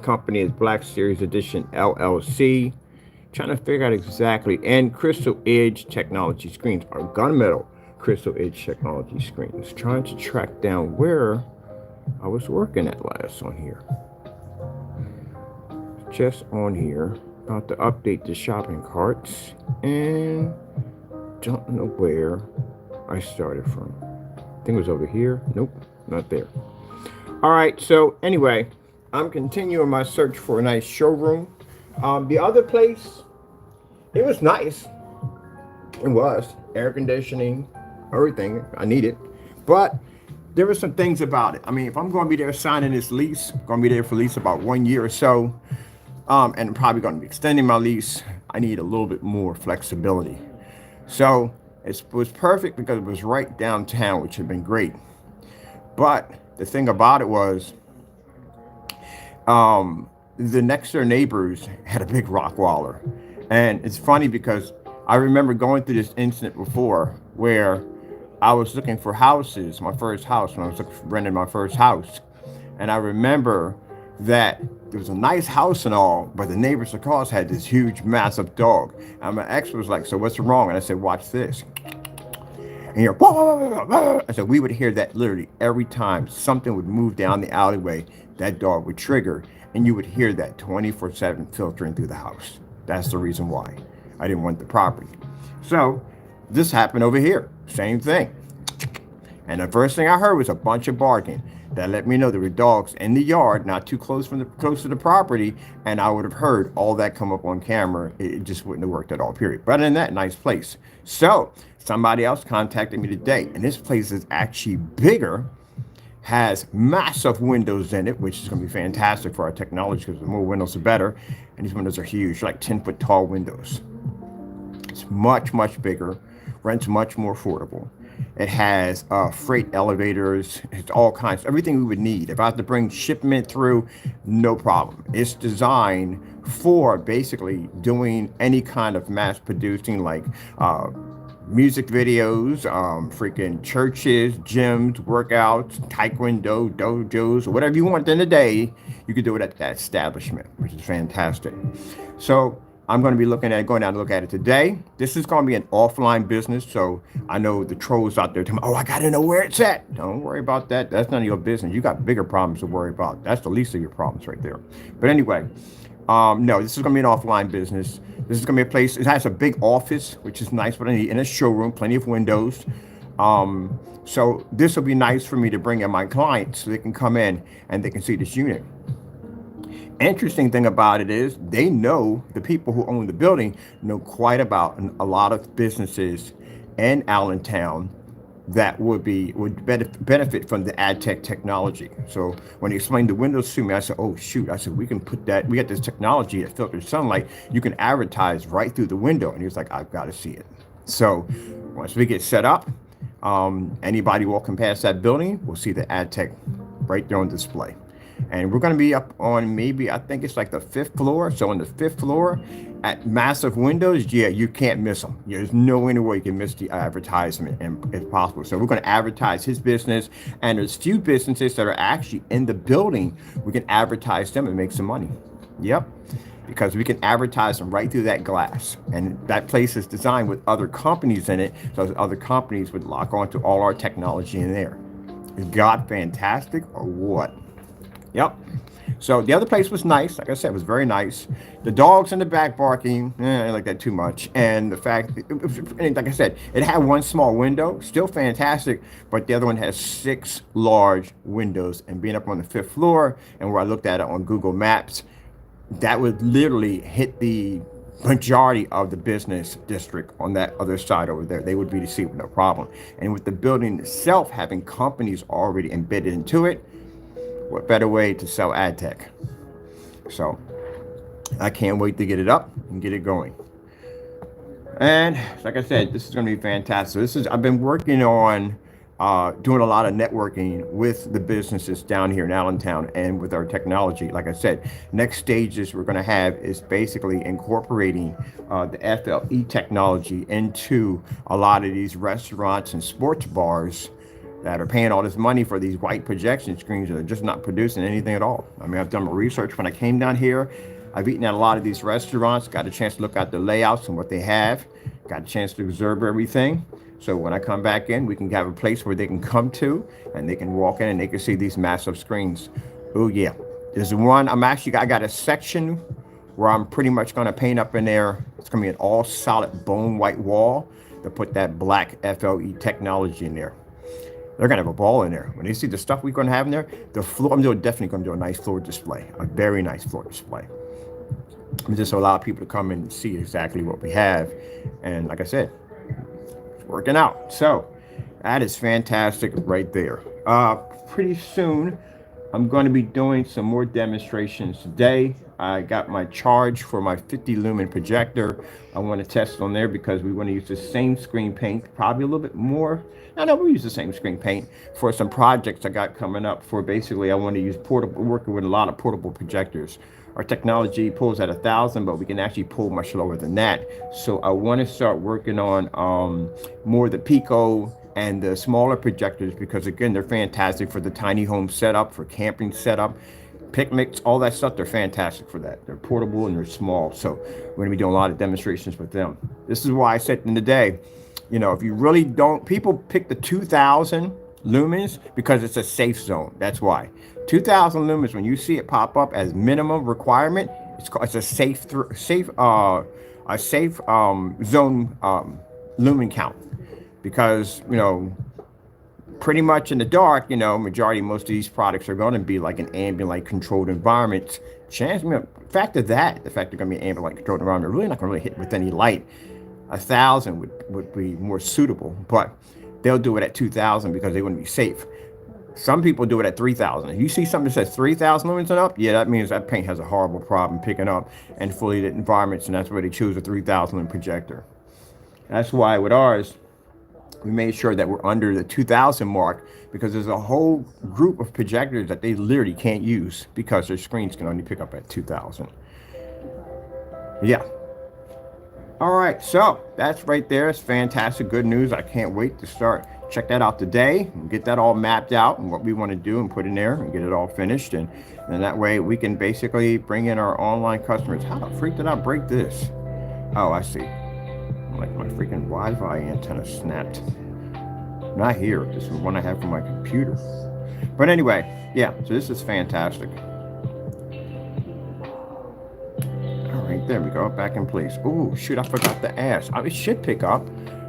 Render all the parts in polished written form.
company is Black Series Edition LLC. Trying to figure out exactly. And Crystal Edge Technology Screens are gunmetal Crystal Edge Technology Screens. Trying to track down where I was working at last on here. Just on here. About to update the shopping carts. And don't know where I started from. I think it was over here. Nope, not there. All right, so anyway, I'm continuing my search for a nice showroom. The other place, it was nice. It was air conditioning, everything I needed, but there were some things about it. I mean, if I'm going to be there signing this lease, I'm going to be there for at least about 1 year or so, and I'm probably going to be extending my lease. I need a little bit more flexibility. So it was perfect because it was right downtown, which had been great. But the thing about it was, the next door neighbors had a big rock waller. And it's funny because I remember going through this incident before where I was looking for houses, my first house, when I was renting my first house. And I remember that there was a nice house and all, but the neighbors across had this huge, massive dog. And my ex was like, so what's wrong? And I said, watch this. And you're, I said, we would hear that literally every time something would move down the alleyway, that dog would trigger, and you would hear that 24/7 filtering through the house. That's the reason why I didn't want the property. So this happened over here, same thing. And the first thing I heard was a bunch of barking. That let me know there were dogs in the yard, not too close to the property, and I would have heard all that come up on camera. It just wouldn't have worked at all, period. But other than that, nice place. So somebody else contacted me today, and this place is actually bigger, has massive windows in it, which is going to be fantastic for our technology because the more windows, the better. And these windows are huge, like 10-foot tall windows. It's much, much bigger, rent's much more affordable. It has freight elevators. It's all kinds, everything we would need. If I have to bring shipment through, no problem. It's designed for basically doing any kind of mass producing, like music videos, freaking churches, gyms, workouts, taekwondo, dojos, or whatever you want in the day, you could do it at that establishment, which is fantastic. So I'm going to be going down to look at it today. This is going to be an offline business, so I know the trolls out there tell me, oh, I got to know where it's at. Don't worry about that. That's none of your business. You got bigger problems to worry about. That's the least of your problems right there. But anyway, no, this is going to be an offline business. This is going to be a place, it has a big office, which is nice, but I need in a showroom, plenty of windows. So this will be nice for me to bring in my clients so they can come in and they can see this unit. Interesting thing about it is they know, the people who own the building know quite about a lot of businesses in Allentown that would benefit from the ad tech technology. So when he explained the windows to me, I said, oh shoot, I said, we can put that, we got this technology that filters sunlight, you can advertise right through the window. And he was like, I've got to see it. So once we get set up, anybody walking past that building will see the ad tech right there on display. And we're going to be up on maybe, I think it's like the 5th floor. So on the 5th floor at massive windows, yeah, you can't miss them. There's no any way you can miss the advertisement if possible. So we're going to advertise his business. And there's few businesses that are actually in the building. We can advertise them and make some money. Yep. Because we can advertise them right through that glass. And that place is designed with other companies in it. So other companies would lock onto all our technology in there. Is God fantastic or what? Yep. So the other place was nice. Like I said, it was very nice. The dogs in the back barking, I didn't like that too much. And the fact, like I said, it had one small window, still fantastic, but the other one has 6 large windows. And being up on the 5th floor, and where I looked at it on Google Maps, that would literally hit the majority of the business district on that other side over there. They would be to see with no problem. And with the building itself having companies already embedded into it, what better way to sell ad tech? So I can't wait to get it up and get it going. And like I said, this is going to be fantastic. So I've been working on doing a lot of networking with the businesses down here in Allentown and with our technology. Like I said, next stages we're going to have is basically incorporating the FLE technology into a lot of these restaurants and sports bars that are paying all this money for these white projection screens that are just not producing anything at all. I mean, I've done my research when I came down here. I've eaten at a lot of these restaurants, got a chance to look at the layouts and what they have, got a chance to observe everything. So when I come back in, we can have a place where they can come to and they can walk in and they can see these massive screens. Oh yeah, there's one, I got a section where I'm pretty much gonna paint up in there. It's gonna be an all solid bone white wall to put that black FLE technology in there. They're gonna have a ball in there. When they see the stuff we're gonna have in there, the floor, definitely gonna do a nice floor display, a very nice floor display. Just to allow people to come and see exactly what we have. And like I said, it's working out. So that is fantastic right there. Pretty soon, I'm going to be doing some more demonstrations today. I got my charge for my 50 lumen projector. I want to test on there because we want to use the same screen paint, probably a little bit more. No, we'll use the same screen paint for some projects I got coming up for basically I want to use portable, working with a lot of portable projectors. Our technology pulls at 1,000, but we can actually pull much lower than that. So I want to start working on more of the Pico and the smaller projectors because again, they're fantastic for the tiny home setup, for camping setup, picnics, all that stuff. They're fantastic for that. They're portable and they're small. So we're gonna be doing a lot of demonstrations with them. This is why I said in the day, you know, if you really don't, people pick the 2,000 lumens because it's a safe zone. That's why. 2,000 lumens, when you see it pop up as minimum requirement, it's a safe zone lumen count. Because, you know, pretty much in the dark, you know, most of these products are going to be like an ambient light controlled environment. The fact they're going to be an ambient light controlled environment, really not going to really hit with any light. 1,000 would be more suitable, but they'll do it at 2,000 because they want to be safe. Some people do it at 3,000. If you see something that says 3,000 lumens and up, yeah, that means that paint has a horrible problem picking up and fully lit environments, and that's why they choose a 3,000 lumen projector. That's why with ours, we made sure that we're under the 2,000 mark because there's a whole group of projectors that they literally can't use because their screens can only pick up at 2,000. Yeah. All right, so that's right there. It's fantastic, good news. I can't wait to start. Check that out today and get that all mapped out and what we want to do and put in there and get it all finished. And that way we can basically bring in our online customers. How the freak did I break this? Oh, I see. Like my freaking Wi-Fi antenna snapped. Not here. This is one I have from my computer. But anyway, yeah, so this is fantastic. All right, there we go. Back in place. Oh, shoot, I forgot to ask. It should pick up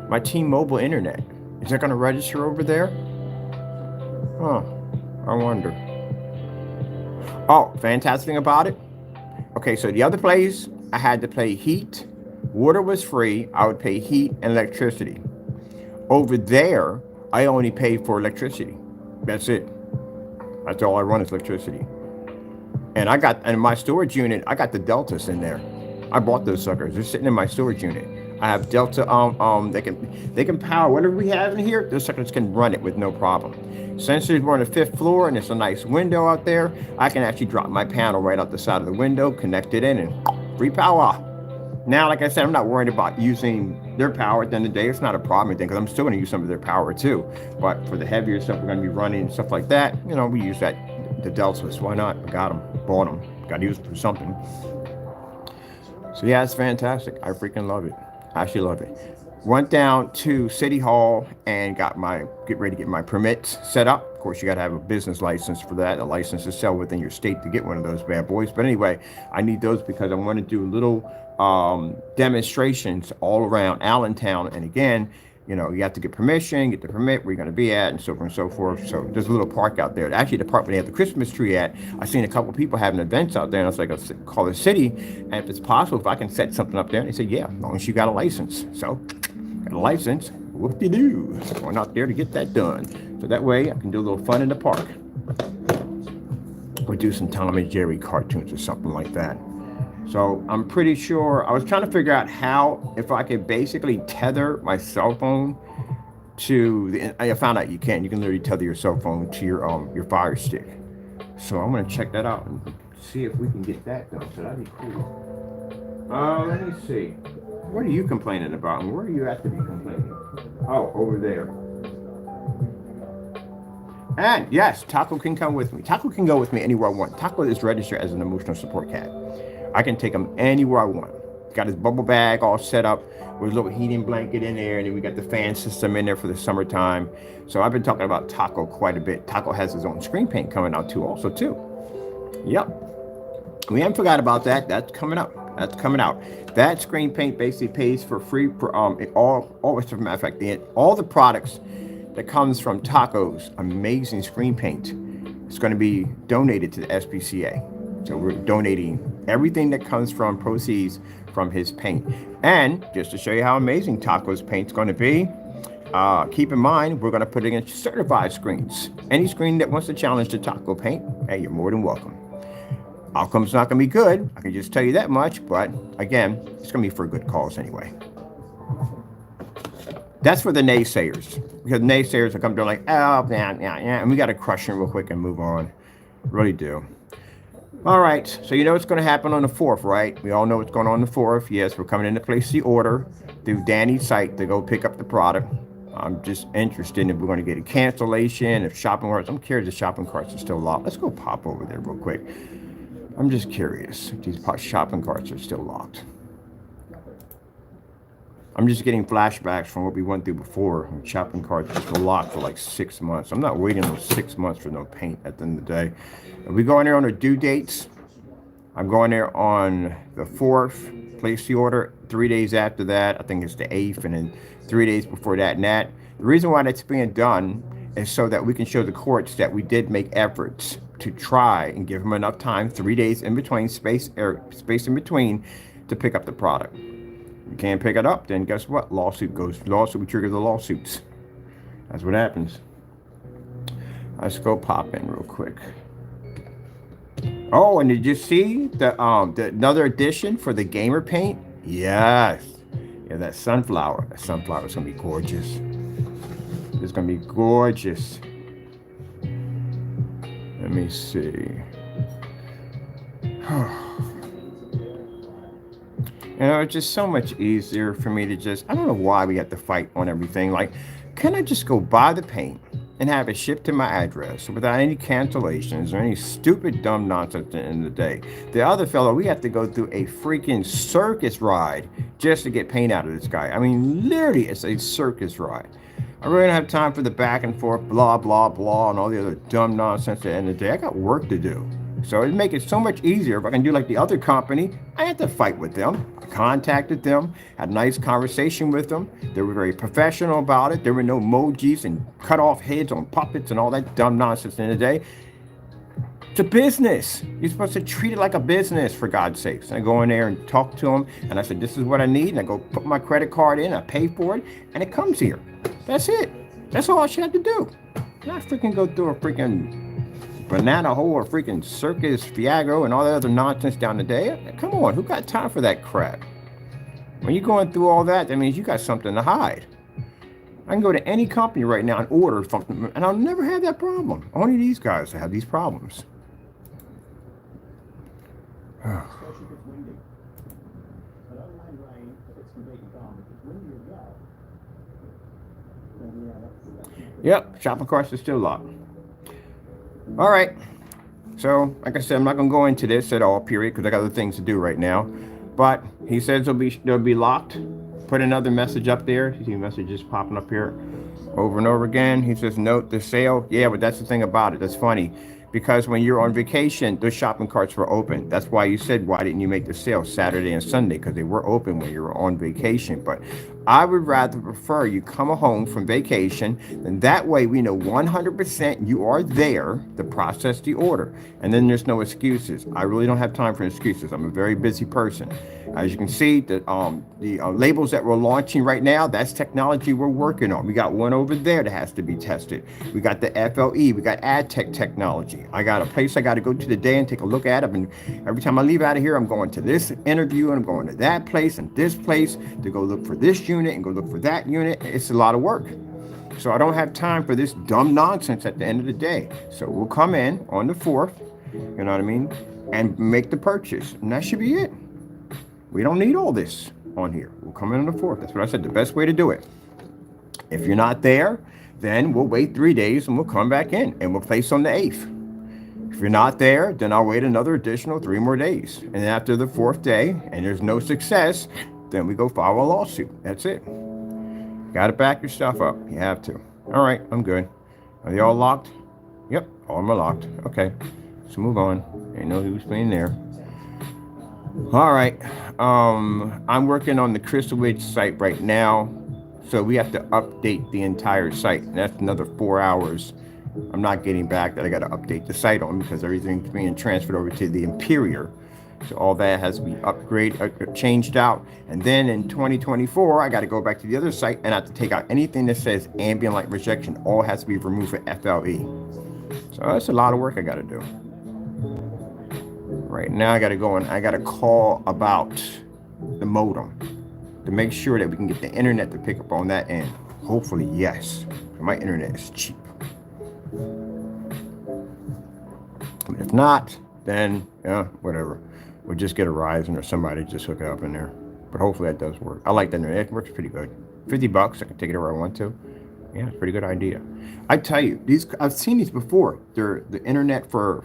my T-Mobile internet. Is that going to register over there? Huh. I wonder. Oh, fantastic thing about it. Okay, so the other place, I had to pay heat. Water was free. I would pay heat and electricity. Over there, I only pay for electricity. That's it. That's all I run is electricity. And in my storage unit, I got the Deltas in there. I bought those suckers. They're sitting in my storage unit. I have Delta, they can power whatever we have in here. Those suckers can run it with no problem. Since we're on the 5th floor and it's a nice window out there, I can actually drop my panel right out the side of the window, connect it in, and free power. Now, like I said, I'm not worried about using their power at the end of the day. It's not a problem because I'm still going to use some of their power too. But for the heavier stuff we're going to be running and stuff like that, you know, we use the Deltas. Why not? I got them, bought them, got to use them for something. So yeah, it's fantastic. I freaking love it. I actually love it. Went down to City Hall and get ready to get my permits set up. Of course, you got to have a business license for that, a license to sell within your state to get one of those bad boys. But anyway, I need those because I want to do little demonstrations all around Allentown. And again, you know, you have to get permission, get the permit where you're going to be at, and so on and so forth. So there's a little park out there. Actually, the park where they have the Christmas tree at, I've seen a couple of people having events out there, and I was like, I'll call the city, and if it's possible, if I can set something up there. And they said, yeah, as long as you got a license. So, got a license, whoop-de-doo. Going out there to get that done. So that way, I can do a little fun in the park. Or do some Tom and Jerry cartoons or something like that. So I'm pretty sure, I was trying to figure out if I could basically tether my cell phone to I found out you can literally tether your cell phone to your Fire Stick. So I'm going to check that out and see if we can get that done. So that'd be cool. Let me see. What are you complaining about? And where are you at to be complaining? Oh, over there. And yes, Taco can come with me. Taco can go with me anywhere I want. Taco is registered as an emotional support cat. I can take him anywhere I want. Got his bubble bag all set up with a little heating blanket in there, and then we got the fan system in there for the summertime. So I've been talking about Taco quite a bit. Taco has his own screen paint coming out too, also too. Yep. We haven't forgot about that. That's coming up. That's coming out. That screen paint basically pays for free. All as a matter of fact, all the products that comes from Taco's amazing screen paint is going to be donated to the SPCA. So we're donating everything that comes from proceeds from his paint. And just to show you how amazing Taco's paint's going to be, keep in mind we're going to put it in certified screens. Any screen that wants to challenge the Taco paint, hey, you're more than welcome. Outcome's not going to be good. I can just tell you that much. But again, it's going to be for good cause anyway. That's for the naysayers. Because naysayers will come down like, oh, yeah. And we got to crush them real quick and move on. Really do. All right. So you know what's going to happen on the 4th, right? We all know what's going on the 4th. Yes, we're coming in to place the order through Danny's site to go pick up the product. I'm just interested if we're going to get a cancellation, if shopping carts. I'm curious if shopping carts are still locked. Let's go pop over there real quick. I'm just curious if these shopping carts are still locked. I'm just getting flashbacks from what we went through before. Shopping carts just were locked for like 6 months. I'm not waiting those 6 months for no paint at the end of the day. If we go in there on the due dates, I'm going there on the 4th, place the order. 3 days after that, I think it's the 8th, and then 3 days before that. And that, the reason why that's being done is so that we can show the courts that we did make efforts to try and give them enough time, 3 days in between, space in between, to pick up the product. You can't pick it up, then guess what? Lawsuit, we trigger the lawsuits. That's what happens. Let's go pop in real quick. Oh, and did you see the another addition for the gamer paint? Yes. Yeah, that sunflower. That sunflower is gonna be gorgeous. It's gonna be gorgeous. Let me see. It's just so much easier for me to just, I don't know why we have to fight on everything. Like, can I just go buy the paint and have it shipped to my address without any cancellations or any stupid dumb nonsense at the end of the day? The other fellow, we have to go through a freaking circus ride just to get paint out of this guy. I mean, literally, it's a circus ride. I really don't have time for the back and forth, blah, blah, blah, and all the other dumb nonsense at the end of the day. I got work to do. So it'd make it so much easier if I can do like the other company. I had to fight with them. I contacted them, had a nice conversation with them. They were very professional about it. There were no emojis and cut off heads on puppets and all that dumb nonsense at the end of the day. It's a business. You're supposed to treat it like a business, for God's sakes. And I go in there and talk to them, and I said, this is what I need. And I go put my credit card in, I pay for it, and it comes here. That's it. That's all I should have to do. Not freaking go through a freaking banana hole or freaking circus fiasco and all that other nonsense down the day. Come on, who got time for that crap? When you're going through all that, that means you got something to hide. I can go to any company right now and order something, and I'll never have that problem. Only these guys have these problems. Yep, shopping carts are still locked. All right. So, like I said, I'm not going to go into this at all, period, because I got other things to do right now. But he says they'll be locked. Put another message up there. You see messages popping up here over and over again. He says, note the sale. Yeah, but that's the thing about it. That's funny. Because when you're on vacation, those shopping carts were open. That's why you said, why didn't you make the sale Saturday and Sunday? Because they were open when you were on vacation. But I would rather prefer you come home from vacation, and that way we know 100% you are there to process the order. And then there's no excuses. I really don't have time for excuses. I'm a very busy person. As you can see, the labels that we're launching right now, that's technology we're working on. We got one over there that has to be tested. We got the FLE. We got ad tech technology. I got a place I got to go to today and take a look at them. And every time I leave out of here, I'm going to this interview and I'm going to that place and this place to go look for this unit and go look for that unit. It's a lot of work. So I don't have time for this dumb nonsense at the end of the day. So we'll come in on the 4th, you know what I mean, and make the purchase. And that should be it. We don't need all this on here. We'll come in on the 4th. That's what I said, the best way to do it. If you're not there, then we'll wait 3 days and we'll come back in and we'll place on the 8th. If you're not there, then I'll wait another additional 3 more days. And after the 4th day and there's no success, then we go file a lawsuit. That's it. Got to back your stuff up. You have to. All right, I'm good. Are they all locked? Yep, all of them are locked. Okay, let's move on. Ain't no who's playing there. All right, I'm working on the Crystal Ridge site right now. So we have to update the entire site. And that's another 4 hours. I'm not getting back that I got to update the site on because everything's being transferred over to the Imperior. So all that has to be upgraded, changed out. And then in 2024, I got to go back to the other site and I have to take out anything that says ambient light rejection. All has to be removed for FLE. So that's a lot of work I got to do. Right now, I got to go and I got to call about the modem to make sure that we can get the internet to pick up on that end. Hopefully, yes. My internet is cheap. If not, then, yeah, whatever. We'll just get a Verizon or somebody to just hook it up in there. But hopefully that does work. I like the internet. It works pretty good. $50, I can take it where I want to. Yeah, it's a pretty good idea. I tell you, I've seen these before. They're the internet for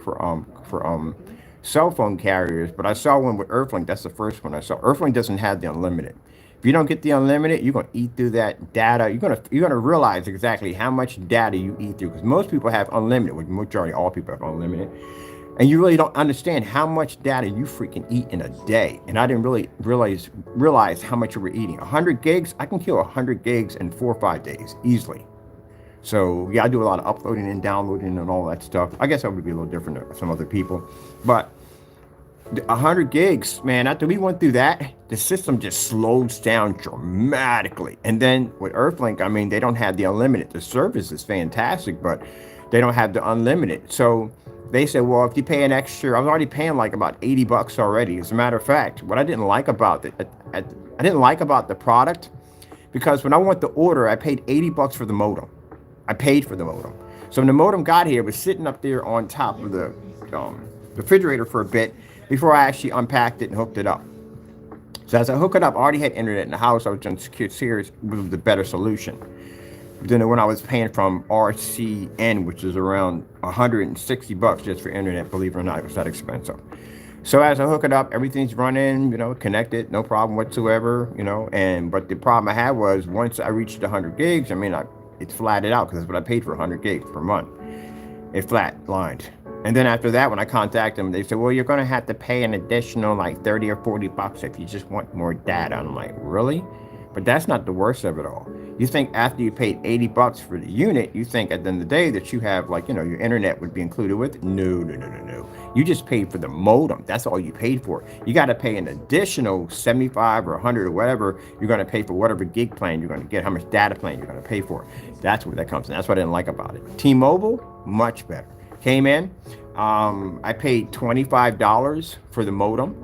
cell phone carriers, but I saw one with Earthlink. That's the first one I saw. Earthlink doesn't have the unlimited. If you don't get the unlimited, you're gonna eat through that data. You're gonna realize exactly how much data you eat through, because most people have unlimited, which majority all people have unlimited, and you really don't understand how much data you freaking eat in a day. And I didn't really realize how much you were eating. 100 gigs, I can kill 100 gigs in 4 or 5 days easily. So yeah, I do a lot of uploading and downloading and all that stuff. I guess I would be a little different than some other people, but 100 gigs, man, after we went through that, the system just slows down dramatically. And then with Earthlink, I mean, they don't have the unlimited. The service is fantastic, but they don't have the unlimited. So they said, well, if you pay an extra, I was already paying like about $80 already. As a matter of fact, what I didn't like about it, I didn't like about the product, because when I went to order, I paid $80 for the modem. I paid for the modem. So when the modem got here, it was sitting up there on top of the refrigerator for a bit before I actually unpacked it and hooked it up. So as I hook it up, I already had internet in the house. I was just curious with the better solution. But then when I was paying from RCN, which is around $160 just for internet, believe it or not, it was that expensive. So as I hook it up, everything's running, connected, no problem whatsoever, but the problem I had was once I reached 100 gigs, it flatted out because that's what I paid for 100 gigs per month. It flatlined. And then after that, when I contacted them, they said, well, you're going to have to pay an additional like 30 or 40 bucks if you just want more data. I'm like, really? But that's not the worst of it all. You think after you paid 80 bucks for the unit, you think at the end of the day that you have your internet would be included with it? No. You just paid for the modem. That's all you paid for. You got to pay an additional 75 or 100 or whatever. You're going to pay for whatever gig plan you're going to get, how much data plan you're going to pay for. That's where that comes in. That's what I didn't like about it. T-Mobile, much better. Came in, I paid $25 for the modem,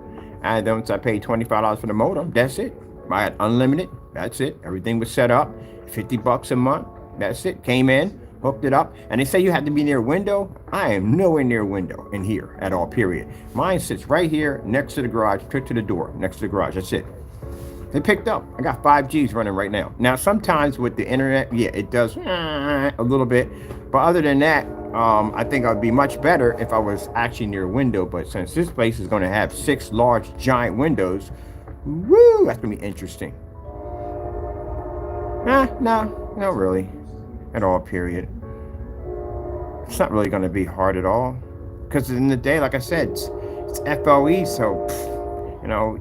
and then once I paid $25 for the modem, that's it. I had unlimited, that's it. Everything was set up, $50 a month, that's it. Came in, hooked it up, and they say you have to be near a window. I am nowhere near a window in here at all, period. Mine sits right here next to the garage, straight to the door, next to the garage, that's it. They picked up. I got 5Gs running right now. Now, sometimes with the internet, yeah, it does a little bit, but other than that, I think I'd be much better if I was actually near a window. But since this place is going to have 6 large, giant windows, woo, that's going to be interesting. No, not really, at all, period. It's not really going to be hard at all, because in the day, like I said, it's FLE, so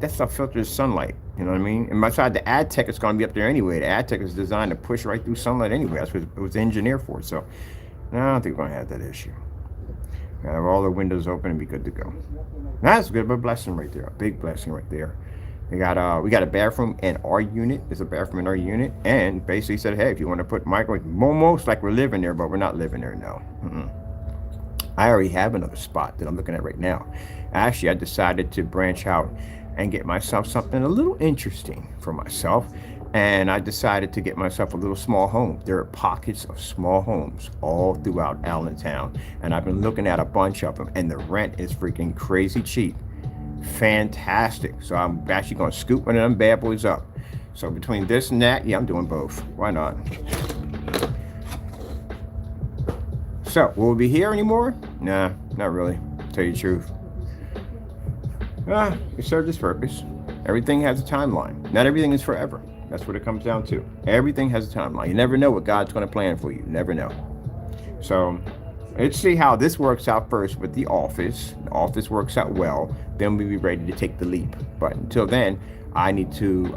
that stuff filters sunlight. You know what I mean? And beside the ad tech, it's going to be up there anyway. The ad tech is designed to push right through sunlight anyway. That's what it was engineered for. So no, I don't think we're going to have that issue. Gotta have all the windows open and be good to go. That's good, but a blessing right there. A big blessing right there. We got a bathroom in our unit. There's a bathroom in our unit. And basically said, hey, if you want to put microwave, almost like we're living there, but we're not living there, no. I already have another spot that I'm looking at right now. Actually, I decided to branch out and get myself something a little interesting for myself. And I decided to get myself a little small home. There are pockets of small homes all throughout Allentown. And I've been looking at a bunch of them, and the rent is freaking crazy cheap. Fantastic. So I'm actually going to scoop one of them bad boys up. So between this and that, yeah, I'm doing both. Why not? So, will we be here anymore? Nah, not really, to tell you the truth. It served its purpose. Everything has a timeline. Not everything is forever. That's what it comes down to. Everything has a timeline. You never know what God's going to plan for you. You never know. So let's see how this works out first with the office. The office works out well. Then we'll be ready to take the leap. But until then, I need to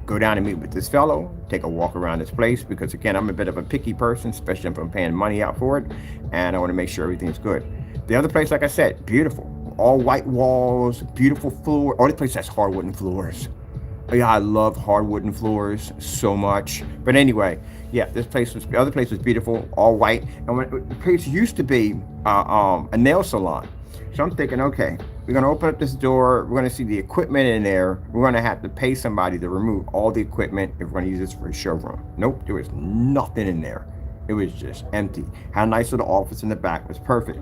go down and meet with this fellow, take a walk around this place, because again, I'm a bit of a picky person, especially if I'm paying money out for it, and I want to make sure everything's good. The other place, like I said, beautiful. All white walls, beautiful floor. Oh, this place has hardwooden floors. Yeah, I love hardwooden floors so much. But anyway, yeah, the other place was beautiful, all white. And the place used to be a nail salon. So I'm thinking, okay, we're gonna open up this door. We're gonna see the equipment in there. We're gonna have to pay somebody to remove all the equipment if we're gonna use this for a showroom. Nope, there was nothing in there. It was just empty. Had a nice little office in the back. It was perfect.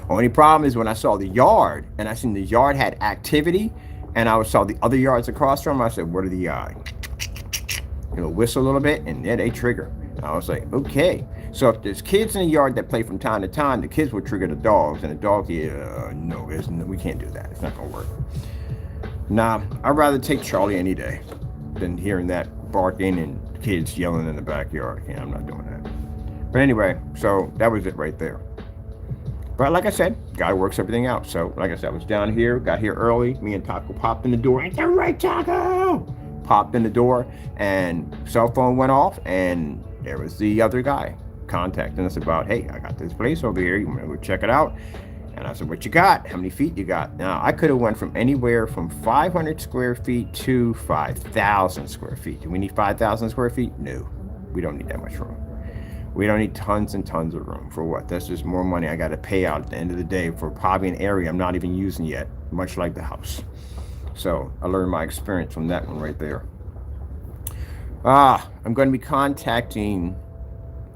Only problem is when I saw the yard and I seen the yard had activity, and I saw the other yards across from them, I said, what are the odds? Whistle a little bit, and then they trigger. And I was like, okay. So if there's kids in the yard that play from time to time, the kids will trigger the dogs, and the dogs, no, we can't do that. It's not gonna work. Nah, I'd rather take Charlie any day than hearing that barking and kids yelling in the backyard. Yeah, I'm not doing that. But anyway, so that was it right there. But like I said, God works everything out. So like I said, I was down here, got here early. Me and Taco popped in the door. It's all right, Taco! Popped in the door, and cell phone went off, and there was the other guy contacting us about, hey, I got this place over here. You want to go check it out? And I said, what you got? How many feet you got? Now, I could have went from anywhere from 500 square feet to 5,000 square feet. Do we need 5,000 square feet? No, we don't need that much room. We don't need tons and tons of room. For what? That's just more money I got to pay out at the end of the day for probably an area I'm not even using yet, much like the house. So I learned my experience from that one right there. I'm going to be contacting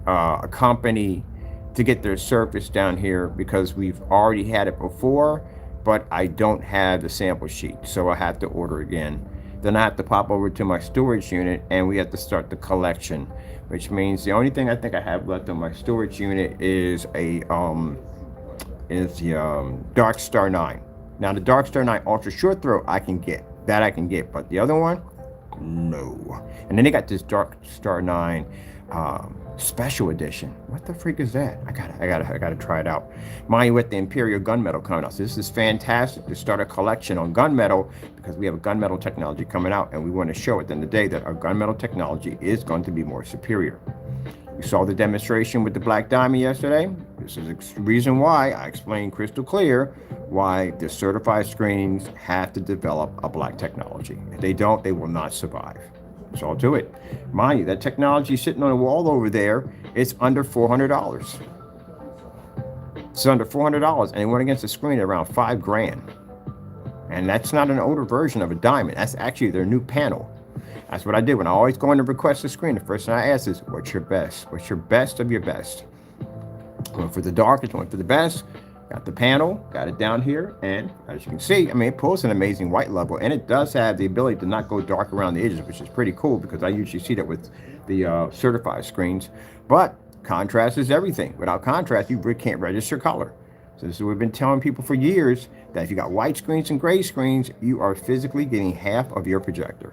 a company to get their surface down here, because we've already had it before, but I don't have the sample sheet, so I have to order again. Then I have to pop over to my storage unit, and we have to start the collection, which means the only thing I think I have left on my storage unit is the Dark Star 9. Now the Dark Star 9 Ultra Short Throw I can get, but the other one, no. And then they got this Dark Star 9 special edition. What the freak is that? I gotta try it out. Mind you, with the Imperial gunmetal coming out, so this is fantastic to start a collection on gunmetal, because we have a gunmetal technology coming out, and we want to show at the end of the day that our gunmetal technology is going to be more superior. You saw the demonstration with the Black Diamond yesterday. This is the reason why I explained crystal clear why the certified screens have to develop a black technology. If they don't, they will not survive. That's all to it. Mind you, that technology sitting on the wall over there, it's under $400. It's under $400, and it went against the screen at around $5,000. And that's not an older version of a diamond. That's actually their new panel. That's what I did when I always go in to request a screen. The first thing I ask is, what's your best? What's your best of your best? Went for the darkest, went for the best. Got the panel, got it down here, and as you can see, I mean, it pulls an amazing white level, and it does have the ability to not go dark around the edges, which is pretty cool, because I usually see that with the certified screens. But contrast is everything. Without contrast, you can't register color. So this is what we've been telling people for years, that if you got white screens and gray screens, you are physically getting half of your projector.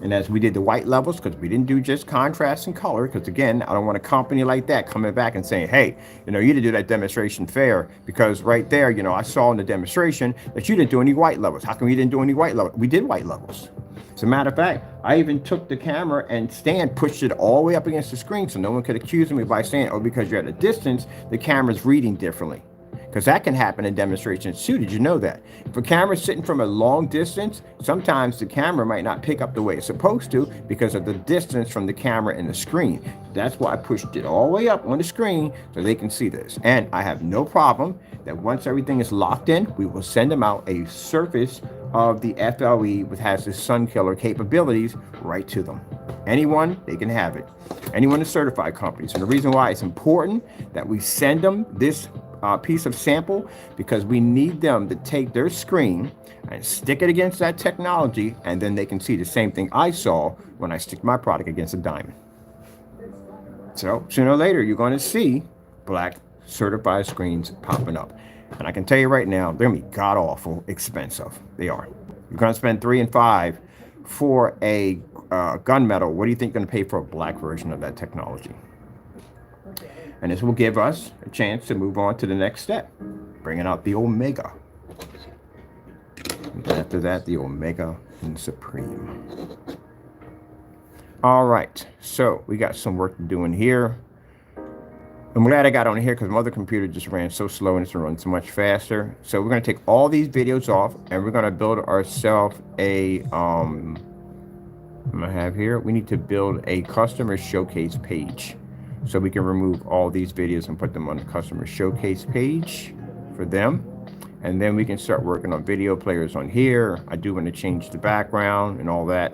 And as we did the white levels, because we didn't do just contrast and color, because again, I don't want a company like that coming back and saying, hey, you didn't do that demonstration fair, because right there, I saw in the demonstration that you didn't do any white levels. How come you didn't do any white levels? We did white levels. As a matter of fact, I even took the camera and stand, pushed it all the way up against the screen, so no one could accuse me by saying, oh, because you're at a distance, the camera's reading differently. Because that can happen in demonstrations too. Did you know that? If a camera's sitting from a long distance, sometimes the camera might not pick up the way it's supposed to because of the distance from the camera and the screen. That's why I pushed it all the way up on the screen so they can see this. And I have no problem that once everything is locked in, we will send them out a surface of the FLE which has the sun killer capabilities right to them. Anyone, they can have it. Anyone is certified companies. And the reason why it's important that we send them this piece of sample, because we need them to take their screen and stick it against that technology, and then they can see the same thing I saw when I stick my product against a diamond. So sooner or later, you're going to see black certified screens popping up. And I can tell you right now, they're going to be god awful expensive. They are. You're going to spend 3 and 5 for a gunmetal. What do you think you're going to pay for a black version of that technology? And this will give us a chance to move on to the next step, bringing out the Omega. And after that, the Omega and Supreme. All right, so we got some work to do in here. I'm glad I got on here because my other computer just ran so slow and it's going to run so much faster. So we're going to take all these videos off and we're going to build ourselves a, I'm going to have here, we need to build a customer showcase page. So we can remove all these videos and put them on the customer showcase page for them. And then we can start working on video players on here. I do want to change the background and all that.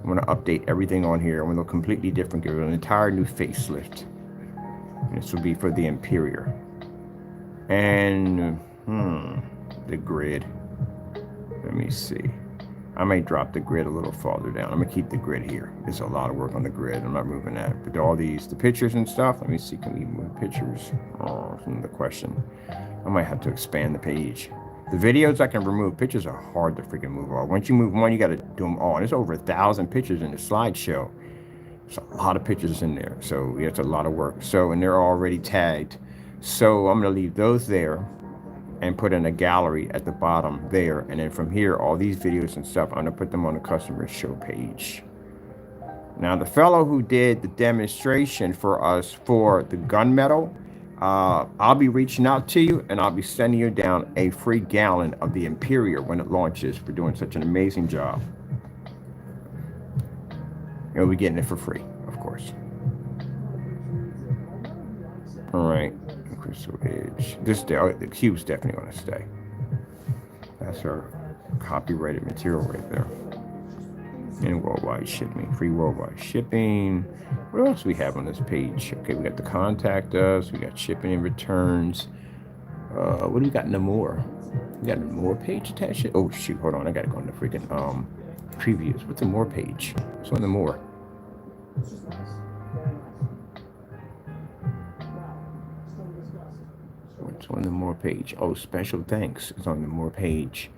I'm going to update everything on here. I'm going to look completely different, give it an entire new facelift. And this will be for the Imperial. And the grid. Let me see. I may drop the grid a little farther down. I'm going to keep the grid here. There's a lot of work on the grid. I'm not moving that. But all these, the pictures and stuff, let me see. Can we move pictures? Oh, that's another question. I might have to expand the page. The videos I can remove. Pictures are hard to freaking move all. Once you move one, you got to do them all. And there's over 1,000 pictures in the slideshow. There's a lot of pictures in there. So it's a lot of work. So, and they're already tagged. So I'm going to leave those there and put in a gallery at the bottom there. And then from here, all these videos and stuff, I'm going to put them on the customer show page. Now, the fellow who did the demonstration for us for the gunmetal, I'll be reaching out to you and I'll be sending you down a free gallon of the Imperial when it launches for doing such an amazing job. You'll be getting it for free, of course. All right, Crystal Edge. The cube's definitely going to stay. That's our copyrighted material right there. And worldwide shipping, free worldwide shipping. What else do we have on this page? Okay, we got the contact us, we got shipping and returns. What do we got in the more? We got a more page attached. Oh shoot, hold on, I gotta go in the freaking previews. What's the more page? What's on the more? What's on the more page? Oh, special thanks is on the more page.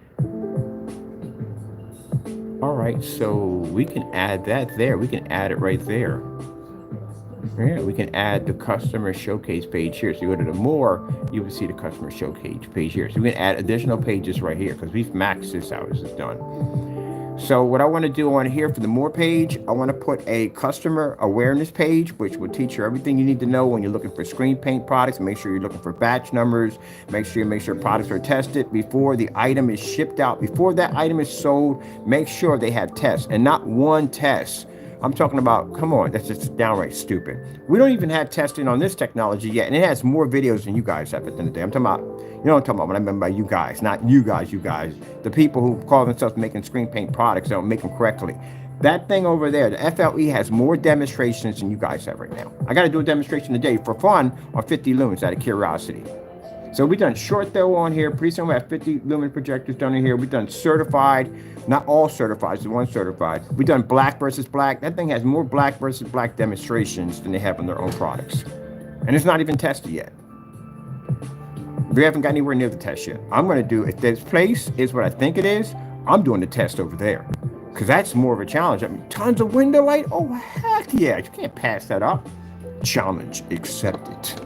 All right, so we can add that there. We can add it right there. Yeah, we can add the customer showcase page here. So you go to the more, you will see the customer showcase page here. So we can add additional pages right here because we've maxed this out as it's done. So what I want to do on here for the more page, I want to put a customer awareness page, which will teach you everything you need to know when you're looking for screen paint products. Make sure you're looking for batch numbers. Make sure products are tested before the item is shipped out. Before that item is sold, make sure they have tests and not one test. I'm talking about, come on, that's just downright stupid. We don't even have testing on this technology yet, and it has more videos than you guys have at the end of the day. I'm talking about, you know what I'm talking about when I mean by you guys, not you guys, the people who call themselves making screen paint products don't make them correctly. That thing over there, the FLE has more demonstrations than you guys have right now. I got to do a demonstration today for fun on 50 lumens out of curiosity. So we done short throw on here. Pretty soon we have 50 lumen projectors done in here. We done certified, not all certified, the one certified. We done black versus black. That thing has more black versus black demonstrations than they have on their own products. And it's not even tested yet. We haven't got anywhere near the test yet. I'm going to do, if this place is what I think it is, I'm doing the test over there. Because that's more of a challenge. I mean, tons of window light? Oh, heck yeah. You can't pass that up. Challenge accepted.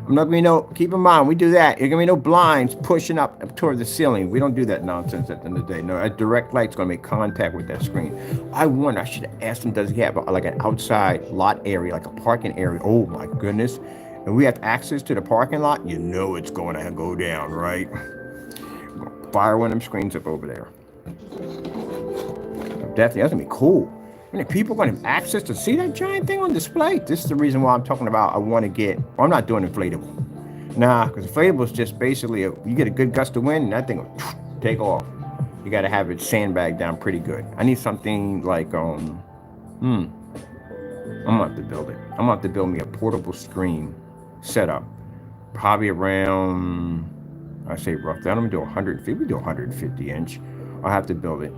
I'm not going to keep in mind, we do that. There's going to be no blinds pushing up toward the ceiling. We don't do that nonsense at the end of the day. No, a direct light's going to make contact with that screen. I wonder, I should have asked him, does he have like an outside lot area, like a parking area? Oh my goodness. And we have access to the parking lot. You know it's going to go down, right? Fire one of them screens up over there. Definitely, that's going to be cool. I mean, people are going to have access to see that giant thing on display. This is the reason why I'm talking about I want to get, well, I'm not doing inflatable. Nah, because inflatable is just basically, you get a good gust of wind and that thing will take off. You got to have it sandbagged down pretty good. I need something like, I'm going to have to build it. I'm going to have to build me a portable screen setup. Probably around, I say roughly, I'm going to do 150, we do 150 inch. I'll have to build it.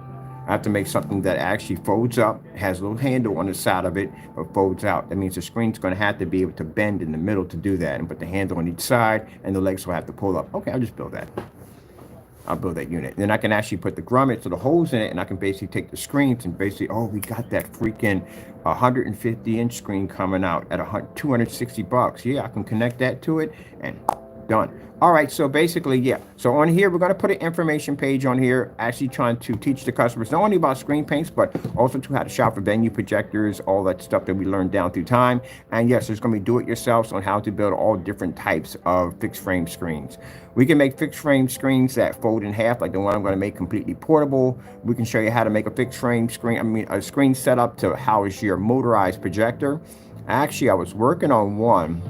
I have to make something that actually folds up, has a little handle on the side of it, but folds out. That means the screen's going to have to be able to bend in the middle to do that, and put the handle on each side, and the legs will have to pull up. Okay, I'll just build that. I'll build that unit. Then I can actually put the grommets or the holes in it, and I can basically take the screens and basically, oh, we got that freaking 150-inch screen coming out at $260. Yeah, I can connect that to it, and done. All right, so basically, yeah. So on here, we're going to put an information page on here, actually trying to teach the customers not only about screen paints, but also to how to shop for venue projectors, all that stuff that we learned down through time. And yes, there's going to be do-it-yourselfs on how to build all different types of fixed frame screens. We can make fixed frame screens that fold in half, like the one I'm going to make completely portable. We can show you how to make a fixed frame screen, a screen setup to house your motorized projector. Actually, I was working on one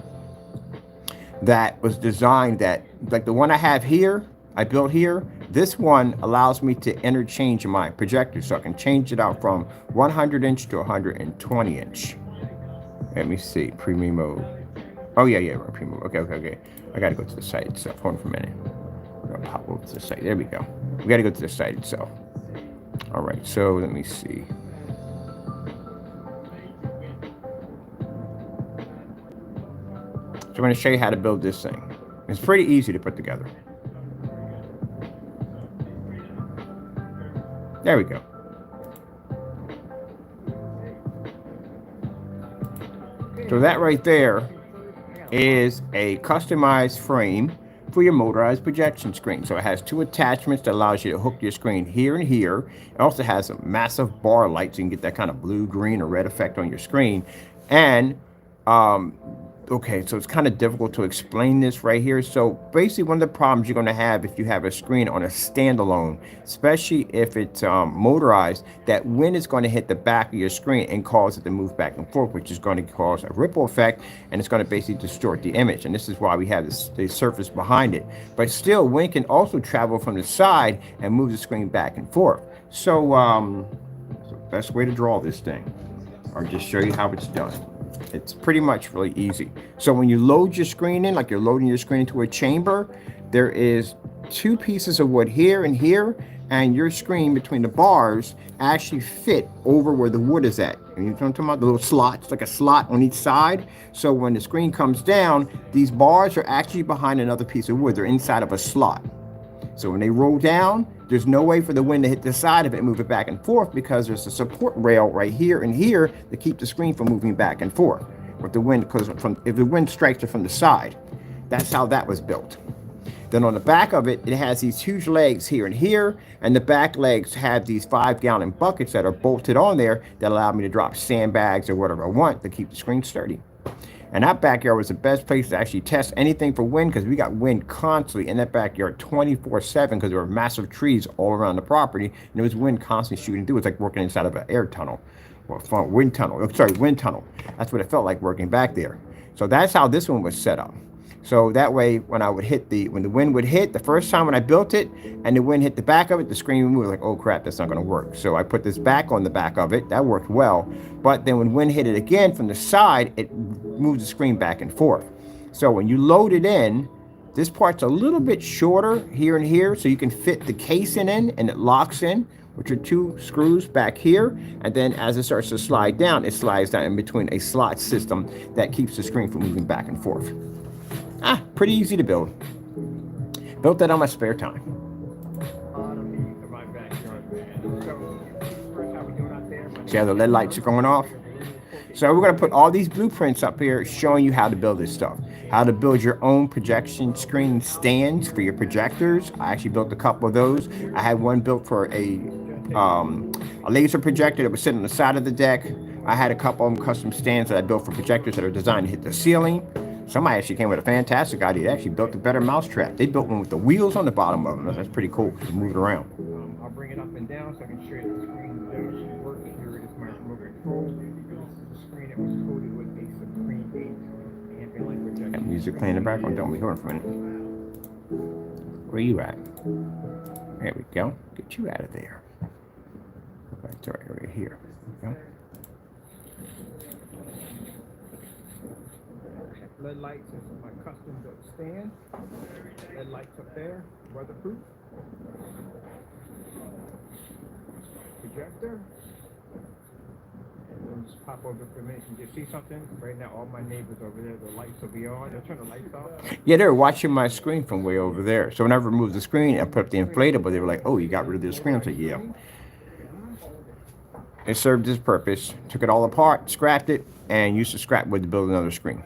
that was designed that, like the one I have here, I built here, this one allows me to interchange my projector, so I can change it out from 100-inch to 120-inch. Let me see, premium mode. Oh yeah, we're in premium mode. Okay. I gotta go to the site itself. Hold on for a minute. We're gonna pop over to the site. There we go. We gotta go to the site itself. All right, so let me see. So I'm going to show you how to build this thing. It's pretty easy to put together. There we go. So that right there is a customized frame for your motorized projection screen. So it has two attachments that allows you to hook your screen here and here. It also has a massive bar light, so you can get that kind of blue, green, or red effect on your screen. And okay, so it's kind of difficult to explain this right here. So basically, one of the problems you're going to have if you have a screen on a standalone, especially if it's motorized, that wind is going to hit the back of your screen and cause it to move back and forth, which is going to cause a ripple effect, and it's going to basically distort the image. And this is why we have the surface behind it. But still, wind can also travel from the side and move the screen back and forth. So, the best way to draw this thing, or just show you how it's done. It's pretty much really easy. So when you load your screen in, like you're loading your screen into a chamber, there is two pieces of wood here and here, and your screen between the bars actually fit over where the wood is at. And you know what I'm talking about? The little slots, like a slot on each side. So when the screen comes down, these bars are actually behind another piece of wood. They're inside of a slot. So when they roll down, there's no way for the wind to hit the side of it and move it back and forth, because there's a support rail right here and here to keep the screen from moving back and forth with the wind, because if the wind strikes it from the side. That's how that was built. Then on the back of it, it has these huge legs here and here, and the back legs have these 5-gallon buckets that are bolted on there that allow me to drop sandbags or whatever I want to keep the screen sturdy. And that backyard was the best place to actually test anything for wind, because we got wind constantly in that backyard 24/7, because there were massive trees all around the property, and there was wind constantly shooting through. It's like working inside of an air tunnel, or wind tunnel. Wind tunnel. That's what it felt like working back there. So that's how this one was set up. So that way, when the wind would hit, the first time when I built it, and the wind hit the back of it, the screen would move. Like, oh crap, that's not going to work. So I put this back on the back of it. That worked well. But then when wind hit it again from the side, it moves the screen back and forth. So when you load it in, this part's a little bit shorter here and here, so you can fit the casing in, and it locks in, which are 2 screws back here. And then as it starts to slide down, it slides down in between a slot system that keeps the screen from moving back and forth. Pretty easy to build. Built that on my spare time. See how the LED lights are going off? So we're going to put all these blueprints up here showing you how to build this stuff. How to build your own projection screen stands for your projectors. I actually built a couple of those. I had one built for a laser projector that was sitting on the side of the deck. I had a couple of them custom stands that I built for projectors that are designed to hit the ceiling. Somebody actually came with a fantastic idea. They actually built a better mousetrap. They built one with the wheels on the bottom of them. That's pretty cool to move it around. I'll bring it up and down so I can show you the screen that works. Here is my remote control. This is the screen that was coated with a Supreme 8 ambient light projection. Got music playing in the background. Don't be hearing for a minute. Where you at? There we go. Get you out of there. That's right here. There we go. LED lights is my custom built stand. LED lights up there, weatherproof. projector. And just pop over for a minute. Can you see something? Right now, all my neighbors over there, the lights will be on. They'll turn the lights off. Yeah, they were watching my screen from way over there. So when I removed the screen and put up the inflatable, they were like, "Oh, you got rid of the screen." I said, "Yeah." It served its purpose. Took it all apart, scrapped it, and used the scrap wood to build another screen.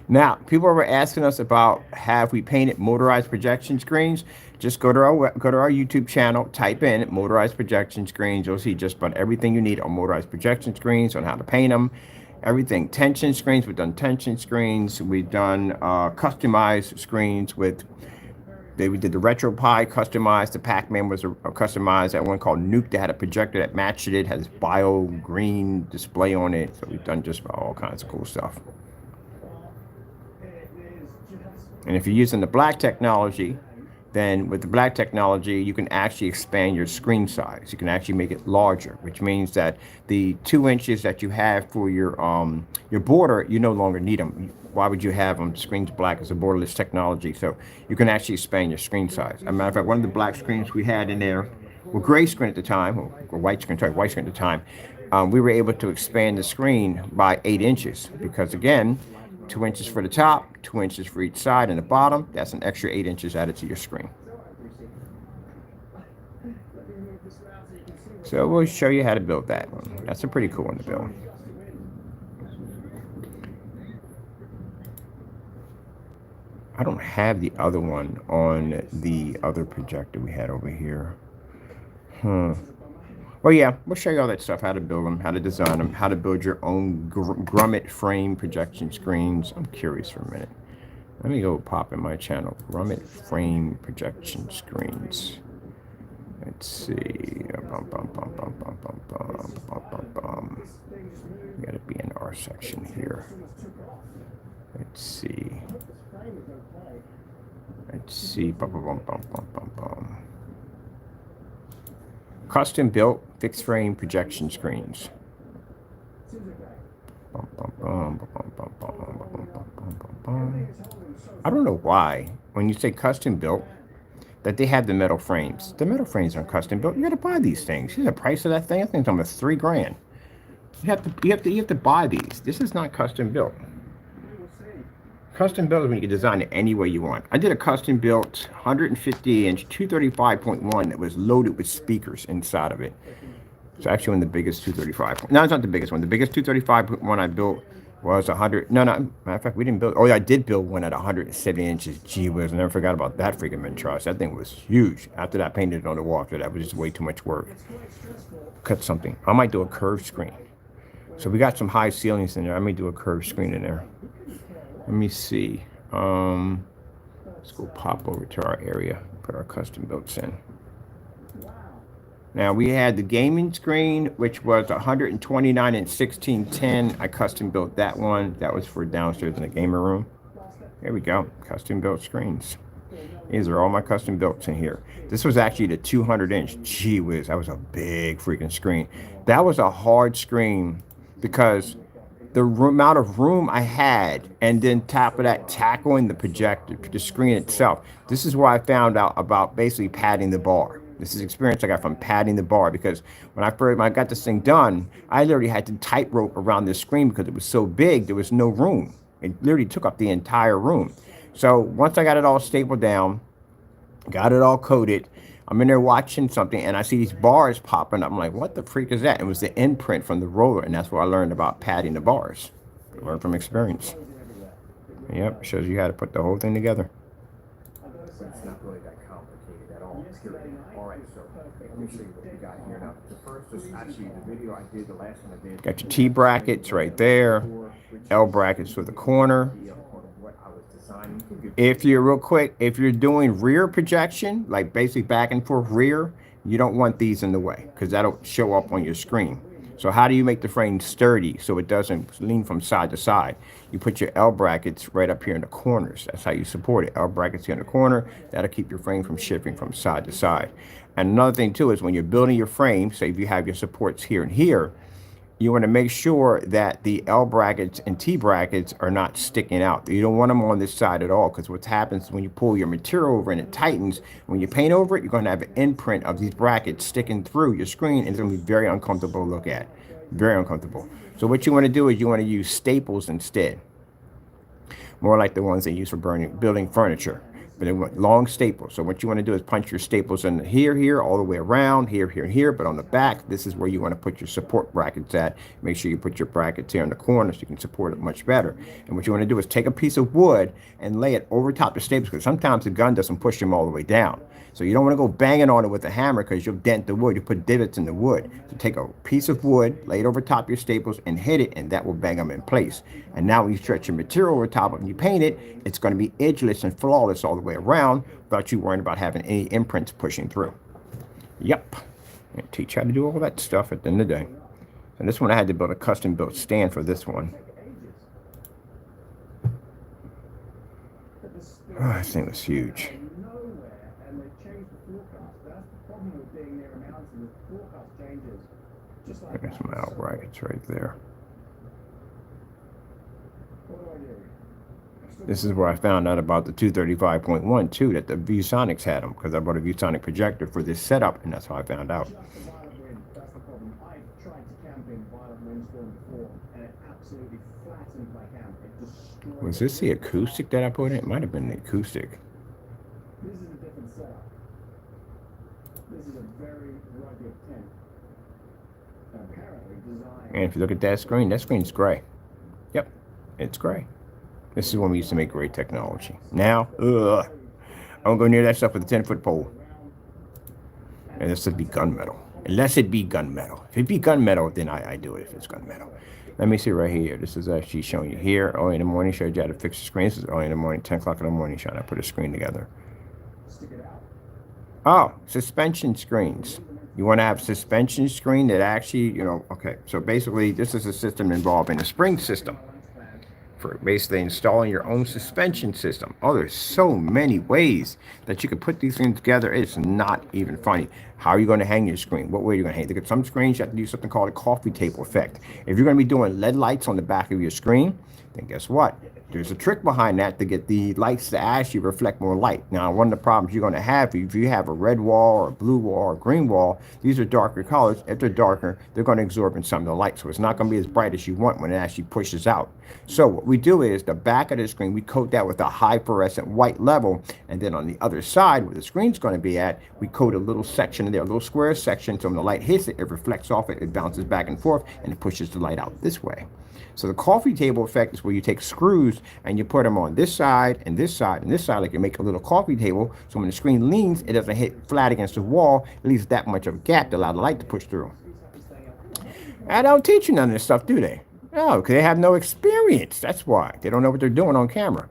Now, people were asking us about have we painted motorized projection screens. Just go to our YouTube channel, type in motorized projection screens. You'll see just about everything you need on motorized projection screens, on how to paint them, everything. Tension screens, we've done tension screens. We've done customized screens with. We did the RetroPie customized. The Pac-Man was customized. That one called Nuke that had a projector that matched it. Has bio green display on it. So we've done just about all kinds of cool stuff. And if you're using the black technology, then with the black technology, you can actually expand your screen size. You can actually make it larger, which means that the 2 inches that you have for your border, you no longer need them. Why would you have them? Screen's black is a borderless technology, so you can actually expand your screen size. As a matter of fact, one of the black screens we had in there, well, gray screen at the time, or white screen, sorry, white screen at the time, we were able to expand the screen by 8 inches because, again, 2 inches for the top, 2 inches for each side and the bottom. That's an extra 8 inches added to your screen. So we'll show you how to build that one. That's a pretty cool one to build. I don't have the other one on the other projector we had over here. Well, yeah, we'll show you all that stuff, how to build them, how to design them, how to build your own grommet frame projection screens. I'm curious for a minute. Let me go pop in my channel, grommet frame projection screens. Let's see. We got to be in our section here. Let's see. Custom built fixed frame projection screens. I don't know why when you say custom built that they have the metal frames. The metal frames aren't custom built. You got to buy these things. See the price of that thing? I think it's almost $3,000. You have to buy these. This is not custom built. Custom built is when you can design it any way you want. I did a custom built 150-inch 235.1 that was loaded with speakers inside of it. It's actually one of the biggest 235. No, it's not the biggest one. The biggest 235.1 I built was 100. No, matter of fact, we didn't build. Oh, yeah, I did build one at 170 inches. Gee whiz, I never forgot about that freaking Mintros. That thing was huge. After that, I painted it on the wall. After that, was just way too much work. Cut something. I might do a curved screen. So we got some high ceilings in there. I may do a curved screen in there. Let me see. Let's go pop over to our area. Put our custom builds in. Now we had the gaming screen, which was 129 and 1610. I custom built that one. That was for downstairs in the gamer room. There we go. Custom built screens. These are all my custom builds in here. This was actually the 200-inch. Gee whiz, that was a big freaking screen. That was a hard screen because the amount of room I had, and then top of that, tackling the projector, the screen itself. This is where I found out about basically padding the bar. This is experience I got from padding the bar, because when I got this thing done, I literally had to tightrope around this screen because it was so big, there was no room. It literally took up the entire room. So once I got it all stapled down, got it all coated, I'm in there watching something, and I see these bars popping up. I'm like, what the freak is that? It was the imprint from the roller, and that's where I learned about padding the bars. Learn from experience. Yep, shows you how to put the whole thing together. It's not really that complicated at all. All right, so let me show you what we got here now. The first is actually the video I did, the last one I did. Got your T brackets right there, L brackets for the corner. If you're real quick, if you're doing rear projection, like basically back and forth rear, you don't want these in the way because that'll show up on your screen. So how do you make the frame sturdy so it doesn't lean from side to side? You put your L brackets right up here in the corners. That's how you support it. L brackets here in the corner. That'll keep your frame from shifting from side to side. And another thing too is when you're building your frame, say if you have your supports here and here, you want to make sure that the L brackets and T brackets are not sticking out. You don't want them on this side at all, because what happens when you pull your material over and it tightens, when you paint over it, you're going to have an imprint of these brackets sticking through your screen, and it's going to be very uncomfortable to look at. Very uncomfortable. So what you want to do is you want to use staples instead. More like the ones they use for building furniture. But they want long staples. So what you want to do is punch your staples in here, all the way around, here. But on the back, this is where you want to put your support brackets at. Make sure you put your brackets here in the corner so you can support it much better. And what you want to do is take a piece of wood and lay it over top the staples, because sometimes the gun doesn't push them all the way down. So you don't want to go banging on it with a hammer, because you'll dent the wood. You put divots in the wood. So take a piece of wood, lay it over top your staples, and hit it, and that will bang them in place. And now when you stretch your material over top of it and you paint it, it's going to be edgeless and flawless all the way around without you worrying about having any imprints pushing through. Yep. I teach you how to do all that stuff at the end of the day. And this one I had to build a custom built stand for this one. Oh, this thing was huge. There's some out brackets right there. This is where I found out about the 235.1 too, that the ViewSonics had them, because I bought a ViewSonic projector for this setup, and that's how I found out. Was this the acoustic that I put in? It might have been the acoustic. This is a different setup. This is a very rugged tent. Apparently designed. And if you look at that screen's gray. Yep, it's gray. This is when we used to make great technology. Now, I don't go near that stuff with a 10-foot pole. And this would be gunmetal. Unless it be gunmetal. If it be gunmetal, then I do it if it's gunmetal. Let me see right here. This is actually showing you here. Early in the morning, showed you how to fix the screen. This is early in the morning, 10 o'clock in the morning, trying to put a screen together. Oh, suspension screens. You want to have a suspension screen that actually, okay. So basically, this is a system involving a spring system for basically installing your own suspension system. Oh, there's so many ways that you can put these things together. It's not even funny. How are you going to hang your screen? What way are you going to hang? Look at some screens, you have to do something called a coffee table effect. If you're going to be doing LED lights on the back of your screen, then guess what? There's a trick behind that to get the lights to actually reflect more light. Now, one of the problems you're going to have, if you have a red wall or a blue wall or a green wall, these are darker colors. If they're darker, they're going to absorb in some of the light. So it's not going to be as bright as you want when it actually pushes out. So what we do is the back of the screen, we coat that with a high fluorescent white level. And then on the other side where the screen's going to be at, we coat a little section in there, a little square section. So when the light hits it, it reflects off it, it bounces back and forth, and it pushes the light out this way. So the coffee table effect is where you take screws and you put them on this side and this side and this side, like you make a little coffee table. So when the screen leans, it doesn't hit flat against the wall. It leaves that much of a gap to allow the light to push through. I don't teach you none of this stuff, do they? No, because they have no experience. That's why. They don't know what they're doing on camera.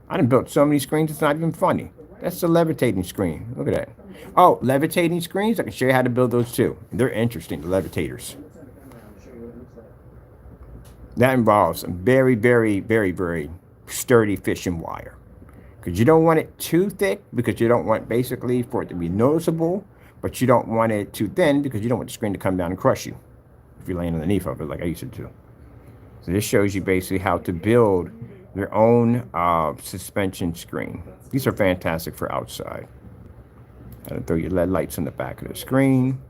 I done built so many screens, it's not even funny. That's the levitating screen. Look at that. Oh, levitating screens? I can show you how to build those too. They're interesting, the levitators. That involves some very, very, very, very sturdy fishing wire. Because you don't want it too thick, because you don't want basically for it to be noticeable, but you don't want it too thin because you don't want the screen to come down and crush you if you're laying underneath of it like I used to do. So this shows you basically how to build your own suspension screen. These are fantastic for outside. How to throw your LED lights on the back of the screen.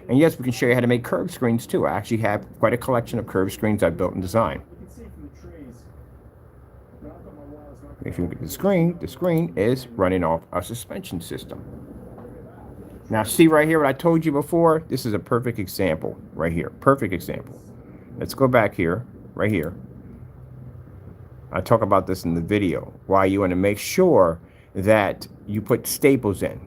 And yes, we can show you how to make curved screens too. I actually have quite a collection of curved screens I've built and designed. If you look at the screen is running off a suspension system. Now see right here what I told you before? This is a perfect example right here. Perfect example. Let's go back here, right here. I talk about this in the video. Why you want to make sure that you put staples in.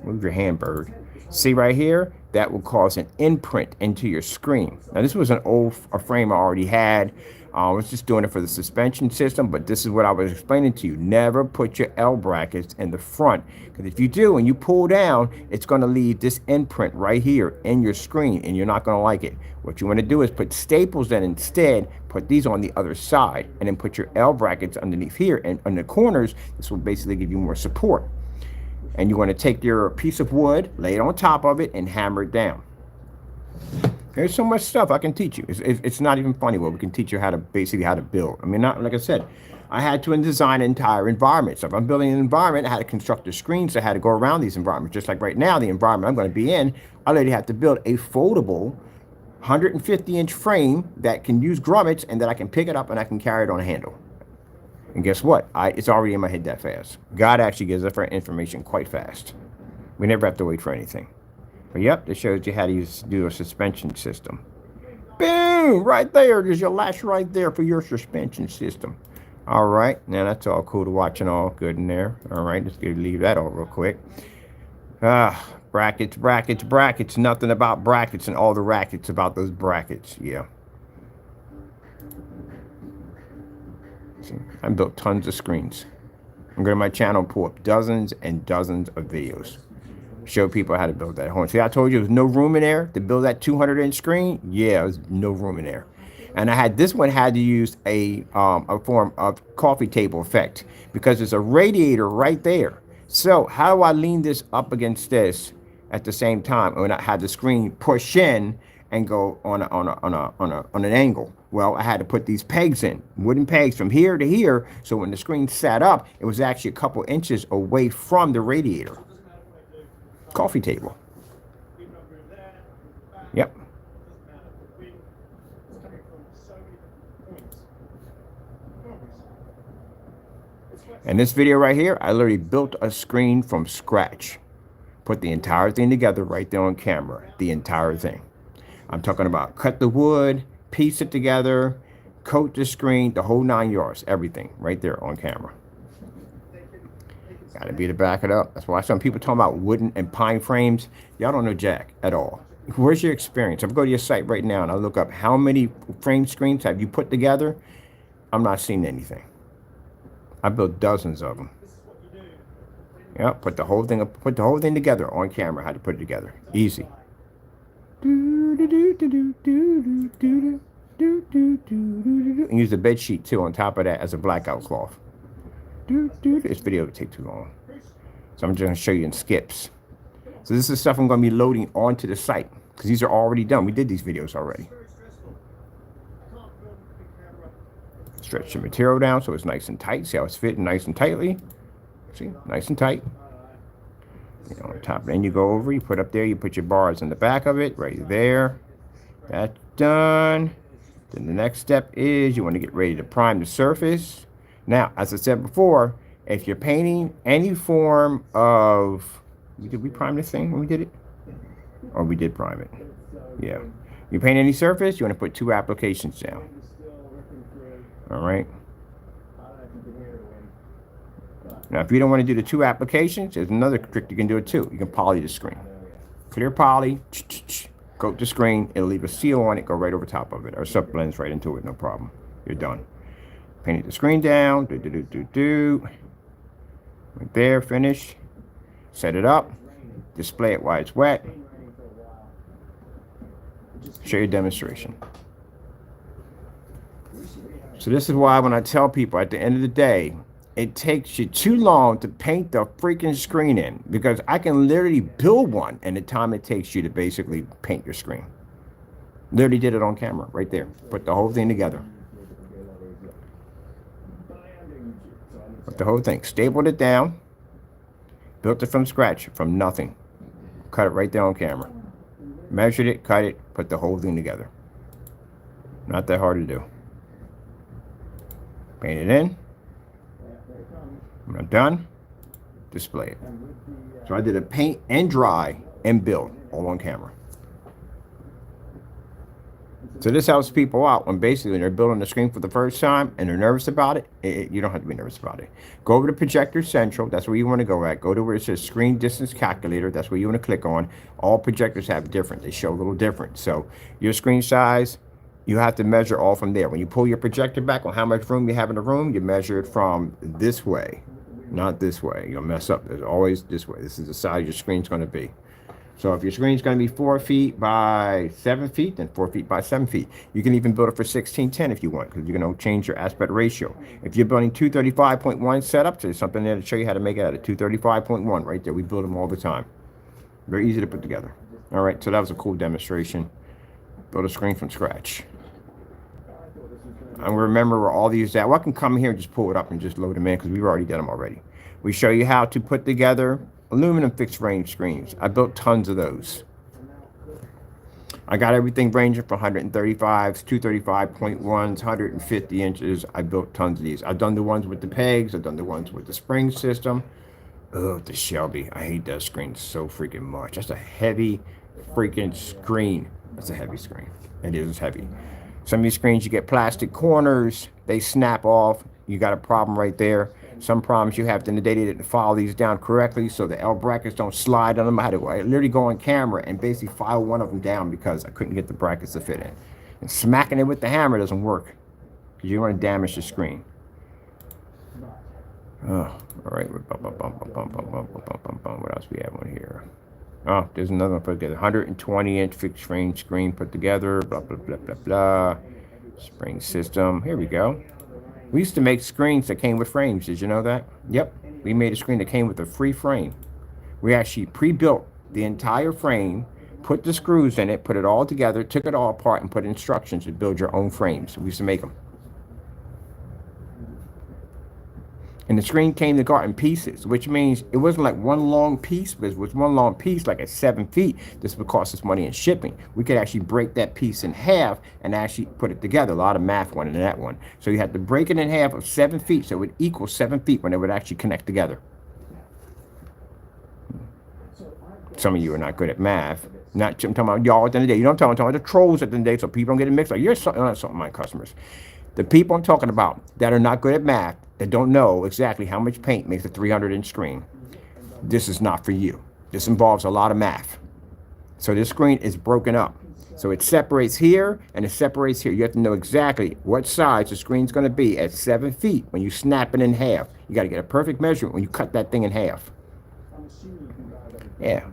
Move your hand, bird. See right here? That will cause an imprint into your screen. Now this was an old frame I already had. I was just doing it for the suspension system, but this is what I was explaining to you. Never put your L brackets in the front, because if you do and you pull down, it's going to leave this imprint right here in your screen, and you're not going to like it. What you want to do is put staples in instead, put these on the other side, and then put your L brackets underneath here, and on the corners, this will basically give you more support. And you want to take your piece of wood, lay it on top of it, and hammer it down. There's so much stuff I can teach you. It's not even funny. Well, we can teach you how to basically how to build. I mean, not like I said, I had to design an entire environment. So if I'm building an environment, I had to construct the screens. So I had to go around these environments. Just like right now, the environment I'm going to be in, I literally have to build a foldable 150-inch frame that can use grommets and that I can pick it up and I can carry it on a handle. And guess what? It's already in my head that fast. God actually gives us our information quite fast. We never have to wait for anything. But yep, this shows you how to do a suspension system. Boom! Right there. There's your latch right there for your suspension system. All right. Now that's all cool to watch and all good in there. All right. Let's leave that all real quick. Brackets, brackets, brackets. Nothing about brackets and all the rackets about those brackets. Yeah. See, I built tons of screens. I'm going to my channel and pull up dozens and dozens of videos. Show people how to build that home. See, I told you there was no room in there to build that 200-inch screen. Yeah, there's no room in there. And I had this one had to use a form of coffee table effect because there's a radiator right there. So how do I lean this up against this at the same time when I had the screen push in and go on an angle? Well, I had to put these pegs in, wooden pegs from here to here. So when the screen sat up, it was actually a couple inches away from the radiator. Coffee table. Yep. And this video right here, I literally built a screen from scratch. Put the entire thing together right there on camera. The entire thing. I'm talking about cut the wood, piece it together, coat the screen, the whole 9 yards, everything right there on camera. Gotta be to back it up. That's why some people talking about wooden and pine frames. Y'all don't know jack at all. Where's your experience? I'm going to your site right now and I'll look up how many frame screens have you put together. I'm not seeing anything. I built dozens of them. Yeah, put the whole thing together on camera. How to put it together. Easy. And use the bed sheet too on top of that as a blackout cloth. This video would take too long. So I'm just going to show you in skips. So this is stuff I'm going to be loading onto the site because these are already done. We did these videos already. Stretch the material down so it's nice and tight. See how it's fitting nice and tightly? See, nice and tight. You know, on top. Then you go over, you put up there, you put your bars in the back of it, right there. That's done. Then the next step is you want to get ready to prime the surface. Now, as I said before, if you're painting any form of, did we prime this thing when we did it? Or we did prime it? Yeah. You paint any surface, you want to put 2 applications down. All right. Now, if you don't want to do the 2 applications, there's another trick you can do it too. You can poly the screen. Clear poly, coat the screen. It'll leave a seal on it, go right over top of it, or sub blends right into it, no problem. You're done. Painted the screen down. Right there, finished. Set it up. Display it while it's wet. Show your demonstration. So this is why when I tell people at the end of the day, it takes you too long to paint the freaking screen in because I can literally build one in the time it takes you to basically paint your screen. Literally did it on camera right there. Put the whole thing together. Put the whole thing. Stapled it down. Built it from scratch, from nothing. Cut it right there on camera. Measured it, cut it, put the whole thing together. Not that hard to do. Paint it in. When I'm done, display it. So I did a paint and dry and build all on camera. So this helps people out when basically they're building the screen for the first time and they're nervous about it. You don't have to be nervous about it. Go over to Projector Central. That's where you want to go at. Go to where it says Screen Distance Calculator. That's where you want to click on. All projectors have different. They show a little different. So your screen size, you have to measure all from there. When you pull your projector back on how much room you have in the room, you measure it from this way, not this way. You'll mess up. There's always this way. This is the size your screen's going to be. So if your screen's going to be 4 feet by 7 feet, then 4 feet by 7 feet. You can even build it for 16:10 if you want, because you're going to change your aspect ratio. If you're building 235.1 setups, there's something there to show you how to make it out of 235.1 right there. We build them all the time. Very easy to put together. All right, so that was a cool demonstration. Build a screen from scratch. And remember where all these at. Well, I can come here and just pull it up and just load them in because we've already done them already. We show you how to put together aluminum fixed frame screens. I built tons of those. I got everything ranging from 135s, 235.1s, 150 inches. I built tons of these. I've done the ones with the pegs. I've done the ones with the spring system. Oh, the Shelby. I hate that screen so freaking much. That's a heavy freaking screen. That's a heavy screen. It is heavy. Some of these screens, you get plastic corners. They snap off. You got a problem right there. Some problems you have in the day, they didn't file these down correctly, so the L brackets don't slide on them. I literally go on camera and basically file one of them down because I couldn't get the brackets to fit in. And smacking it with the hammer doesn't work because you don't want to damage the screen. Oh, all right. What else we have on here? Oh, there's another one put together. 120-inch fixed frame screen put together. Blah, blah, blah, blah, blah. Spring system. Here we go. We used to make screens that came with frames. Did you know that? Yep. We made a screen that came with a free frame. We actually pre-built the entire frame, put the screws in it, put it all together, took it all apart, and put instructions to build your own frames. We used to make them. And the screen came to in pieces, which means it wasn't like one long piece, but it was one long piece like at 7 feet. This would cost us money in shipping. We could actually break that piece in half and actually put it together. A lot of math went into that one. So you had to break it in half of 7 feet, so it would equal 7 feet when it would actually connect together. Some of you are not good at math. I'm talking about y'all at the end of the day. You know what I'm talking about the trolls at the end of the day, so people don't get it mixed up. You're not some of my customers. The people I'm talking about that are not good at math, that don't know exactly how much paint makes a 300-inch screen, this is not for you. This involves a lot of math. So this screen is broken up. So it separates here and it separates here. You have to know exactly what size the screen's going to be at 7 feet when you snap it in half. You got to get a perfect measurement when you cut that thing in half. Yeah.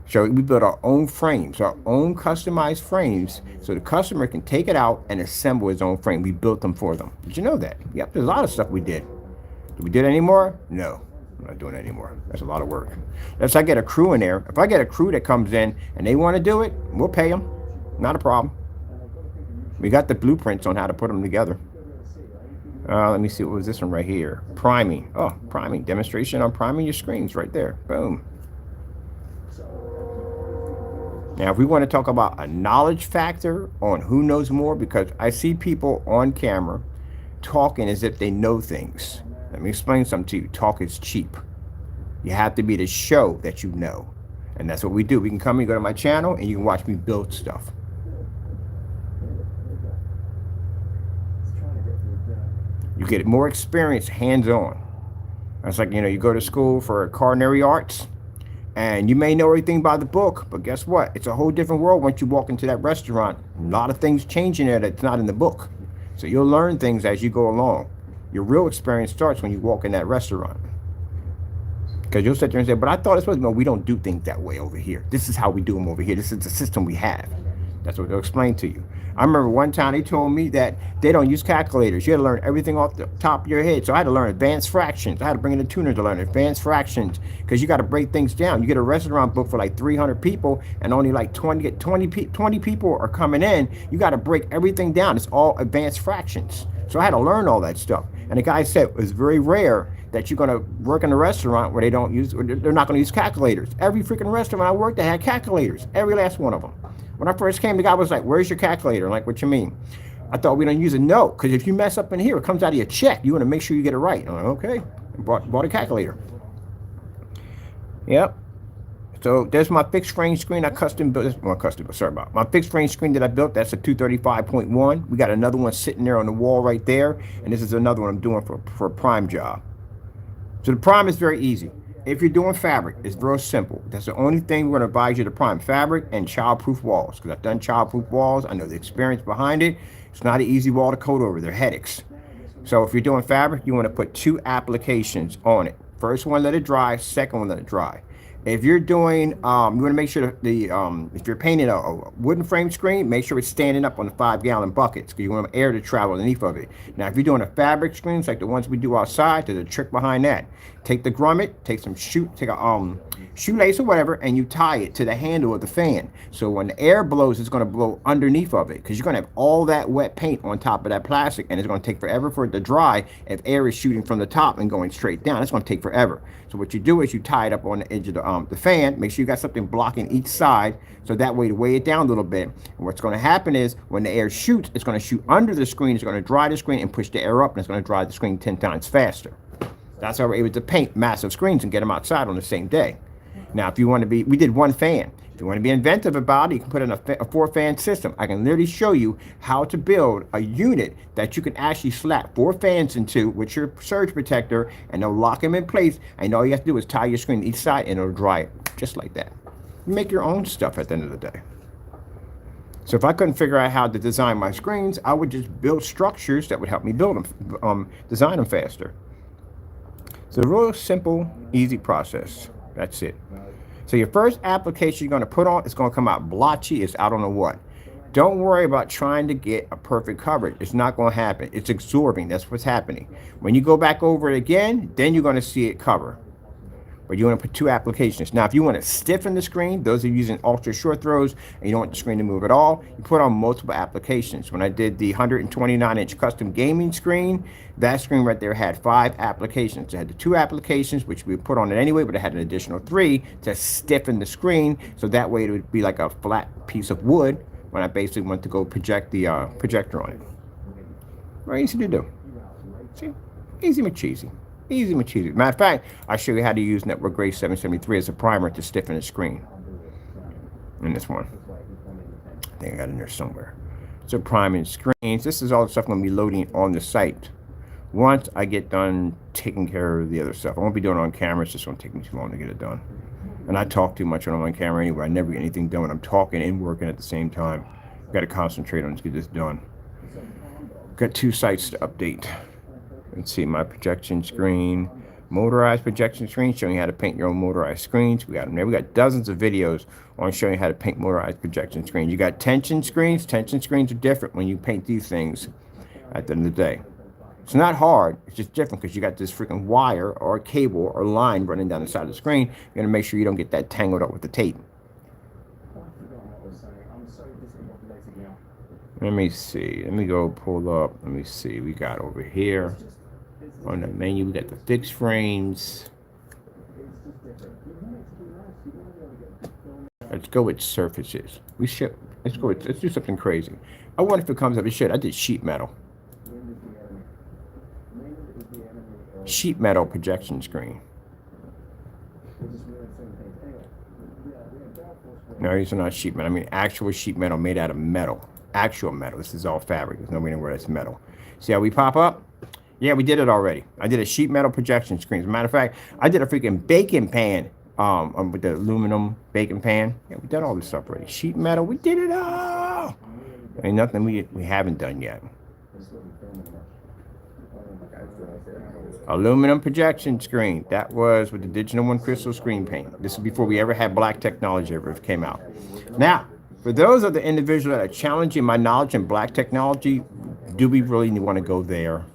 So we built our own frames, our own customized frames, so the customer can take it out and assemble his own frame. We built them for them. Did you know that? Yep, there's a lot of stuff we did. Do we do it anymore? No, I'm not doing it anymore. That's a lot of work. Unless I get a crew in there. If I get a crew that comes in and they want to do it, we'll pay them. Not a problem. We got the blueprints on how to put them together. Let me see, what was this one right here? Priming. Oh, priming. Demonstration on priming your screens right there. Boom. Now, if we want to talk about a knowledge factor on who knows more, because I see people on camera talking as if they know things. Let me explain something to you. Talk is cheap. You have to be to show that you know. And that's what we do. We can come and go to my channel and you can watch me build stuff. You get more experience hands-on. It's like, you know, you go to school for culinary arts. And you may know everything by the book, but guess what? It's a whole different world once you walk into that restaurant. A lot of things change in there that's not in the book. So you'll learn things as you go along. Your real experience starts when you walk in that restaurant. Because you'll sit there and say, but I thought it's supposed to be, no, we don't do things that way over here. This is how we do them over here. This is the system we have. That's what they'll explain to you. I remember one time they told me that they don't use calculators. You had to learn everything off the top of your head. So I had to learn advanced fractions. I had to bring in a tuner to learn advanced fractions because you got to break things down. You get a restaurant book for like 300 people and only like 20 people are coming in. You got to break everything down. It's all advanced fractions. So I had to learn all that stuff. And the guy said it was very rare that you're going to work in a restaurant where they're not going to use calculators. Every freaking restaurant I worked at had calculators. Every last one of them. When I first came, the guy was like, where's your calculator? I'm like, what you mean? I thought we don't use it. No, because if you mess up in here, it comes out of your check. You want to make sure you get it right. I'm like, okay. Bought a calculator. Yep. So there's my fixed frame screen I custom built. My fixed frame screen that I built, that's a 235.1. We got another one sitting there on the wall right there. And this is another one I'm doing for a prime job. So the prime is very easy. If you're doing fabric, it's real simple. That's the only thing we're going to advise you to prime: fabric and childproof walls. Because I've done childproof walls. I know the experience behind it. It's not an easy wall to coat over. They're headaches. So if you're doing fabric, you want to put 2 applications on it. First one, let it dry. Second one, let it dry. If you're doing, you want to make sure that if you're painting a wooden frame screen, make sure it's standing up on the 5-gallon buckets because you want air to travel underneath of it. Now, if you're doing a fabric screens like the ones we do outside, there's a trick behind that. Take the grommet, take a shoelace or whatever, and you tie it to the handle of the fan. So when the air blows, it's going to blow underneath of it because you're going to have all that wet paint on top of that plastic, and it's going to take forever for it to dry if air is shooting from the top and going straight down. It's going to take forever. So what you do is you tie it up on the edge of the fan. Make sure you got something blocking each side, so that way to weigh it down a little bit. And what's going to happen is when the air shoots, it's going to shoot under the screen. It's going to dry the screen and push the air up, and it's going to dry the screen 10 times faster. That's how we're able to paint massive screens and get them outside on the same day. Now, if you want to be, we did one fan. If you want to be inventive about it, you can put in a 4-fan system. I can literally show you how to build a unit that you can actually slap 4 fans into with your surge protector, and they'll lock them in place. And all you have to do is tie your screen to each side, and it'll dry it just like that. You make your own stuff at the end of the day. So if I couldn't figure out how to design my screens, I would just build structures that would help me build them, design them faster. So a real simple, easy process. That's it. So your first application you're going to put on, it's going to come out blotchy. It's I don't know what. Don't worry about trying to get a perfect coverage. It's not going to happen. It's absorbing. That's what's happening. When you go back over it again, then you're going to see it cover. But you want to put 2 applications. Now, if you want to stiffen the screen, those are using ultra short throws, and you don't want the screen to move at all, you put on multiple applications. When I did the 129-inch custom gaming screen, that screen right there had 5 applications. It had the 2 applications, which we put on it anyway, but it had an additional 3 to stiffen the screen, so that way it would be like a flat piece of wood when I basically went to go project the projector on it. Very easy to do. See? Easy but cheesy. Easy and cheesy. Matter of fact, I'll show you how to use Network Gray 773 as a primer to stiffen the screen. In this one. I think I got it in there somewhere. So priming screens. This is all the stuff I'm going to be loading on the site once I get done taking care of the other stuff. I won't be doing it on camera. It's just going to take me too long to get it done. And I talk too much when I'm on camera anyway. I never get anything done when I'm talking and working at the same time. I've got to concentrate on to get this done. Got 2 sites to update. Let's see, my projection screen, motorized projection screen, showing you how to paint your own motorized screens. We got them there. We got dozens of videos on showing you how to paint motorized projection screens. You got tension screens. Tension screens are different when you paint these things at the end of the day. It's not hard. It's just different because you got this freaking wire or cable or line running down the side of the screen. You're going to make sure you don't get that tangled up with the tape. Let me see. Let me go pull up. Let me see. We got over here. On the menu, we got the fixed frames. Let's go with surfaces. Let's do something crazy. I wonder if it comes up. It should. I did sheet metal. Sheet metal projection screen. No, these are not sheet metal. I mean actual sheet metal made out of metal. Actual metal. This is all fabric. There's no way where it's metal. See how we pop up? Yeah, we did it already. I did a sheet metal projection screen. As a matter of fact, I did a freaking baking pan with the aluminum baking pan. Yeah, we did all this stuff already. Sheet metal, we did it all. Ain't nothing we haven't done yet. Aluminum projection screen. That was with the Digital One Crystal screen paint. This is before we ever had black technology ever came out. Now, for those of the individuals that are challenging my knowledge in black technology, do we really want to go there?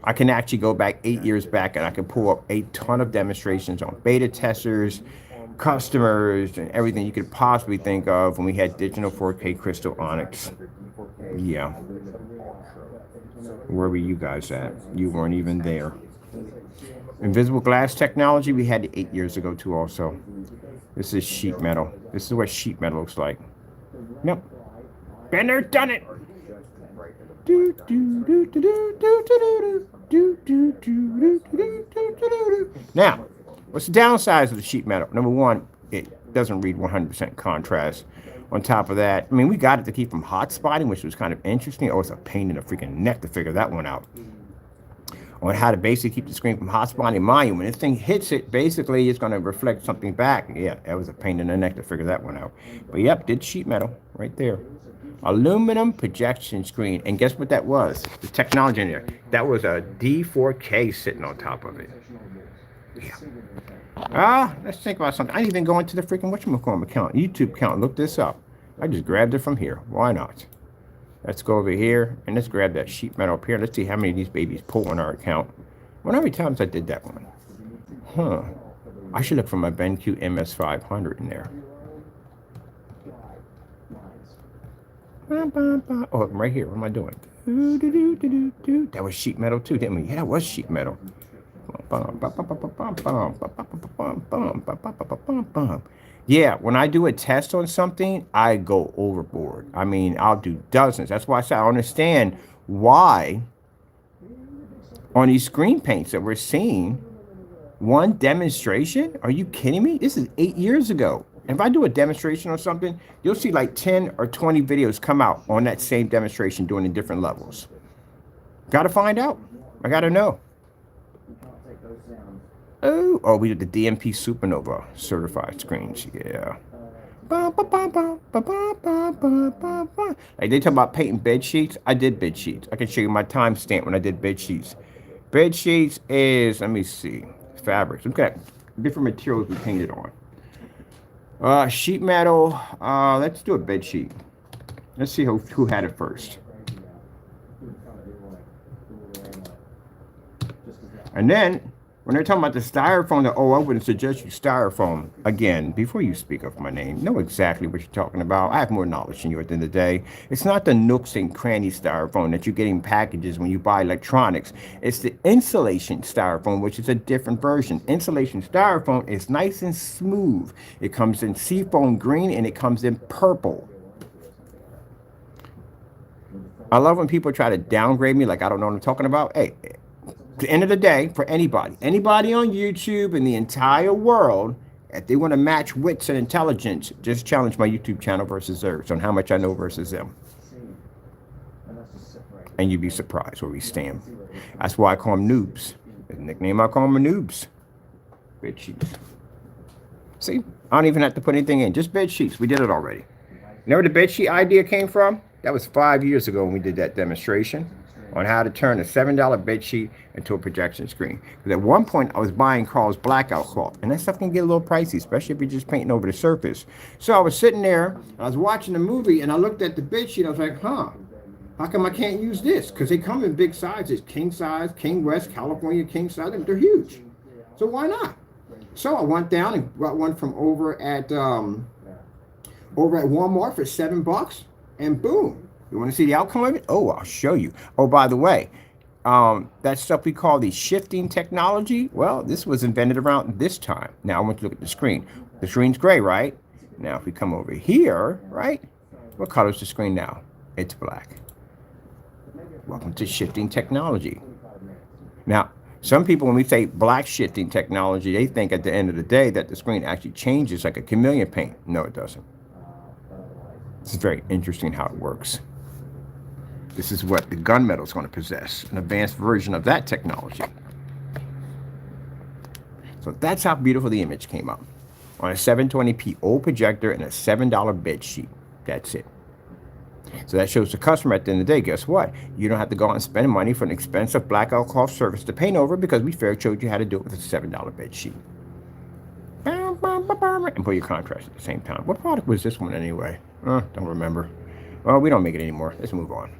I can actually go back 8 years back and I can pull up a ton of demonstrations on beta testers, customers, and everything you could possibly think of when we had digital 4K Crystal Onyx. Yeah. Where were you guys at? You weren't even there. Invisible glass technology, we had it 8 years ago too also. This is sheet metal. This is what sheet metal looks like. Yep. Been there, done it. Now, what's the downsides of the sheet metal? Number one, it doesn't read 100% contrast. On top of that, I mean, we got it to keep from hot spotting, which was kind of interesting. Oh, it's a pain in the freaking neck to figure that one out. On how to basically keep the screen from hot spotting. Mind you, when this thing hits it, basically it's going to reflect something back. Yeah, that was a pain in the neck to figure that one out. But yep, did sheet metal right there. Aluminum projection screen. And guess what that was? The technology in there. That was a D4K sitting on top of it. Yeah. Let's think about something. I didn't even go into the freaking whatchamacallit account, YouTube account, look this up. I just grabbed it from here. Why not? Let's go over here and let's grab that sheet metal up here. Let's see how many of these babies pull on our account. Wonder how many times I did that one. Huh. I should look for my BenQ MS500 in there. Oh, right here. What am I doing? That was sheet metal too, didn't we? Yeah, that was sheet metal. Yeah, when I do a test on something, I go overboard. I mean, I'll do dozens. That's why I say I understand why on these screen paints that we're seeing, one demonstration? Are you kidding me? This is 8 years ago. If I do a demonstration on something, you'll see like 10 or 20 videos come out on that same demonstration doing in different levels. Got to find out. I got to know. Oh, we did the DMP Supernova certified screens. Yeah. Like they talk about painting bed sheets. I did bed sheets. I can show you my timestamp when I did bed sheets. Bed sheets is, let me see, fabrics. Look at different materials we painted on. Sheet metal. Let's do a bed sheet. Let's see who had it first. And then when they're talking about the styrofoam, I wouldn't suggest you styrofoam. Again, before you speak of my name, know exactly what you're talking about. I have more knowledge than you at the end of the day. It's not the nooks and crannies styrofoam that you get in packages when you buy electronics. It's the insulation styrofoam, which is a different version. Insulation styrofoam is nice and smooth. It comes in seafoam green and it comes in purple. I love when people try to downgrade me like I don't know what I'm talking about. Hey, at the end of the day, for anybody on YouTube in the entire world, if they want to match wits and intelligence, just challenge my YouTube channel versus theirs on how much I know versus them. And you'd be surprised where we stand. That's why I call them noobs. The nickname I call them are noobs. Bed sheets. See, I don't even have to put anything in, just bed sheets. We did it already. You know where the bed sheet idea came from? That was 5 years ago when we did that demonstration on how to turn a $7 bed sheet into a projection screen. Because at one point, I was buying Carl's blackout cloth, and that stuff can get a little pricey, especially if you're just painting over the surface. So I was sitting there, I was watching the movie, and I looked at the bed sheet. I was like, how come I can't use this? Because they come in big sizes, king size, King West, California king size. They're huge. So why not? So I went down and got one from over at Walmart for $7, and boom. You want to see the outcome of it? Oh, I'll show you. Oh, by the way, that stuff we call the shifting technology, well, this was invented around this time. Now, I want to look at the screen. The screen's gray, right? Now, if we come over here, right? What color is the screen now? It's black. Welcome to shifting technology. Now, some people, when we say black shifting technology, they think at the end of the day that the screen actually changes like a chameleon paint. No, it doesn't. It's very interesting how it works. This is what the gunmetal is going to possess, an advanced version of that technology. So that's how beautiful the image came up. On a 720p old projector and a $7 bed sheet. That's it. So that shows the customer at the end of the day, guess what? You don't have to go out and spend money for an expensive blackout cloth surface to paint over because we fair showed you how to do it with a $7 bed sheet. And put your contrast at the same time. What product was this one anyway? Don't remember. Well, we don't make it anymore. Let's move on.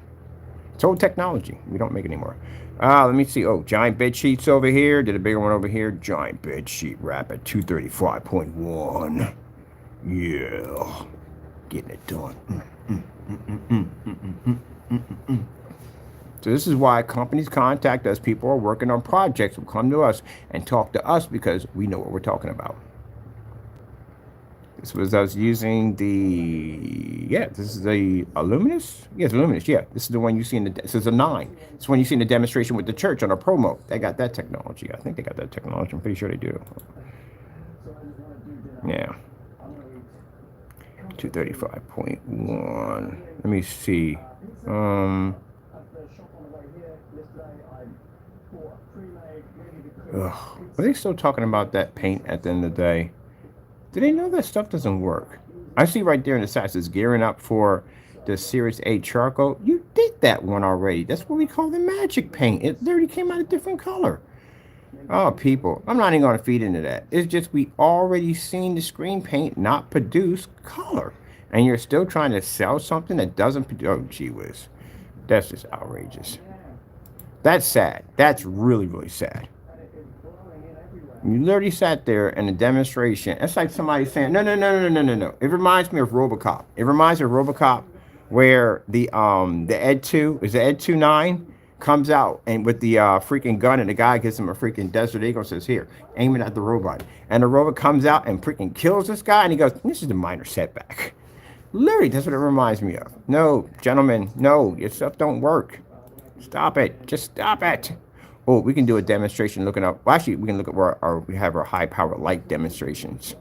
It's old technology. We don't make it anymore. Let me see. Oh, giant bed sheets over here. Did a bigger one over here. Giant bed sheet wrap at 235.1. Yeah. Getting it done. So this is why companies contact us. People are working on projects will come to us and talk to us because we know what we're talking about. This was us using the, this is the Illuminous? Yes, Illuminous, yeah. This is the one you see in the, this is a 9. This is one you see in the demonstration with the church on a promo. They got that technology. I think they got that technology. I'm pretty sure they do. Yeah. 235.1. Let me see. Are they still talking about that paint at the end of the day? Do they know that stuff doesn't work? I see right there in the side, it says gearing up for the Series A charcoal. You did that one already. That's what we call the magic paint. It already came out a different color. Oh, people, I'm not even going to feed into that. It's just we already seen the screen paint not produce color. And you're still trying to sell something that doesn't produce. Oh, gee whiz. That's just outrageous. That's sad. That's really, really sad. You literally sat there in a demonstration. It's like somebody saying, no, no, no, no, no, no, no. It reminds me of RoboCop. It reminds me of RoboCop where the Ed 2, is the Ed 2-9 comes out and with the freaking gun and the guy gives him a freaking Desert Eagle and says, here, aim it at the robot. And the robot comes out and freaking kills this guy and he goes, this is a minor setback. Literally, that's what it reminds me of. No, gentlemen, no, your stuff don't work. Stop it. Just stop it. Oh, we can do a demonstration looking up. Well, actually, we can look at where we have our high power light demonstrations.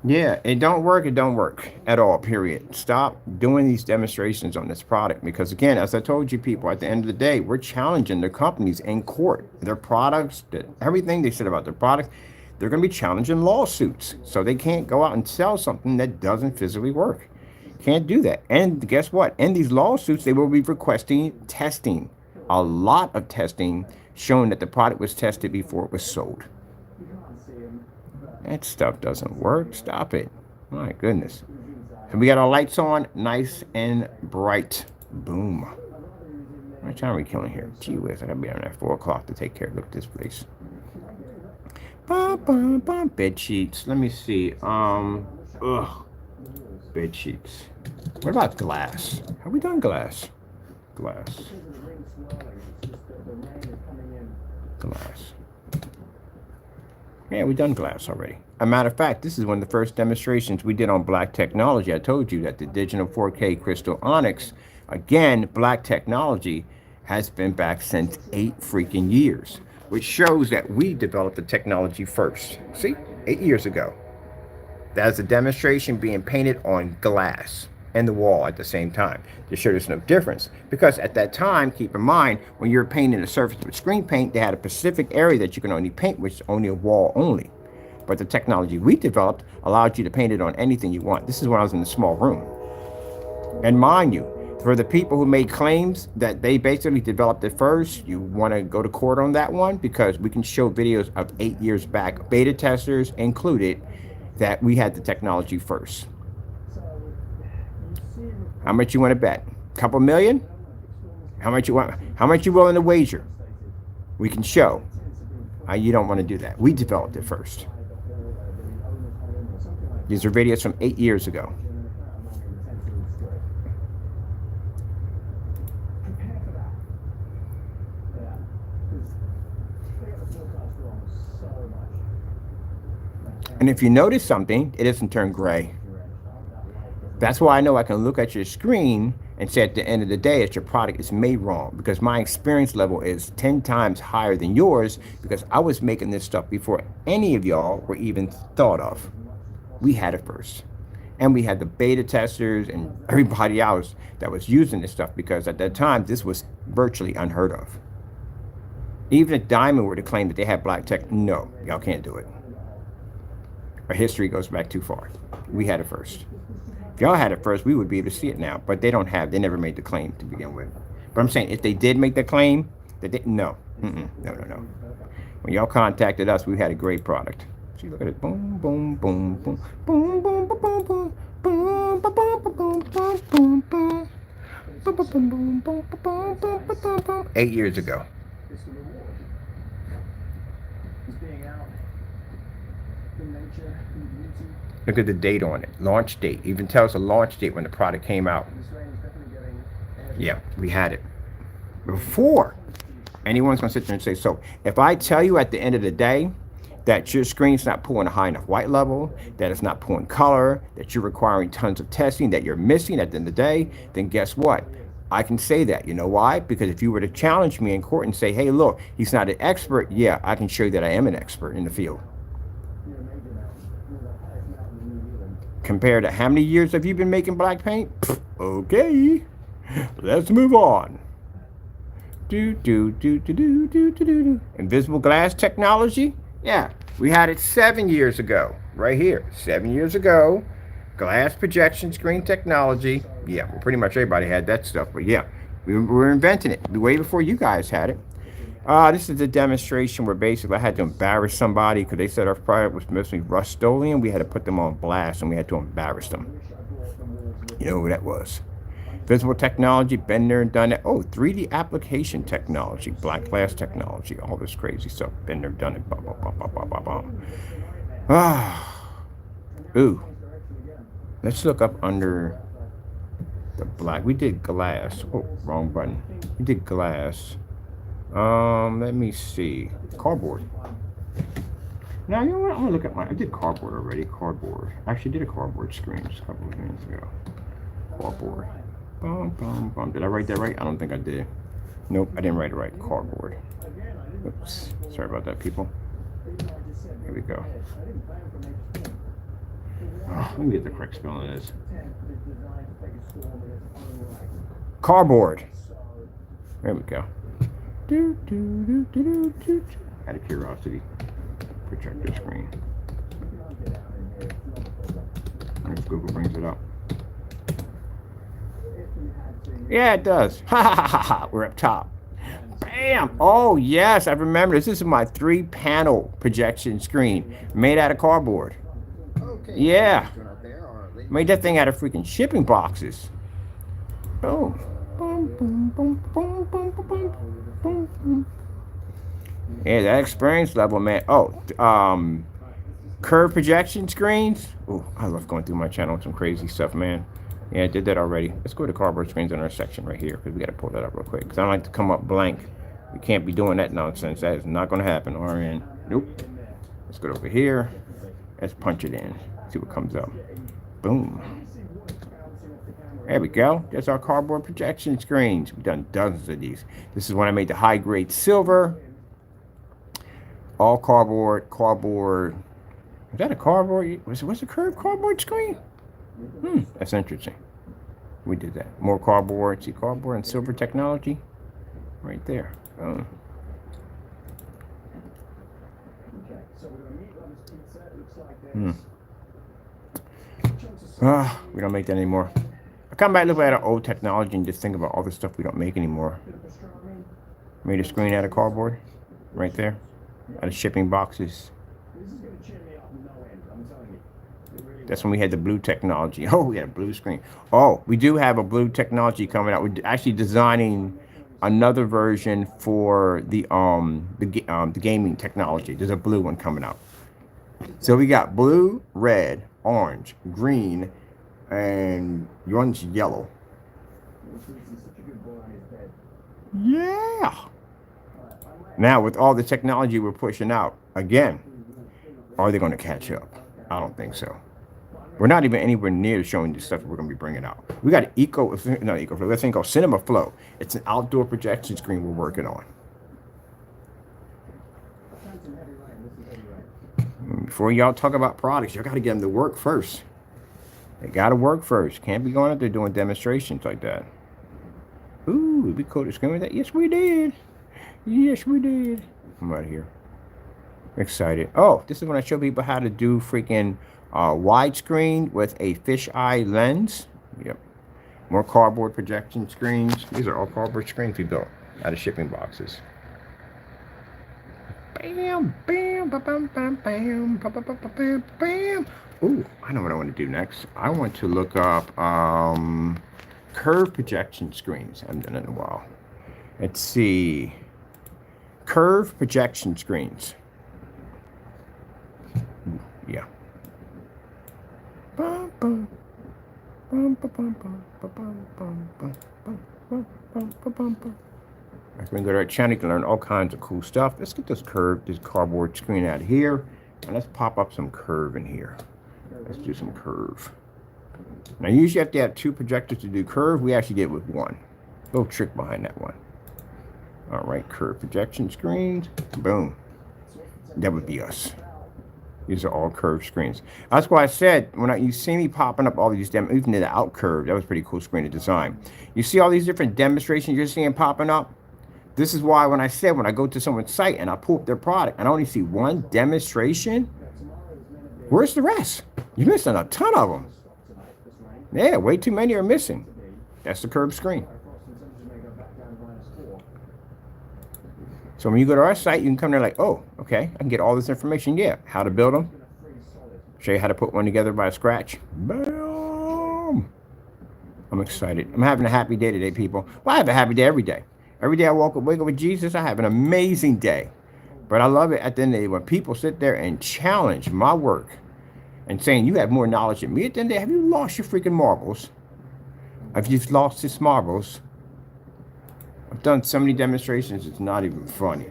Yeah, it don't work. It don't work at all, period. Stop doing these demonstrations on this product because, again, as I told you people, at the end of the day, we're challenging their companies in court. Their products, everything they said about their product, they're going to be challenging lawsuits. So they can't go out and sell something that doesn't physically work. Can't do that. And guess what? In these lawsuits, they will be requesting testing. A lot of testing showing that the product was tested before it was sold. That stuff doesn't work. Stop it. My goodness. And we got our lights on, nice and bright. Boom. How much time are we killing here? Gee whiz, I gotta be on at 4 o'clock to take care. Look at this place. Bed sheets. Let me see. Bed sheets. What about glass? Have we done glass? Glass. Glass. Yeah, we've done glass already. A matter of fact, this is one of the first demonstrations we did on black technology. I told you that the digital 4K crystal onyx, again, black technology, has been back since 8 freaking years, which shows that we developed the technology first. See, 8 years ago. That's a demonstration being painted on glass and the wall at the same time to show there's no difference. Because at that time, keep in mind, when you're painting a surface with screen paint, they had a specific area that you can only paint, which is only a wall only. But the technology we developed allowed you to paint it on anything you want. This is when I was in a small room. And mind you, for the people who made claims that they basically developed it first, you want to go to court on that one because we can show videos of 8 years back, beta testers included, that we had the technology first. How much you want to bet? A couple million? How much you want? How much you willing to wager? We can show. You don't want to do that. We developed it first. These are videos from 8 years ago. And if you notice something, it doesn't turn gray. That's why I know I can look at your screen and say at the end of the day that your product is made wrong because my experience level is 10 times higher than yours because I was making this stuff before any of y'all were even thought of. We had it first. And we had the beta testers and everybody else that was using this stuff because at that time, this was virtually unheard of. Even if Diamond were to claim that they had black tech, no, y'all can't do it. Our history goes back too far. We had it first. If y'all had it first, we would be able to see it now. But they don't have. They never made the claim to begin with. But I'm saying if they did make the claim, no. No. When y'all contacted us, we had a great product. See, look at it. Boom, boom, boom, boom, boom, boom, boom, boom, boom, boom, boom, boom, boom, boom. 8 years ago. Look at the date on it. Launch date. Even tells the launch date when the product came out. Yeah, we had it. Before anyone's going to sit there and say, so if I tell you at the end of the day that your screen's not pulling a high enough white level, that it's not pulling color, that you're requiring tons of testing, that you're missing at the end of the day, then guess what? I can say that. You know why? Because if you were to challenge me in court and say, hey, look, he's not an expert, yeah, I can show you that I am an expert in the field. Compared to how many years have you been making black paint? Okay, let's move on. Invisible glass technology? Yeah, we had it 7 years ago, right here. 7 years ago, glass projection screen technology. Yeah, well, pretty much everybody had that stuff, but yeah, we were inventing it way before you guys had it. This is a demonstration where basically I had to embarrass somebody because they said our product was mostly Rust-Oleum. We had to put them on blast and we had to embarrass them. You know who that was? Visible technology, been there and done that. Oh, 3D application technology, black glass technology, all this crazy stuff. Been there, done it. Bum, bum, bum, bum, bum, bum, bum. Ah, ooh. Let's look up under the black. We did glass. Oh, wrong button. We did glass. Let me see. Cardboard. Now, you know what? I'm gonna look at I did cardboard already. Cardboard. I actually did a cardboard screen just a couple of minutes ago. Cardboard. Bum, bum, bum. Did I write that right? I don't think I did. Nope, I didn't write it right. Cardboard. Oops. Sorry about that, people. Here we go. Oh, let me get the correct spelling of this. Cardboard. There we go. Out of curiosity. Projector screen. If Google brings it up. Yeah, it does. Ha ha ha ha. We're up top. Bam! Oh, yes, I remember this. This is my 3-panel projection screen made out of cardboard. Yeah. Made that thing out of freaking shipping boxes. Boom. Boom, boom, boom, boom, boom, boom, boom, boom. Yeah, that experience level, man. Oh, curved projection screens. Oh, I love going through my channel with some crazy stuff, man. Yeah, I did that already. Let's go to cardboard screens in our section right here because we got to pull that up real quick. Because I don't like to come up blank. We can't be doing that nonsense. That is not going to happen. RN. Nope. Let's go over here. Let's punch it in. See what comes up. Boom. There we go. That's our cardboard projection screens. We've done dozens of these. This is when I made the high-grade silver. All cardboard. Cardboard. Was that a cardboard? Was a curved cardboard screen? That's interesting. We did that. More cardboard. See cardboard and silver technology? Right there. We don't make that anymore. I come back and look at our old technology and just think about all the stuff we don't make anymore. Made a screen out of cardboard. Right there. Out of shipping boxes. That's when we had the blue technology. Oh, we had a blue screen. Oh, we do have a blue technology coming out. We're actually designing another version for the gaming technology. There's a blue one coming out. So we got blue, red, orange, green, and one's yellow. Yeah. Now with all the technology we're pushing out, again, are they going to catch up? I don't think so. We're not even anywhere near showing the stuff we're going to be bringing out. We got an let's think called Cinema Flow. It's an outdoor projection screen we're working on. Before y'all talk about products, y'all got to get them to work first. They got to work first. Can't be going up there doing demonstrations like that. Ooh, we coded screen with that. Yes, we did. Yes, we did. I'm out of here. Excited. Oh, this is when I show people how to do freaking widescreen with a fisheye lens. Yep. More cardboard projection screens. These are all cardboard screens we built out of shipping boxes. Bam, bam, bam, bam, bam, bam, bam, bam, bam. Ooh, I know what I want to do next. I want to look up curved projection screens. I haven't done it in a while. Let's see. Curved projection screens. Yeah. We can go to our channel, you can learn all kinds of cool stuff. Let's get this cardboard screen out of here, and let's pop up some curve in here. Let's do some curve. Now, usually you have to have 2 projectors to do curve. We actually did it with 1. Little trick behind that one. All right, curve projection screens. Boom. That would be us. These are all curved screens. That's why I said, when you see me popping up all these demos, even the out curve, that was a pretty cool screen to design. You see all these different demonstrations you're seeing popping up? This is why when I go to someone's site and I pull up their product and I only see 1 demonstration, where's the rest? You're missing a ton of them. Yeah, way too many are missing. That's the curved screen. So when you go to our site, you can come there like, oh, okay, I can get all this information. Yeah, how to build them. Show you how to put one together by scratch. Boom. I'm excited. I'm having a happy day today, people. Well, I have a happy day every day. Every day I wake up with Jesus, I have an amazing day. But I love it at the end of the day when people sit there and challenge my work and saying, you have more knowledge than me. At the end of the day, have you lost your freaking marbles? If you've lost his marbles, I've done so many demonstrations, it's not even funny.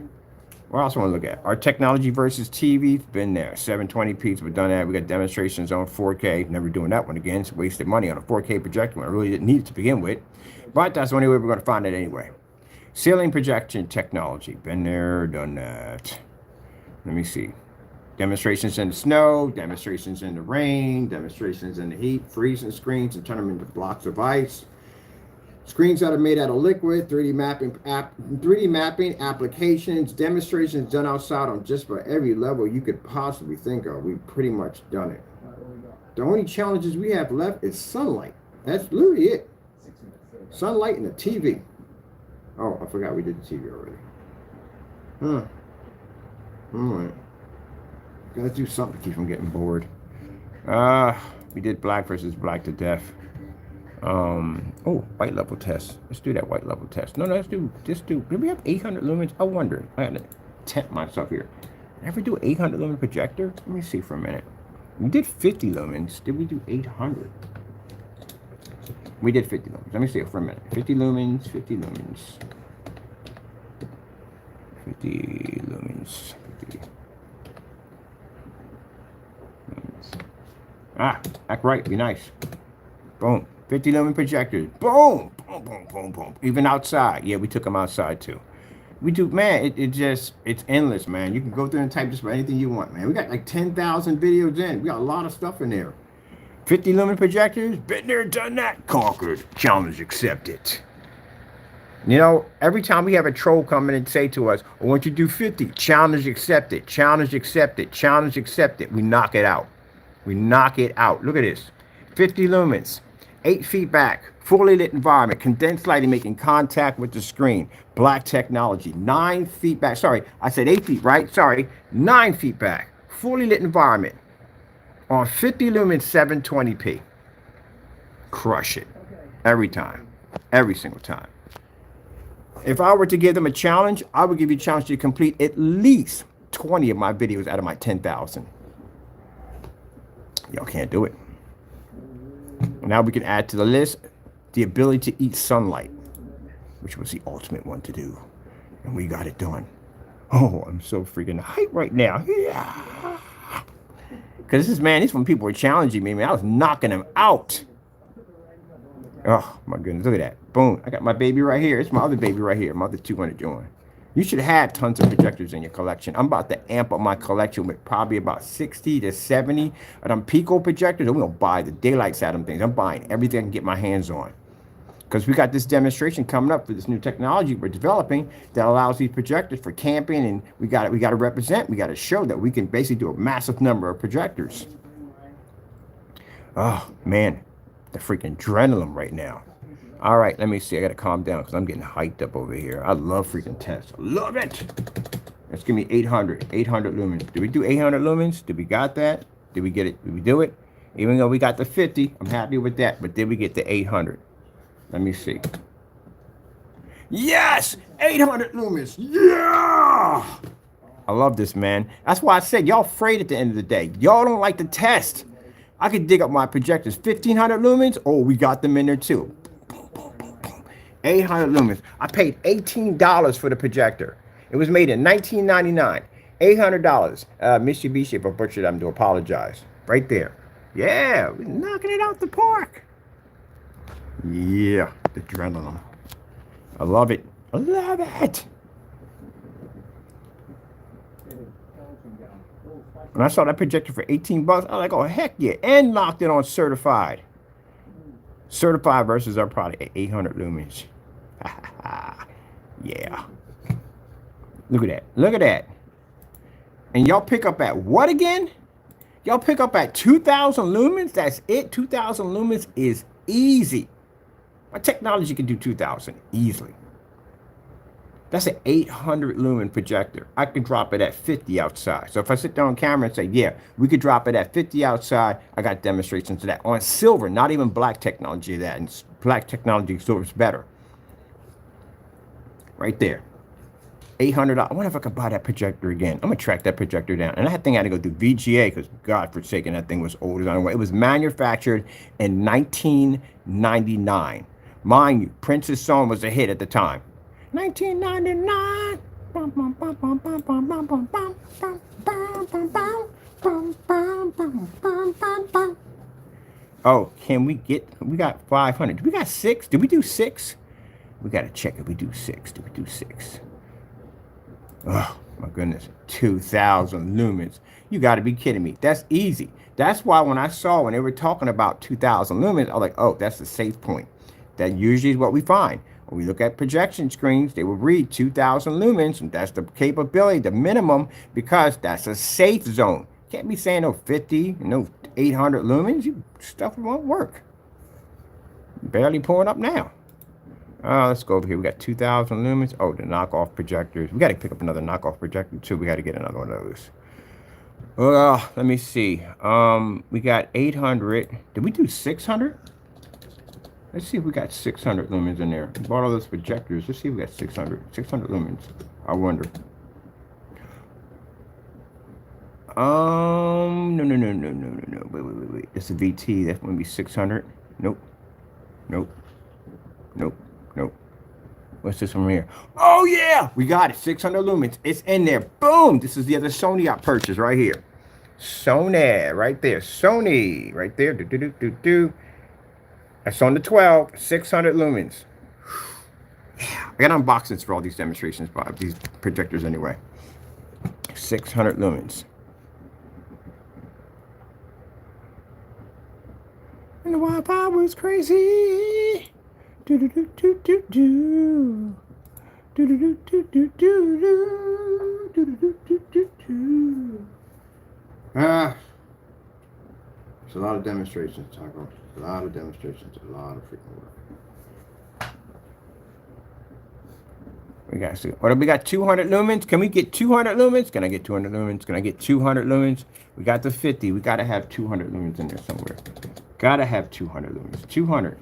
What else I want to look at? Our technology versus TV, been there. 720p, we've done that. We got demonstrations on 4K. Never doing that one again. It's wasted money on a 4K projector when I really didn't need it to begin with. But that's the only way we're going to find it anyway. Ceiling projection technology, been there, done that. Let me see. Demonstrations in the snow, demonstrations in the rain, demonstrations in the heat, freezing screens and turn them into blocks of ice. Screens that are made out of liquid, 3D mapping applications, demonstrations done outside on just about every level you could possibly think of. We've pretty much done it. The only challenges we have left is sunlight. That's literally it. Sunlight and the TV. Oh, I forgot we did the TV already. Huh. All right. Gotta do something to keep from getting bored. We did black versus black to death. Oh, white level test. Let's do that white level test. No, let's do, do we have 800 lumens? I wonder. I had to tempt myself here. Did I ever do 800 lumen projector? Let me see for a minute. We did 50 lumens. Did we do 800? We did 50 lumens. Let me see it for a minute. 50 lumens, 50 lumens. 50 lumens. 50 lumens. Ah, act right. Be nice. Boom. 50 lumen projectors. Boom. Boom, boom, boom, boom. Even outside. Yeah, we took them outside too. We do, man, it's endless, man. You can go through and type just about anything you want, man. We got like 10,000 videos in. We got a lot of stuff in there. 50 lumen projectors, been there, done that, conquered, challenge accepted. You know, every time we have a troll come in and say to us, I want you to do 50, challenge accepted, challenge accepted, challenge accepted. We knock it out. We knock it out. Look at this. 50 lumens, 8 feet back, fully lit environment, condensed lighting making contact with the screen, black technology, 9 feet back. Sorry, I said 8 feet, right? Sorry, 9 feet back, fully lit environment on 50 lumens 720p. Crush it. Every time. Every single time. If I were to give them a challenge, I would give you a challenge to complete at least 20 of my videos out of my 10,000. Y'all can't do it. Now we can add to the list the ability to eat sunlight, which was the ultimate one to do. And we got it done. Oh, I'm so freaking hyped right now. Yeah. Because this is, man, this is when people were challenging me, man. I was knocking them out. Oh, my goodness. Look at that. Boom. I got my baby right here. It's my other baby right here. My other 200 joint. You should have tons of projectors in your collection. I'm about to amp up my collection with probably about 60 to 70 of them Pico projectors. I'm going to buy the daylights out of them things. I'm buying everything I can get my hands on. Because we got this demonstration coming up for this new technology we're developing that allows these projectors for camping, and we got to represent, we got to show that we can basically do a massive number of projectors. Oh, man, the freaking adrenaline right now. All right, let me see. I got to calm down because I'm getting hyped up over here. I love freaking tests. I love it. Let's give me 800 lumens. Did we do 800 lumens? Did we got that? Did we get it? Did we do it? Even though we got the 50, I'm happy with that. But did we get the 800? Let me see. Yes! 800 lumens. Yeah! I love this, man. That's why I said y'all afraid at the end of the day. Y'all don't like to test. I could dig up my projectors. 1,500 lumens. Oh, we got them in there too. 800 lumens. I paid $18 for the projector. It was made in 1999. $800. Mitsubishi, if I butchered, I'm to apologize. Right there. Yeah, we're knocking it out the park. Yeah, the adrenaline. I love it. I love it. When I saw that projector for 18 bucks, I was like, oh, heck yeah. And locked it on certified. Certified versus our product at 800 lumens. Yeah. Look at that. Look at that. And y'all pick up at what again? Y'all pick up at 2,000 lumens? That's it? 2,000 lumens is easy. My technology can do 2,000 easily. That's an 800 lumen projector. I can drop it at 50 outside. So if I sit down on camera and say, yeah, we could drop it at 50 outside, I got demonstrations of that. On silver, not even black technology of that. And black technology, silver is better. Right there. $800. I wonder if I could buy that projector again. I'm going to track that projector down. And that thing had to go through VGA because, God forsaken, that thing was old as I know. It was manufactured in 1999. Mind you, Prince's song was a hit at the time. 1999. Oh, we got 500. We got 6? Did we do 6? We got to check if we do 6. Did we do 6? Oh, my goodness. 2,000 lumens. You got to be kidding me. That's easy. That's why when they were talking about 2,000 lumens, I was like, oh, that's the safe point. That usually is what we find. When we look at projection screens, they will read 2,000 lumens, and that's the capability, the minimum, because that's a safe zone. Can't be saying no 50, no 800 lumens. Stuff won't work. Barely pulling up now. Let's go over here. We got 2,000 lumens. Oh, the knockoff projectors. We got to pick up another knockoff projector too. We got to get another one of those. Let me see. We got 800. Did we do 600? Let's see if we got 600 lumens in there. We bought all those projectors. Let's see if we got 600. 600 lumens. I wonder. No. Wait. It's a VT. That's going to be 600. Nope. What's this one here? Oh, yeah. We got it. 600 lumens. It's in there. Boom. This is the other Sony I purchased right here. Sony. Right there. Sony. Right there. That's on the 12, 600 lumens. Yeah, I got unboxings for all these demonstrations, these projectors anyway. 600 lumens. And the Wi-Fi was crazy. It's a lot of demonstrations, Taco. A lot of demonstrations, a lot of freaking work. We got 200 lumens. Can we get 200 lumens? Can I get 200 lumens? Can I get 200 lumens? We got the 50. We got to have 200 lumens in there somewhere. Got to have 200 lumens. 200.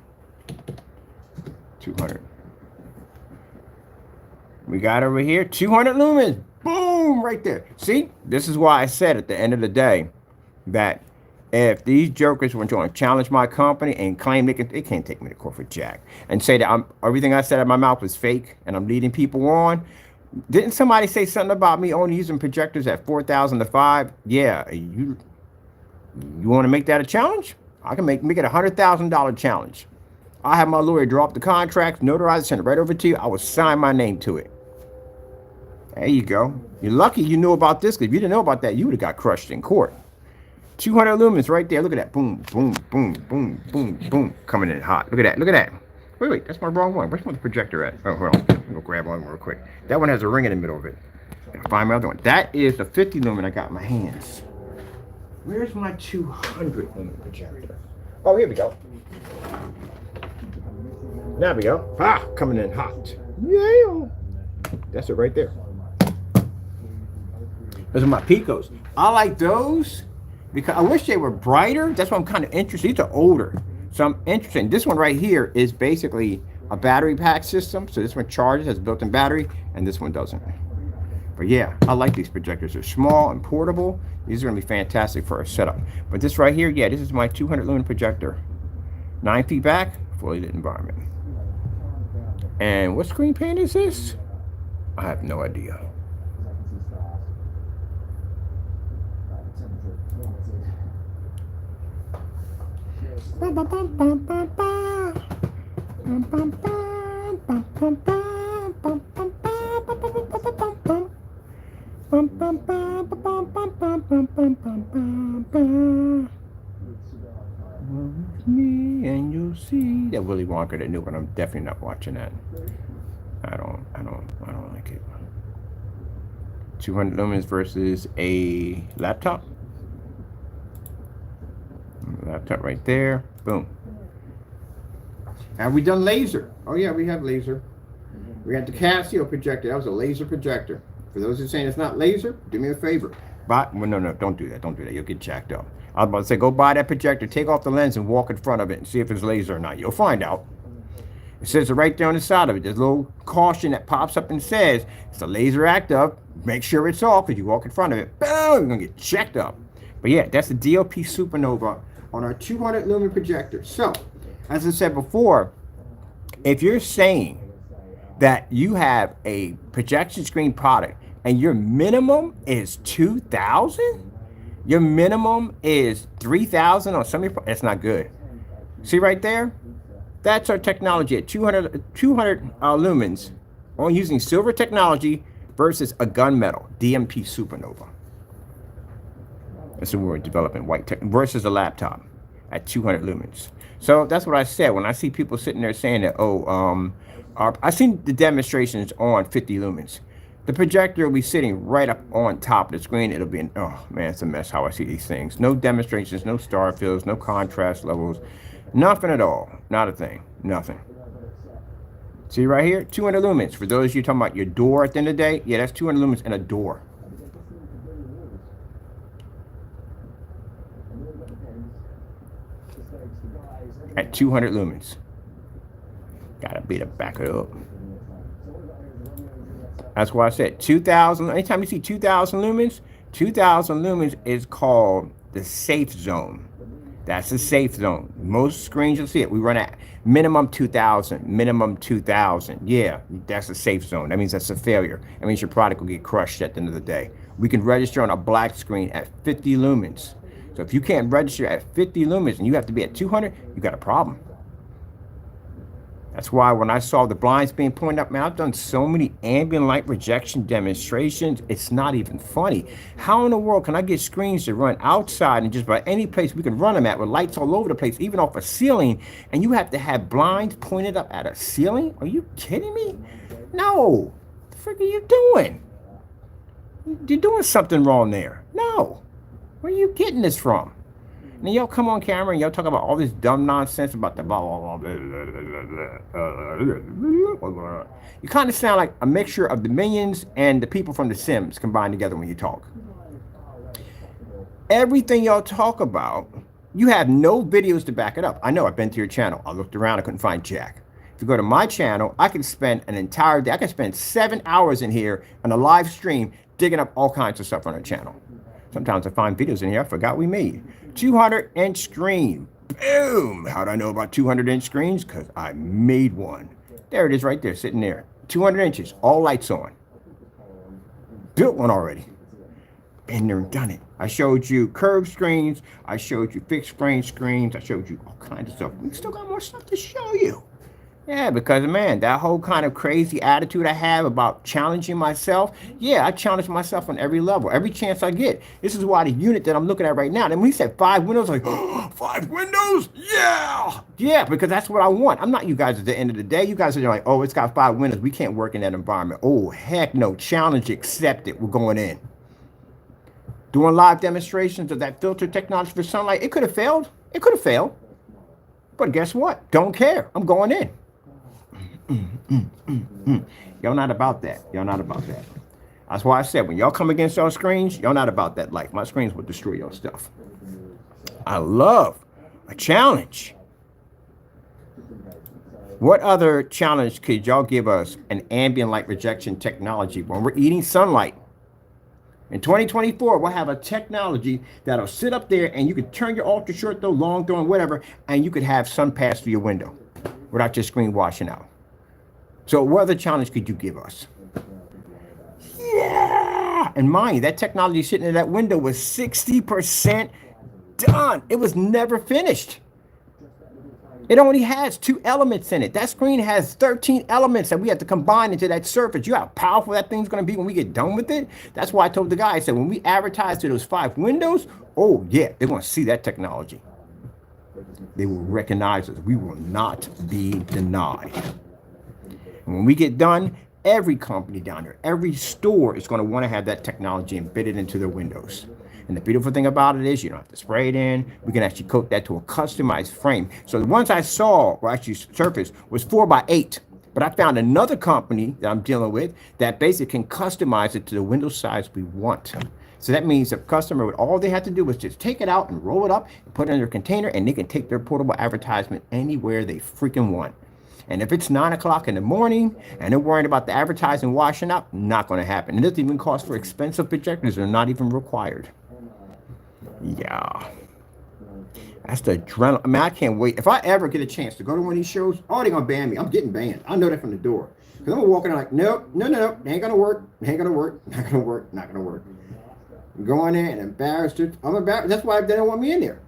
We got over here 200 lumens. Boom, right there. See, this is why I said at the end of the day that if these jokers were trying to challenge my company and claim they can't take me to court for jack and say that everything I said out of my mouth was fake and I'm leading people on. Didn't somebody say something about me only using projectors at 4,000 to 5? Yeah, you want to make that a challenge? I can make it $100,000 challenge. I have my lawyer draw up the contract, notarize it, send it right over to you. I will sign my name to it. There you go. You're lucky you knew about this, because if you didn't know about that, you would have got crushed in court. 200 lumens right there. Look at that. Boom, boom, boom, boom, boom, boom. Coming in hot. Look at that. Look at that. Wait. That's my wrong one. Where's my projector at? Oh, hold on. I'm going to grab one real quick. That one has a ring in the middle of it. Gotta find my other one. That is the 50 lumen I got in my hands. Where's my 200 lumen projector? Oh, here we go. There we go. Coming in hot. Yeah. That's it right there. Those are my Picos. I like those because I wish they were brighter. That's why I'm kind of interested. These are older, so I'm interested. This one right here is basically a battery pack system. So this one charges, has a built-in battery, and this one doesn't. But yeah, I like these projectors. They're small and portable. These are going to be fantastic for our setup. But this right here, yeah, this is my 200 lumen projector. 9 feet back, fully lit environment. And what screen pan is this? I have no idea. Me and you'll see that Willy Wonka, that new one. I'm definitely not watching that. I don't like it. 200 lumens versus a laptop. Laptop right there. Boom. Have we done laser? Oh yeah, we have laser. We got the Casio projector. That was a laser projector. For those who are saying it's not laser, do me a favor. Well, no, don't do that. Don't do that. You'll get jacked up. I was about to say, go buy that projector, take off the lens, and walk in front of it and see if it's laser or not. You'll find out. It says it right there on the side of it. There's a little caution that pops up and says it's a laser active. Make sure it's off because you walk in front of it. Boom! You're going to get checked up. But yeah, that's the DLP Supernova on our 200 lumen projector. So, as I said before, if you're saying that you have a projection screen product and your minimum is 2,000, your minimum is 3,000 on some of your, that's not good. See right there? That's our technology at 200 lumens on using silver technology versus a gunmetal DMP Supernova. That's what we're developing, white tech versus a laptop at 200 lumens. So that's what I said when I see people sitting there saying that, I seen the demonstrations on 50 lumens. The projector will be sitting right up on top of the screen. It'll be, oh man, it's a mess how I see these things. No demonstrations, no star fills, no contrast levels, nothing at all. Not a thing, nothing. See right here, 200 lumens. For those of you talking about your door at the end of the day, yeah, that's 200 lumens in a door. At 200 lumens. Gotta be to back it up. That's why I said 2,000. Anytime you see 2,000 lumens is called the safe zone. That's the safe zone. Most screens you'll see it. We run at minimum 2,000, minimum 2,000. Yeah, that's a safe zone. That means that's a failure. That means your product will get crushed at the end of the day. We can register on a black screen at 50 lumens. So if you can't register at 50 lumens and you have to be at 200, you got a problem. That's why when I saw the blinds being pointed up, man, I've done so many ambient light rejection demonstrations, it's not even funny. How in the world can I get screens to run outside and just about any place we can run them at with lights all over the place, even off a ceiling, and you have to have blinds pointed up at a ceiling? Are you kidding me? No. What the frick are you doing? You're doing something wrong there. No. Where are you getting this from? And then y'all come on camera and y'all talk about all this dumb nonsense about the blah, blah, blah, blah, blah. You kind of sound like a mixture of the Minions and the people from The Sims combined together when you talk. Everything y'all talk about, you have no videos to back it up. I know, I've been to your channel. I looked around, I couldn't find jack. If you go to my channel, I can spend an entire day, I can spend 7 hours in here on a live stream digging up all kinds of stuff on our channel. Sometimes I find videos in here I forgot we made. 200-inch screen. Boom! How'd I know about 200-inch screens? Because I made one. There it is right there, sitting there. 200 inches, all lights on. Built one already. Been there and done it. I showed you curved screens. I showed you fixed frame screens. I showed you all kinds of stuff. We still got more stuff to show you. Yeah, because, man, that whole kind of crazy attitude I have about challenging myself, yeah, I challenge myself on every level, every chance I get. This is why the unit that I'm looking at right now, and when he said 5 windows, like, oh, 5 windows? Yeah! Yeah, because that's what I want. I'm not you guys at the end of the day. You guys are like, oh, it's got 5 windows. We can't work in that environment. Oh, heck no. Challenge accepted. We're going in. Doing live demonstrations of that filter technology for sunlight, it could have failed. It could have failed. But guess what? Don't care. I'm going in. Y'all not about that. Y'all not about that. That's why I said when y'all come against our screens, y'all not about that life. My screens will destroy your stuff. I love a challenge. What other challenge could y'all give us an ambient light rejection technology when we're eating sunlight? In 2024, we'll have a technology that'll sit up there and you can turn your ultra short throw, long throw, and whatever, and you could have sun pass through your window without your screen washing out. So what other challenge could you give us? Yeah! And mind you, that technology sitting in that window was 60% done. It was never finished. It only has 2 elements in it. That screen has 13 elements that we have to combine into that surface. You know how powerful that thing's going to be when we get done with it? That's why I told the guy, I said, when we advertise to those 5 windows, oh yeah, they're going to see that technology. They will recognize us. We will not be denied. And when we get done, every company down there, every store is going to want to have that technology embedded into their windows. And the beautiful thing about it is you don't have to spray it in. We can actually coat that to a customized frame. So the ones I saw, or actually surfaced, was 4x8. But I found another company that I'm dealing with that basically can customize it to the window size we want. So that means the customer, all they have to do is just take it out and roll it up and put it in their container, and they can take their portable advertisement anywhere they freaking want. And if it's 9 o'clock in the morning and they're worried about the advertising washing up, not going to happen. It doesn't even cost for expensive projectors. They're not even required. Yeah. That's the adrenaline. I mean, I can't wait. If I ever get a chance to go to one of these shows, oh, they're going to ban me. I'm getting banned. I know that from the door. Because I'm walking like, nope, no. They ain't going to work. They ain't going to work. Not going to work. Not going to work. I'm going in and embarrassed. I'm embarrassed. That's why they don't want me in there.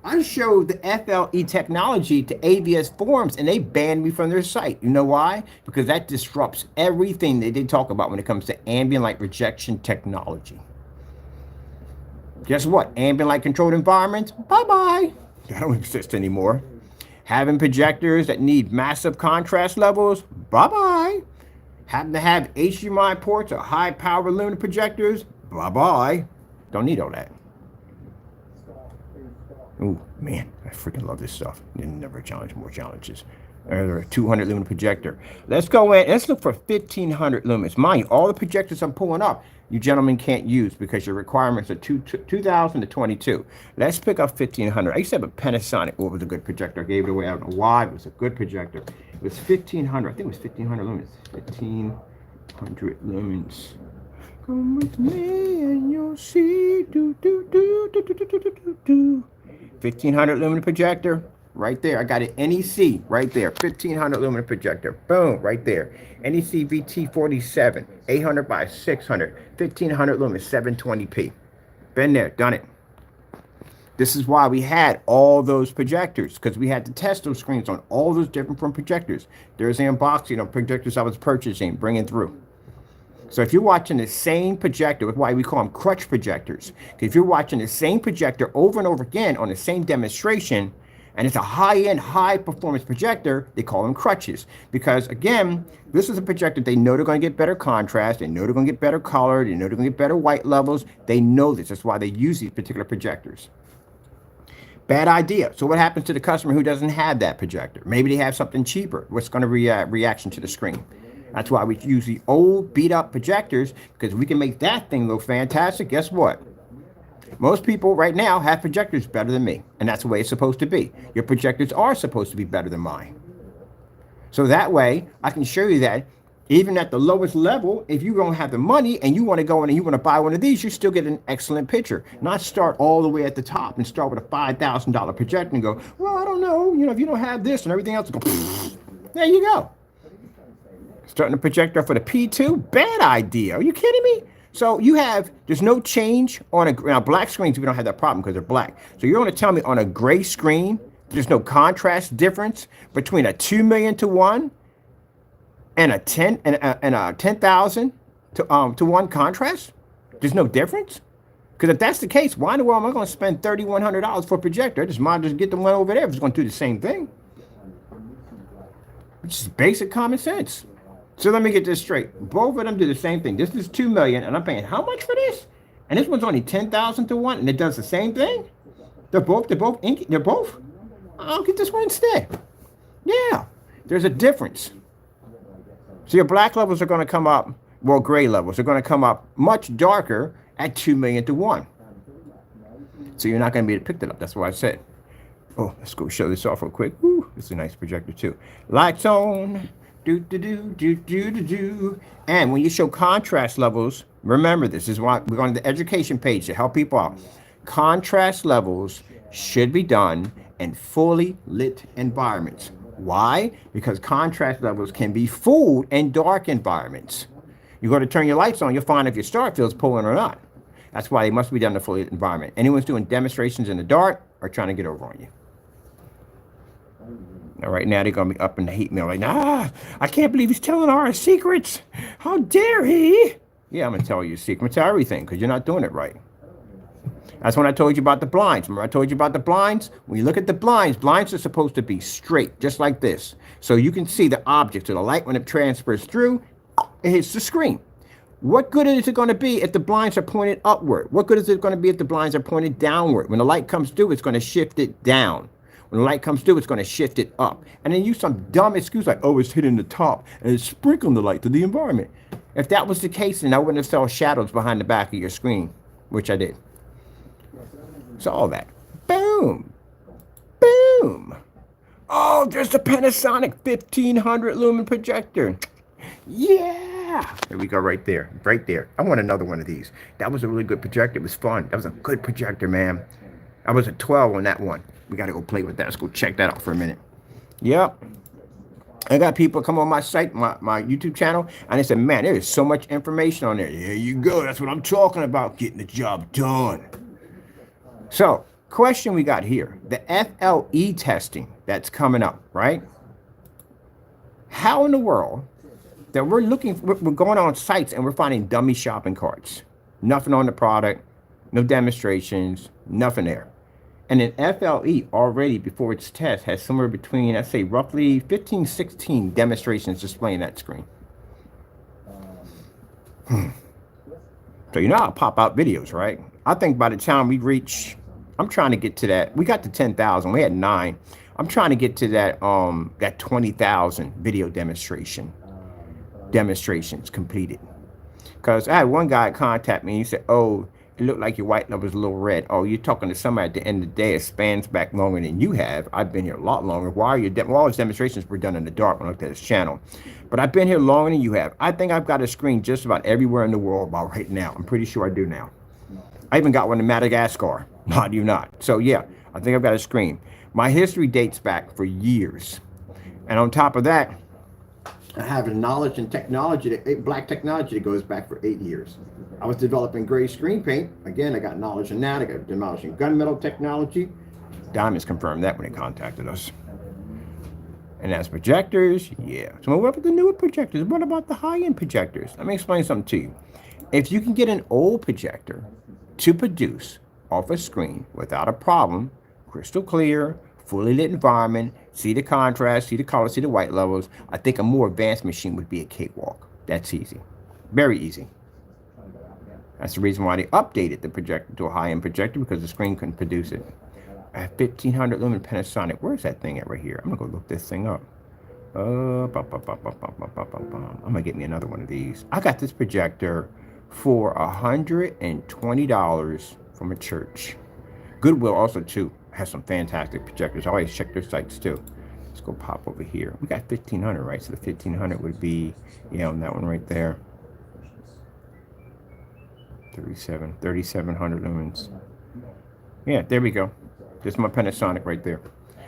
I showed the FLE technology to AVS Forums and they banned me from their site. You know why? Because that disrupts everything they did talk about when it comes to ambient light rejection technology. Guess what? Ambient light controlled environments, bye-bye. That don't exist anymore. Having projectors that need massive contrast levels, bye-bye. Having to have HDMI ports or high power limited projectors, bye-bye. Don't need all that. Oh, man, I freaking love this stuff. Never challenge, more challenges. There's a 200 lumen projector. Let's go in. Let's look for 1,500 lumens. Mind you, all the projectors I'm pulling up, you gentlemen can't use because your requirements are 2,000 to 22. Let's pick up 1,500. I used to have a Panasonic. Oh, it was a good projector. I gave it away. I don't know why. It was a good projector. It was 1,500. I think it was 1,500 lumens. 1,500 lumens. Come with me and you'll see. 1,500 lumen projector. Right there. I got an NEC right there. 1,500 lumen projector. Boom. Right there. NEC VT47. 800 by 600. 1,500 lumens. 720p. Been there. Done it. This is why we had all those projectors. Because we had to test those screens on all those different projectors. There's the unboxing of projectors I was purchasing. Bringing through. So if you're watching the same projector, that's why we call them crutch projectors. If you're watching the same projector over and over again on the same demonstration, and it's a high-end, high-performance projector, they call them crutches. Because, again, this is a projector. They know they're going to get better contrast. They know they're going to get better color. They know they're going to get better white levels. They know this. That's why they use these particular projectors. Bad idea. So what happens to the customer who doesn't have that projector? Maybe they have something cheaper. What's going to reaction to the screen? That's why we use the old beat-up projectors, because we can make that thing look fantastic. Guess what? Most people right now have projectors better than me, and that's the way it's supposed to be. Your projectors are supposed to be better than mine. So that way, I can show you that even at the lowest level, if you don't have the money and you want to go in and you want to buy one of these, you still get an excellent picture. Not start all the way at the top and start with a $5,000 projector and go, well, I don't know, if you don't have this and everything else, go, there you go. Starting a projector for the P2, bad idea. Are you kidding me? So there's no change on now black screens, we don't have that problem because they're black. So you're going to tell me on a gray screen, there's no contrast difference between a 2 million to 1 and a 10,000 to 1 contrast? There's no difference? Because if that's the case, why in the world am I going to spend $3,100 for a projector? I just might just get the one over there if it's going to do the same thing. It's just basic common sense. So let me get this straight. Both of them do the same thing. This is 2 million, and I'm paying how much for this? And this one's only 10,000 to 1, and it does the same thing? They're both inky. They're both? I'll get this one instead. Yeah, there's a difference. So your black levels are going to come up, well, gray levels are going to come up much darker at 2 million to 1. So you're not going to be able to pick that up. That's what I said. Oh, let's go show this off real quick. Ooh, this is a nice projector too. Lights on. And when you show contrast levels, remember this is why we're going to the education page to help people out. Contrast levels should be done in fully lit environments. Why? Because contrast levels can be fooled in dark environments. You go to turn your lights on, you'll find if your star field's pulling or not. That's why they must be done in a fully lit environment. Anyone's doing demonstrations in the dark are trying to get over on you. Now, right now, they're going to be up in the hate mail right now. I can't believe he's telling our secrets. How dare he? Yeah, I'm going to tell you a secret. I'm going to tell everything because you're not doing it right. That's when I told you about the blinds. Remember I told you about the blinds? When you look at the blinds are supposed to be straight, just like this. So you can see the object. So the light, when it transfers through, it hits the screen. What good is it going to be if the blinds are pointed upward? What good is it going to be if the blinds are pointed downward? When the light comes through, it's going to shift it down. When the light comes through, it's going to shift it up. And then use some dumb excuse like, oh, it's hitting the top and it's sprinkling the light to the environment. If that was the case, then I wouldn't have saw shadows behind the back of your screen, which I did. So all that. Boom. Boom. Oh, there's the Panasonic 1500 lumen projector. Yeah. There we go right there. Right there. I want another one of these. That was a really good projector. It was fun. That was a good projector, man. I was at 12 on that one. We got to go play with that. Let's go check that out for a minute. Yep. I got people come on my site, my YouTube channel, and they said, man, there is so much information on there. There you go. That's what I'm talking about, getting the job done. So, question we got here. The FLE testing that's coming up, right? How in the world that we're going on sites and we're finding dummy shopping carts? Nothing on the product, no demonstrations, nothing there. And an FLE already, before its test, has somewhere between, I'd say, roughly 15, 16 demonstrations displaying that screen. So you know how pop-out videos, right? I think by the time we reach, I'm trying to get to that. We got to 10,000. We had 9. I'm trying to get to that that 20,000 video demonstrations completed. Because I had one guy contact me and he said, oh, it looked like your white level was a little red. Oh, you're talking to somebody at the end of the day. It spans back longer than you have. I've been here a lot longer. Why are you? All his demonstrations were done in the dark when I looked at his channel. But I've been here longer than you have. I think I've got a screen just about everywhere in the world about right now. I'm pretty sure I do now. I even got one in Madagascar. No, I do not. So yeah, I think I've got a screen. My history dates back for years. And on top of that, I have a knowledge and technology, black technology that goes back for 8 years. I was developing gray screen paint. Again, I got knowledge in that. I got knowledge in gunmetal technology. Diamonds confirmed that when they contacted us. And as projectors, yeah. So what about the newer projectors? What about the high-end projectors? Let me explain something to you. If you can get an old projector to produce off a screen without a problem, crystal clear, fully lit environment, see the contrast, see the color, see the white levels, I think a more advanced machine would be a cakewalk. That's easy. Very easy. That's the reason why they updated the projector to a high-end projector, because the screen couldn't produce it. I have 1500 lumen Panasonic. Where's that thing at right here? I'm going to go look this thing up. I'm going to get me another one of these. I got this projector for $120 from a church. Goodwill also, too, has some fantastic projectors. I always check their sites, too. Let's go pop over here. We got 1500, right? So the 1500 would be, yeah, on that one right there. 3,700 lumens. Yeah, there we go. This is my Panasonic right there.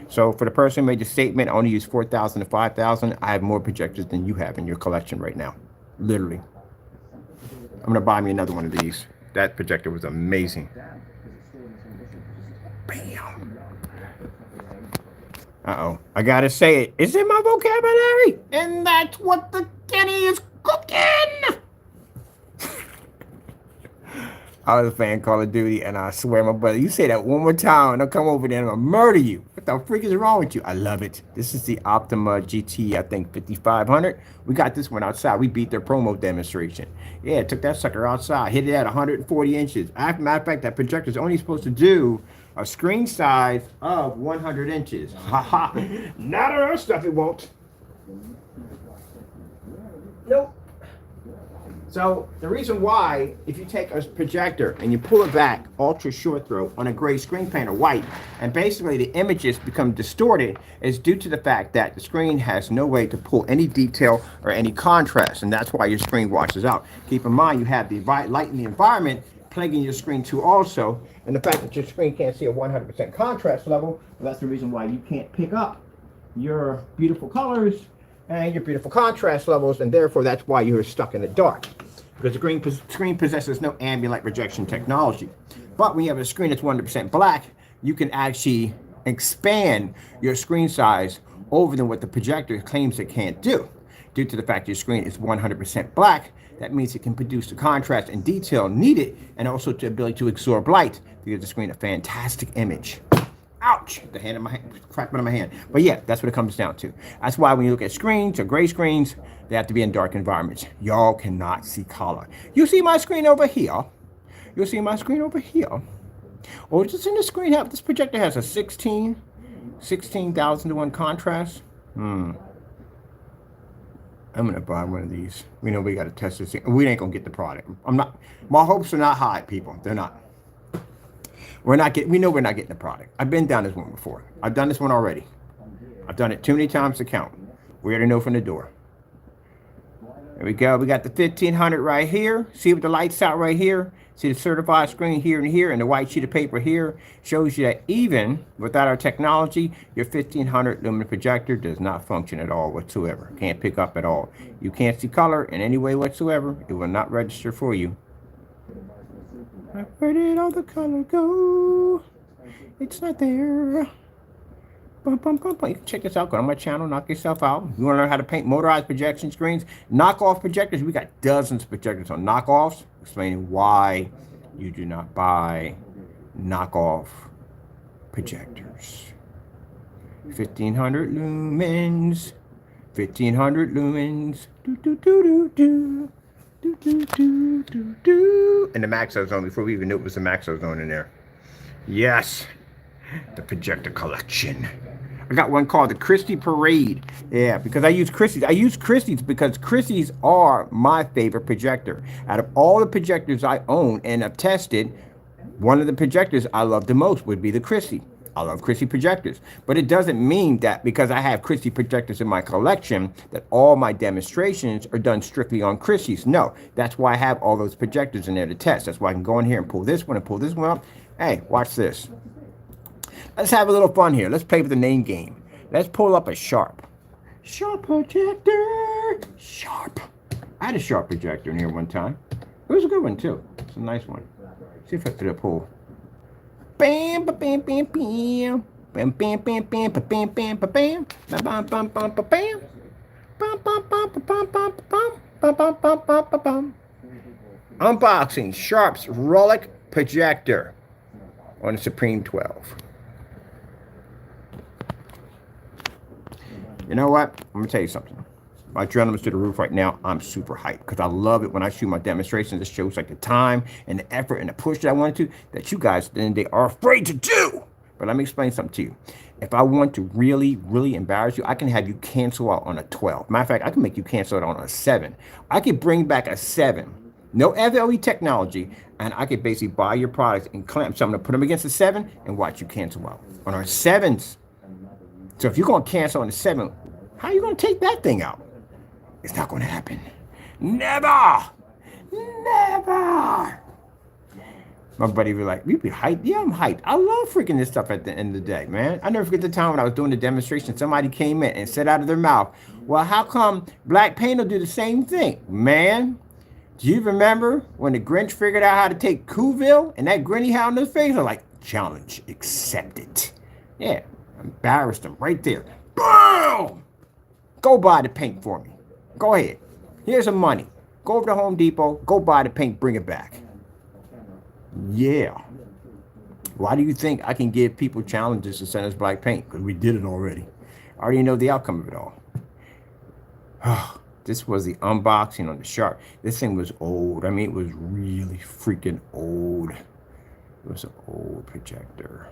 So for the person who made the statement, I only use 4,000 to 5,000. I have more projectors than you have in your collection right now. Literally. I'm going to buy me another one of these. That projector was amazing. Bam. Uh-oh. I got to say it. It's in my vocabulary. And that's what the Kenny is cooking. I was a fan of Call of Duty, and I swear, my brother, you say that one more time, and I'll come over there and I'll murder you. What the freak is wrong with you? I love it. This is the Optima GT, I think, 5500. We got this one outside. We beat their promo demonstration. Yeah, took that sucker outside, hit it at 140 inches. As a matter of fact, that projector is only supposed to do a screen size of 100 inches. Ha ha. Not on our stuff, it won't. Nope. So the reason why, if you take a projector and you pull it back ultra short throw on a gray screen paint or white, and basically the images become distorted, is due to the fact that the screen has no way to pull any detail or any contrast, and that's why your screen washes out. Keep in mind, you have the light in the environment plaguing your screen too also, and the fact that your screen can't see a 100% contrast level, well, that's the reason why you can't pick up your beautiful colors and your beautiful contrast levels, and therefore that's why you're stuck in the dark, because the screen possesses no ambient light rejection technology. But when you have a screen that's 100% black, you can actually expand your screen size over than what the projector claims it can't do. Due to the fact your screen is 100% black, that means it can produce the contrast and detail needed, and also the ability to absorb light to give the screen a fantastic image. Ouch! The hand in my hand, cracked in my hand. But yeah, that's what it comes down to. That's why when you look at screens or gray screens, they have to be in dark environments. Y'all cannot see color. You see my screen over here. You'll see my screen over here. Or just in the screen, this projector has a 16, 16,000 to 1 contrast. I'm gonna buy one of these. We know we gotta test this thing. We ain't gonna get the product. I'm not. My hopes are not high, people. They're not. We're not getting. We know we're not getting the product. I've been down this one before. I've done this one already. I've done it too many times to count. We already know from the door. There we go. We got the 1500 right here. See with the lights out right here. See the certified screen here and here, and the white sheet of paper here shows you that even without our technology, your 1500 lumen projector does not function at all whatsoever. Can't pick up at all. You can't see color in any way whatsoever. It will not register for you. Where did all the color go? It's not there. Bum, bum, bum, bum. You can check this out. Go on my channel, knock yourself out. You want to learn how to paint motorized projection screens, knockoff projectors. We got dozens of projectors on knockoffs, explaining why you do not buy knockoff projectors. 1500 lumens, 1500 lumens. Do, do, do, do, do. Do, do, do, do, do. And the Maxo Zone, before we even knew it was the Maxo Zone in there. Yes, the projector collection. I got one called the Christie Parade. Yeah, because I use Christie's. I use Christie's because Christie's are my favorite projector. Out of all the projectors I own and have tested, one of the projectors I love the most would be the Christie. I love Christie projectors. But it doesn't mean that because I have Christie projectors in my collection that all my demonstrations are done strictly on Christie's. No, that's why I have all those projectors in there to test. That's why I can go in here and pull this one and pull this one up. Hey, watch this. Let's have a little fun here. Let's play with the name game. Let's pull up a Sharp. Sharp projector. Sharp. I had a Sharp projector in here one time. It was a good one too. It's a nice one. See if I can pull. Bam, bam, bam, bam, bam. Bam, bam, bam, bam, bam, bam, bam, bam. Bam, bam, bam, bam, bam. Bam, bam, bam, bam, bam, bam, bam, bam, bam, bam, bam. Unboxing Sharp's Relic projector on the Supreme 12. You know what? I'm gonna tell you something. My adrenaline's to the roof right now. I'm super hyped because I love it when I shoot my demonstrations. It shows like the time and the effort and the push that I wanted to, that you guys then they are afraid to do. But let me explain something to you. If I want to really, really embarrass you, I can have you cancel out on a 12. Matter of fact, I can make you cancel out on a 7. I could bring back a 7. No FLE technology, and I could basically buy your products and clamp something to put them against a 7 and watch you cancel out on our 7s. So if you're going to cancel on the 7, how are you going to take that thing out? It's not going to happen. Never! Never! My buddy be like, you be hyped? Yeah, I'm hyped. I love freaking this stuff at the end of the day, man. I never forget the time when I was doing the demonstration, somebody came in and said out of their mouth, well, how come black paint will do the same thing? Man, do you remember when the Grinch figured out how to take Cooville and that grin he had on his face? I'm like, challenge accepted. Yeah, embarrassed him right there. Boom! Go buy the paint for me. Go ahead. Here's some money. Go over to Home Depot. Go buy the paint. Bring it back. Yeah. Why do you think I can give people challenges to send us black paint? Because we did it already. I already know the outcome of it all. This was the unboxing on the Sharp. This thing was old. I mean, it was really freaking old. It was an old projector.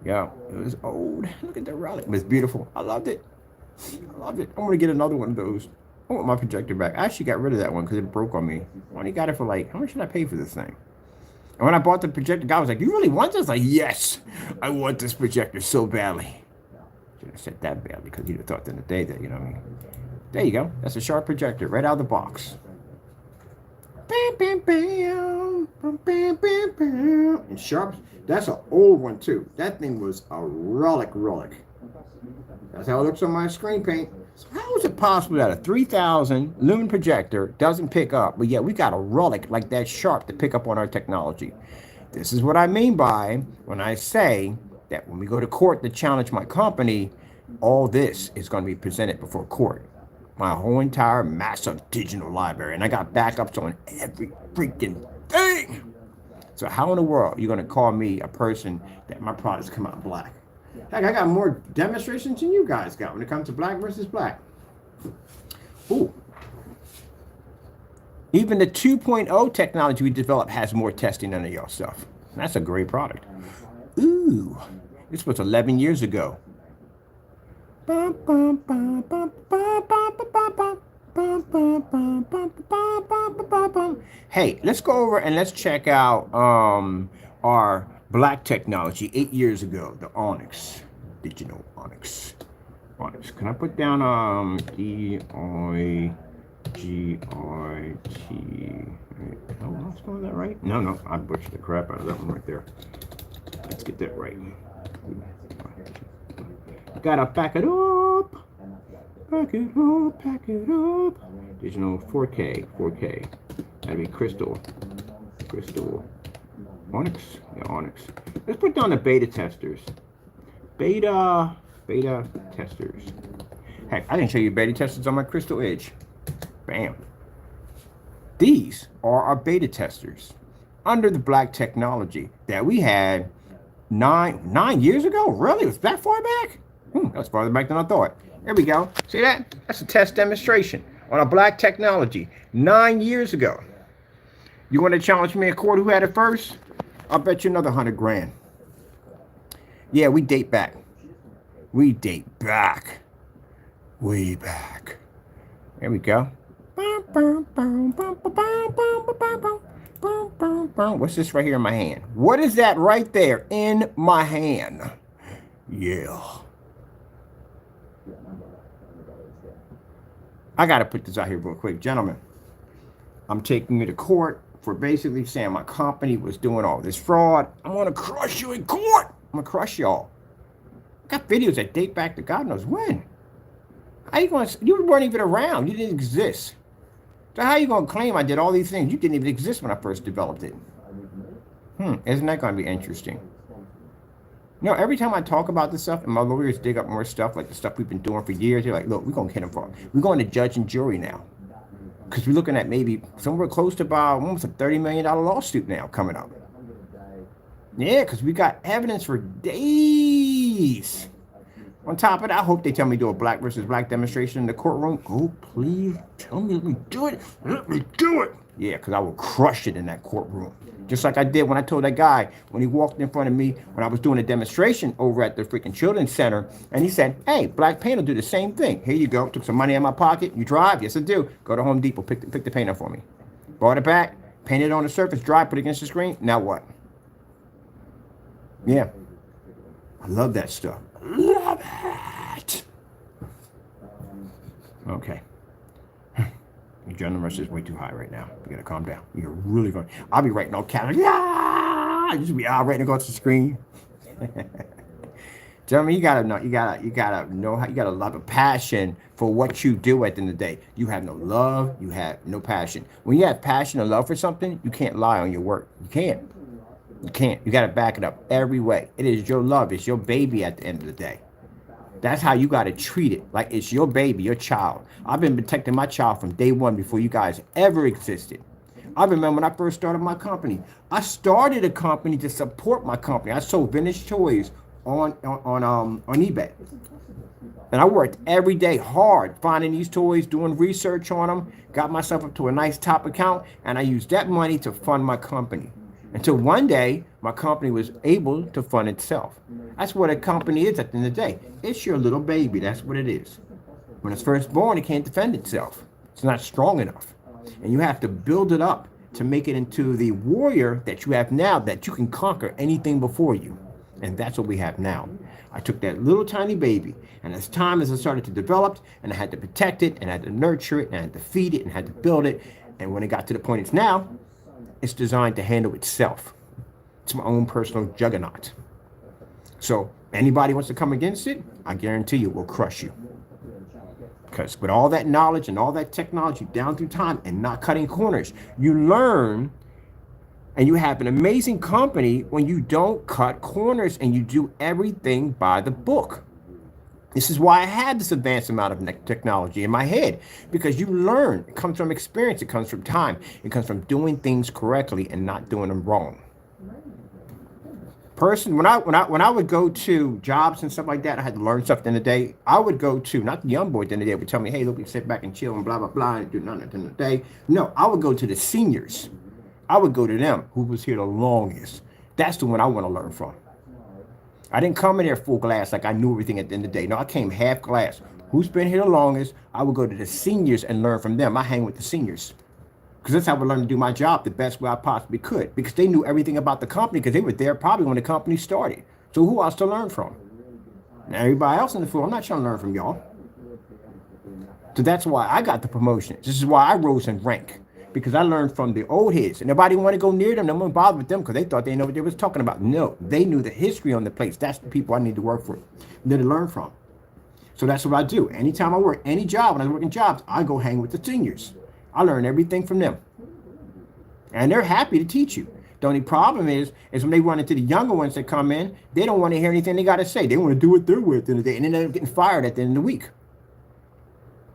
Yeah, it was old. Look at the relic. It was beautiful. I loved it. I loved it. I'm going to get another one of those. I want my projector back. I actually got rid of that one because it broke on me. I only got it for like, how much should I pay for this thing? And when I bought the projector, the guy was like, you really want this? I was like, yes, I want this projector so badly. Should have said that badly because you'd have thought in the day that, you know what I mean? There you go. That's a Sharp projector right out of the box. Bam, bam, bam. Bam, bam, bam, bam. And Sharp, that's an old one too. That thing was a relic. That's how it looks on my screen paint. So how is it possible that a 3000 lumen projector doesn't pick up, but yet we got a relic like that Sharp to pick up on our technology? This is what I mean by when I say that when we go to court to challenge my company, all this is going to be presented before court. My whole entire massive digital library, and I got backups on every freaking thing. So how in the world are you going to call me a person that my products come out black? Heck, I got more demonstrations than you guys got when it comes to black versus black. Ooh. Even the 2.0 technology we developed has more testing than y'all stuff. That's a great product. Ooh. This was 11 years ago. Hey, let's go over and let's check out our black technology 8 years ago, the Onyx. Did you know Onyx? Onyx. Can I put down DIGIT? Oh, am I spelling that right? No, I butchered the crap out of that one right there. Let's get that right. Gotta pack it up. Pack it up, pack it up. Digital 4K. That'd be crystal. Onyx? Yeah, Onyx. Let's put down the beta testers. Beta testers. Heck, I didn't show you beta testers on my Crystal Edge. Bam. These are our beta testers under the black technology that we had nine years ago. Really? It was that far back? That's farther back than I thought. There we go. See that? That's a test demonstration on a black technology 9 years ago. You want to challenge me a quarter who had it first? I'll bet you another 100 grand. Yeah, we date back. We date back. Way back. There we go. What's this right here in my hand? What is that right there in my hand? Yeah. I got to put this out here real quick. Gentlemen, I'm taking you to court for basically saying my company was doing all this fraud. I'm going to crush you in court. I'm going to crush y'all. I got videos that date back to God knows when. How you going to, you weren't even around. You didn't exist. So how are you going to claim I did all these things? You didn't even exist when I first developed it. Isn't that going to be interesting? You know, every time I talk about this stuff and my lawyers dig up more stuff, like the stuff we've been doing for years, they're like, look, we're going to get him for it. We're going to judge and jury now. Because we're looking at maybe somewhere close to about almost a $30 million lawsuit now coming up. Yeah, because we got evidence for days. On top of that, I hope they tell me to do a black versus black demonstration in the courtroom. Oh, please tell me, let me do it. Let me do it. Yeah, because I will crush it in that courtroom. Just like I did when I told that guy when he walked in front of me when I was doing a demonstration over at the freaking children's center. And he said, hey, black paint will do the same thing. Here you go. Took some money out of my pocket. You drive? Yes, I do. Go to Home Depot. Pick the paint up for me. Brought it back. Painted it on the surface. Dry. Put it against the screen. Now what? Yeah. I love that stuff. Love it. Okay. Your adrenaline rush is way too high right now. You gotta calm down. You're really going. I'll be writing all caps. Yeah, you just be out writing across the screen. Gentlemen, you gotta know. You gotta know how. You gotta love a passion for what you do. At the end of the day, you have no love. You have no passion. When you have passion and love for something, you can't lie on your work. You can't. You can't. You gotta back it up every way. It is your love. It's your baby. At the end of the day. That's how you got to treat it. Like it's your baby, your child. I've been protecting my child from day one before you guys ever existed. I remember when I first started my company. I started a company to support my company. I sold vintage toys on eBay. And I worked every day hard finding these toys, doing research on them, got myself up to a nice top account, and I used that money to fund my company. Until one day, my company was able to fund itself. That's what a company is at the end of the day. It's your little baby. That's what it is. When it's first born, it can't defend itself. It's not strong enough. And you have to build it up to make it into the warrior that you have now, that you can conquer anything before you. And that's what we have now. I took that little tiny baby, and as time as it started to develop, and I had to protect it, and I had to nurture it, and I had to feed it, and I had to build it. And when it got to the point it's now, it's designed to handle itself. It's my own personal juggernaut. So anybody wants to come against it, I guarantee you we'll crush you. Because with all that knowledge and all that technology down through time and not cutting corners, you learn and you have an amazing company when you don't cut corners and you do everything by the book. This is why I had this advanced amount of technology in my head, because you learn. It comes from experience. It comes from time. It comes from doing things correctly and not doing them wrong. When I would go to jobs and stuff like that, I had to learn stuff in the day. I would go to, not the young boys in the day would tell me, hey, look, we sit back and chill and blah, blah, blah, and do nothing in the day. No, I would go to the seniors. I would go to them who was here the longest. That's the one I want to learn from. I didn't come in there full glass like I knew everything at the end of the day. No, I came half glass. Who's been here the longest? I would go to the seniors and learn from them. I hang with the seniors because that's how I learned to do my job the best way I possibly could, because they knew everything about the company because they were there probably when the company started. So who else to learn from? Now, everybody else in the field, I'm not trying to learn from y'all. So that's why I got the promotions. This is why I rose in rank, because I learned from the old heads. And nobody wanted to go near them. No one bothered with them because they thought they know what they was talking about. No, they knew the history on the place. That's the people I need to work for, to learn from. So that's what I do. Anytime I work any job, when I was working jobs, I go hang with the seniors. I learn everything from them. And they're happy to teach you. The only problem is when they run into the younger ones that come in, they don't want to hear anything they got to say. They want to do what they're with at the end of the day, and then they're getting fired at the end of the week.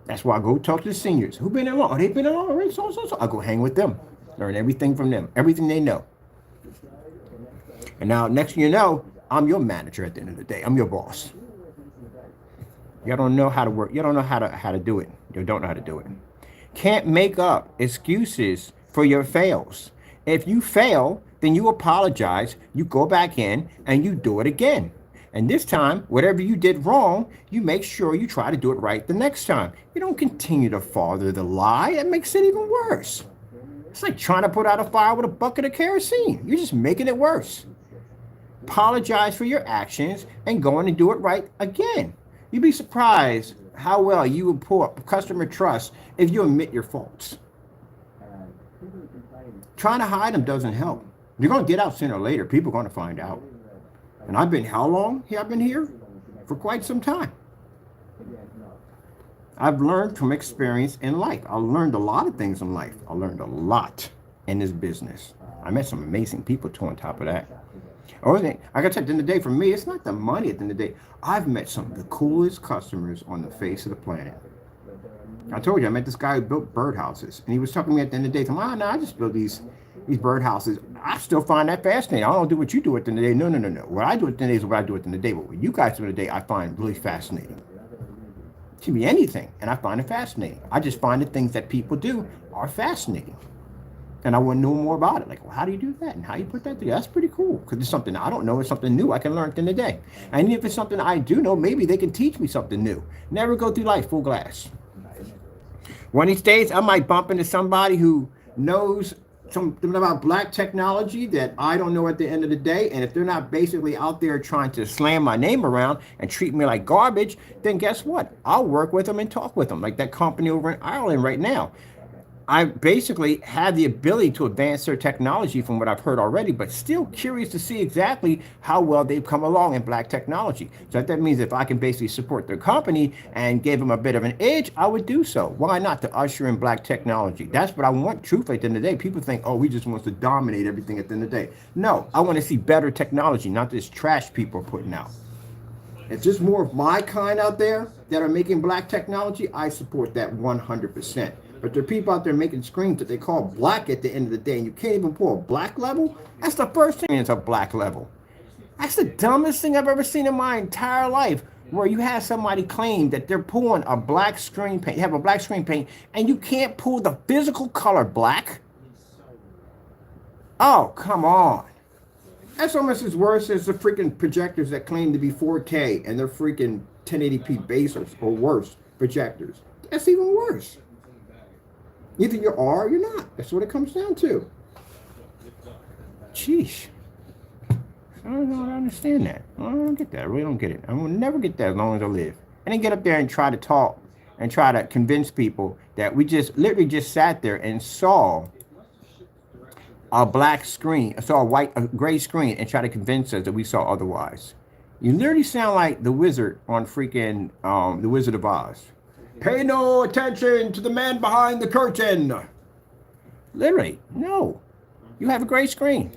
That's why I go talk to the seniors. Who been in long? Oh, they've been in long already, so. I go hang with them, learn everything from them, everything they know. And now, next thing you know, I'm your manager at the end of the day. I'm your boss. Y'all don't know how to work. You don't know how to do it. You don't know how to do it. Can't make up excuses for your fails. If you fail, then you apologize, you go back in, and you do it again. And this time, whatever you did wrong, you make sure you try to do it right the next time. You don't continue to father the lie. It makes it even worse. It's like trying to put out a fire with a bucket of kerosene. You're just making it worse. Apologize for your actions and go in and do it right again. You'd be surprised how well you will pull up customer trust if you admit your faults. Trying to hide them doesn't help. You're going to get out sooner or later. People are going to find out. And I've been how long? I've been here for quite some time. I've learned from experience in life. I learned a lot of things in life. I learned a lot in this business. I met some amazing people too on top of that. Like I tell you, at the end of the day, for me, it's not the money at the end of the day. I've met some of the coolest customers on the face of the planet. I told you, I met this guy who built birdhouses. And he was talking to me at the end of the day, no, I just built these birdhouses. I still find that fascinating. I don't do what you do at the end of the day. No. What I do at the end of the day is what I do at the end of the day. But what you guys do at the end of the day, I find really fascinating. It can be anything, and I find it fascinating. I just find the things that people do are fascinating. And I want to know more about it. Like, well, how do you do that? And how you put that together? That's pretty cool. Because it's something I don't know. It's something new I can learn at the end of the day. And if it's something I do know, maybe they can teach me something new. Never go through life full glass. One of these days, I might bump into somebody who knows something about black technology that I don't know at the end of the day. And if they're not basically out there trying to slam my name around and treat me like garbage, then guess what? I'll work with them and talk with them, like that company over in Ireland right now. I basically have the ability to advance their technology from what I've heard already, but still curious to see exactly how well they've come along in black technology. So that means if I can basically support their company and give them a bit of an edge, I would do so. Why not, to usher in black technology? That's what I want, truthfully, at the end of the day. People think, oh, we just want to dominate everything at the end of the day. No, I want to see better technology, not this trash people are putting out. If there's more of my kind out there that are making black technology, I support that 100%. But there are people out there making screens that they call black at the end of the day, and you can't even pull a black level? That's the first thing, it's a black level. That's the dumbest thing I've ever seen in my entire life, where you have somebody claim that they're pulling a black screen paint, you have a black screen paint, and you can't pull the physical color black? Oh, come on. That's almost as worse as the freaking projectors that claim to be 4K and they're freaking 1080p basers or worse projectors. That's even worse. Either you are or you're not. That's what it comes down to. Sheesh. I don't understand that. I don't get that. I really don't get it. I will never get that as long as I live. And then get up there and try to talk and try to convince people that we just literally just sat there and saw a black screen, saw a gray screen, and try to convince us that we saw otherwise. You literally sound like the wizard on freaking The Wizard of Oz. Pay no attention to the man behind the curtain. Literally, no. You have a gray screen.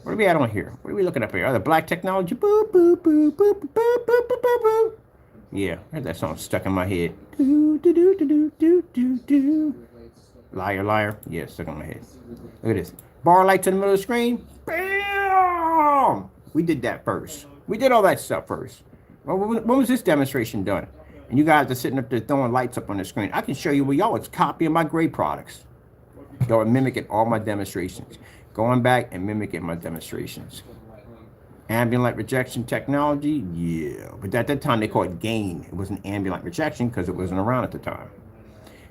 What are we at on here? What are we looking up here? Oh, the black technology. Boop, boop, boop, boop, boop, boop, boop, boop, boop. Yeah, I heard that song stuck in my head. Do, do, do, do, do, do, do. Liar, liar. Yeah, stuck in my head. Look at this. Bar light to the middle of the screen. Bam! We did that first. We did all that stuff first. Well, when was this demonstration done? And you guys are sitting up there throwing lights up on the screen. I can show you where y'all was copying my great products. Y'all are mimicking all my demonstrations. Going back and mimicking my demonstrations. Ambient light rejection technology, yeah. But at that time, they called it gain. It wasn't ambient light rejection because it wasn't around at the time.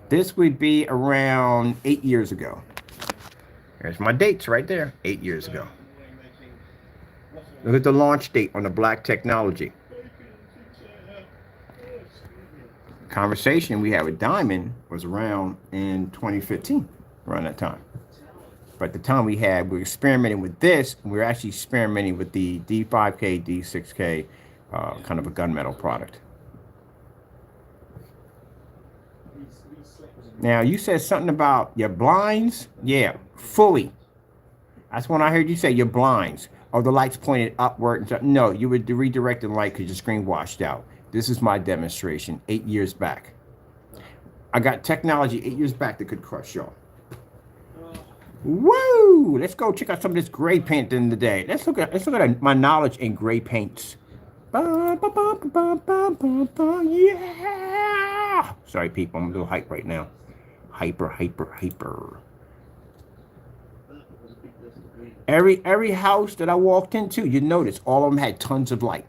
This would be around 8 years ago. There's my dates right there, 8 years ago. Look at the launch date on the black technology. Conversation we had with Diamond was around in 2015, around that time. But at the time we were experimenting with this, we were actually experimenting with the D5K, D6K, kind of a gunmetal product. Now, you said something about your blinds. Yeah, fully. That's when I heard you say your blinds. Or the lights pointed upward. No, you would redirect the light because your screen washed out. This is my demonstration 8 years back. I got technology 8 years back that could crush y'all. Woo! Let's go check out some of this gray paint in the day. Let's look at my knowledge in gray paints. Yeah! Sorry, people, I'm a little hype right now. Hyper. Every house that I walked into, you notice all of them had tons of light.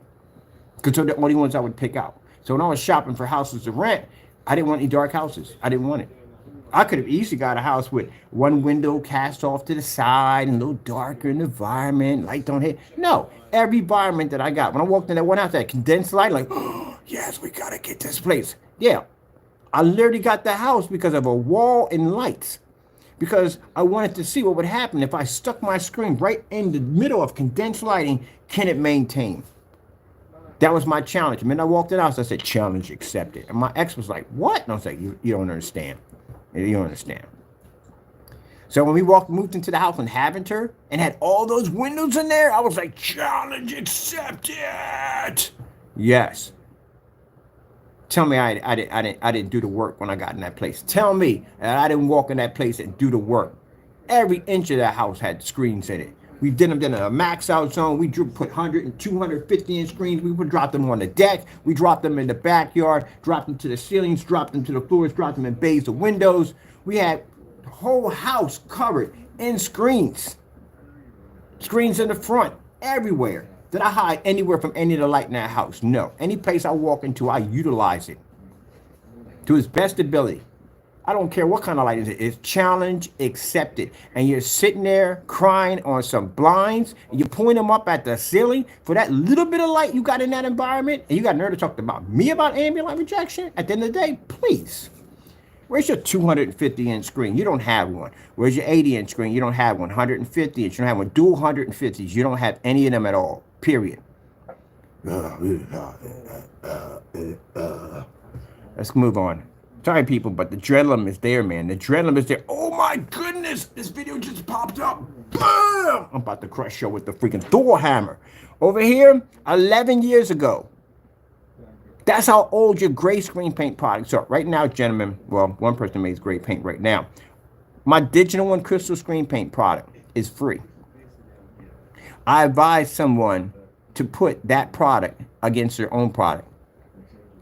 Because they're the only ones I would pick out. So when I was shopping for houses to rent, I didn't want any dark houses. I didn't want it. I could have easily got a house with one window cast off to the side and a little darker in the environment, light don't hit. No, every environment that I got, when I walked in that one house, that condensed light, like, oh, yes, we got to get this place. Yeah, I literally got the house because of a wall and lights. Because I wanted to see what would happen if I stuck my screen right in the middle of condensed lighting, can it maintain? That was my challenge. The minute I walked in the house, I said, challenge accepted. And my ex was like, what? And I was like, you don't understand. You don't understand. So when we moved into the house in Haventer and had all those windows in there, I was like, challenge accepted. Yes. Tell me I didn't do the work when I got in that place. Tell me that I didn't walk in that place and do the work. Every inch of that house had screens in it. We did them in a max out zone. We put 100 and 250 inch screens. We would drop them on the deck. We dropped them in the backyard, dropped them to the ceilings, dropped them to the floors, dropped them in bays of windows. We had the whole house covered in screens. Screens in the front, everywhere. Did I hide anywhere from any of the light in that house? No. Any place I walk into, I utilize it to its best ability. I don't care what kind of light it is. It's challenge accepted. And you're sitting there crying on some blinds, and you point them up at the ceiling for that little bit of light you got in that environment, and you got nerve to talk about me about ambient light rejection? At the end of the day, please. Where's your 250-inch screen? You don't have one. Where's your 80-inch screen? You don't have one. 150-inch, you don't have one. Dual 150s, you don't have any of them at all, period. Let's move on. Sorry, people, but the adrenaline is there, man. The adrenaline is there. Oh, my goodness. This video just popped up. Bam! I'm about to crush you with the freaking Thor hammer. Over here, 11 years ago. That's how old your gray screen paint products are. Right now, gentlemen, well, one person makes gray paint right now. My Digital One Crystal Screen Paint product is free. I advise someone to put that product against their own product.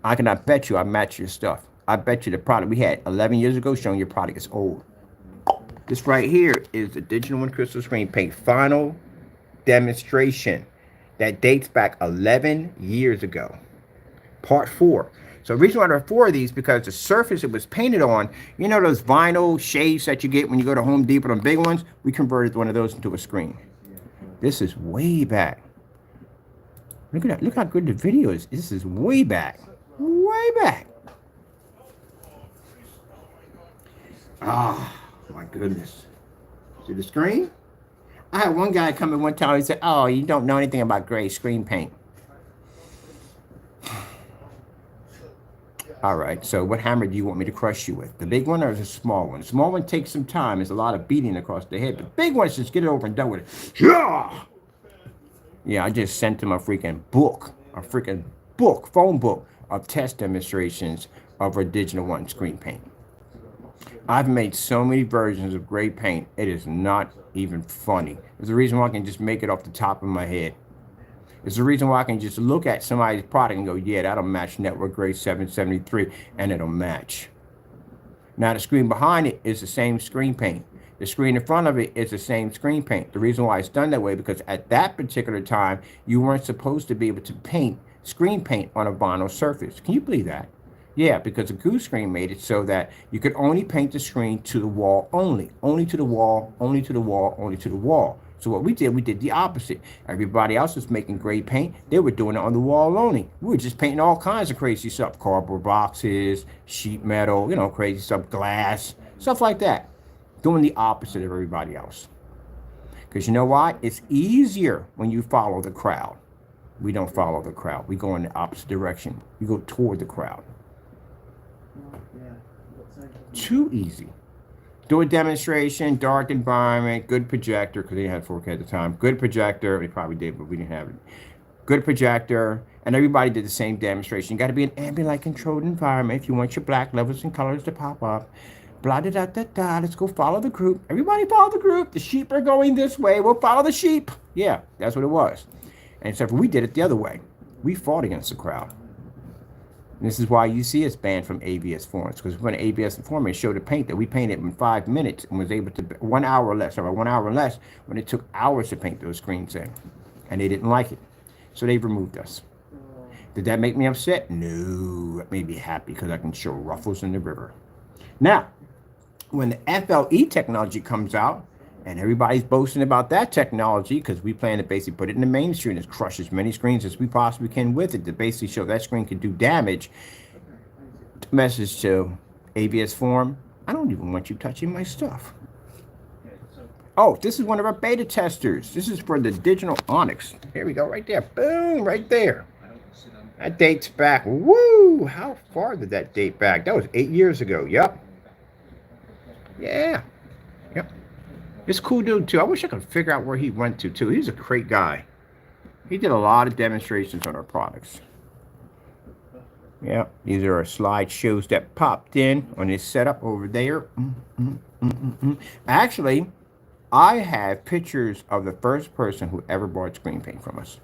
I cannot bet you I match your stuff. I bet you the product we had 11 years ago showing your product is old. This right here is the Digital One Crystal Screen Paint final demonstration that dates back 11 years ago. Part 4. So the reason why there are 4 of these because the surface it was painted on, you know those vinyl shades that you get when you go to Home Depot, them big ones? We converted one of those into a screen. This is way back. Look at that. Look how good the video is. This is way back. Way back. Ah, my goodness. See the screen? I had one guy come in one time, he said, oh, you don't know anything about gray screen paint. All right, so what hammer do you want me to crush you with? The big one or the small one? The small one takes some time. There's a lot of beating across the head. The big one, just get it over and done with it. Yeah! Yeah, I just sent him a freaking book, phone book of test demonstrations of our Digital One screen paint. I've made so many versions of gray paint, it is not even funny. There's a reason why I can just make it off the top of my head. There's a reason why I can just look at somebody's product and go, yeah, that'll match Network Gray 773, and it'll match. Now the screen behind it is the same screen paint. The screen in front of it is the same screen paint. The reason why it's done that way, because at that particular time, you weren't supposed to be able to paint screen paint on a vinyl surface. Can you believe that? Yeah, because the Goose Screen made it so that you could only paint the screen to the wall only. Only to the wall, only to the wall, only to the wall. So what we did the opposite. Everybody else was making gray paint. They were doing it on the wall only. We were just painting all kinds of crazy stuff. Cardboard boxes, sheet metal, crazy stuff, glass, stuff like that. Doing the opposite of everybody else. Because you know why? It's easier when you follow the crowd. We don't follow the crowd. We go in the opposite direction. We go toward the crowd. Too easy. Do a demonstration, dark environment, good projector, because they didn't have 4K at the time. Good projector. They probably did, but we didn't have it. Good projector. And everybody did the same demonstration. You got to be an ambient light controlled environment if you want your black levels and colors to pop up. Blah, da, da, da, da. Let's go follow the group. Everybody follow the group. The sheep are going this way. We'll follow the sheep. Yeah, that's what it was. And except for we did it the other way. We fought against the crowd. And this is why you see us banned from ABS forums, because when ABS format showed a paint that we painted in 5 minutes and was able to 1 hour or less, or 1 hour or less, when it took hours to paint those screens in, and they didn't like it, so they removed us. Did that make me upset? No, it made me happy because I can show ruffles in the river. Now, when the FLE technology comes out, and everybody's boasting about that technology because we plan to basically put it in the mainstream and crush as many screens as we possibly can with it to basically show that screen can do damage. Message to ABS Forum, I don't even want you touching my stuff. Oh, this is one of our beta testers. This is for the Digital Onyx. Here we go, right there. Boom, right there. That dates back. Woo! How far did that date back? That was 8 years ago. Yep. Yeah. Yep. It's a cool dude, too. I wish I could figure out where he went to, too. He's a great guy. He did a lot of demonstrations on our products. Yeah, these are our slideshows that popped in on this setup over there. Actually, I have pictures of the first person who ever bought screen paint from us.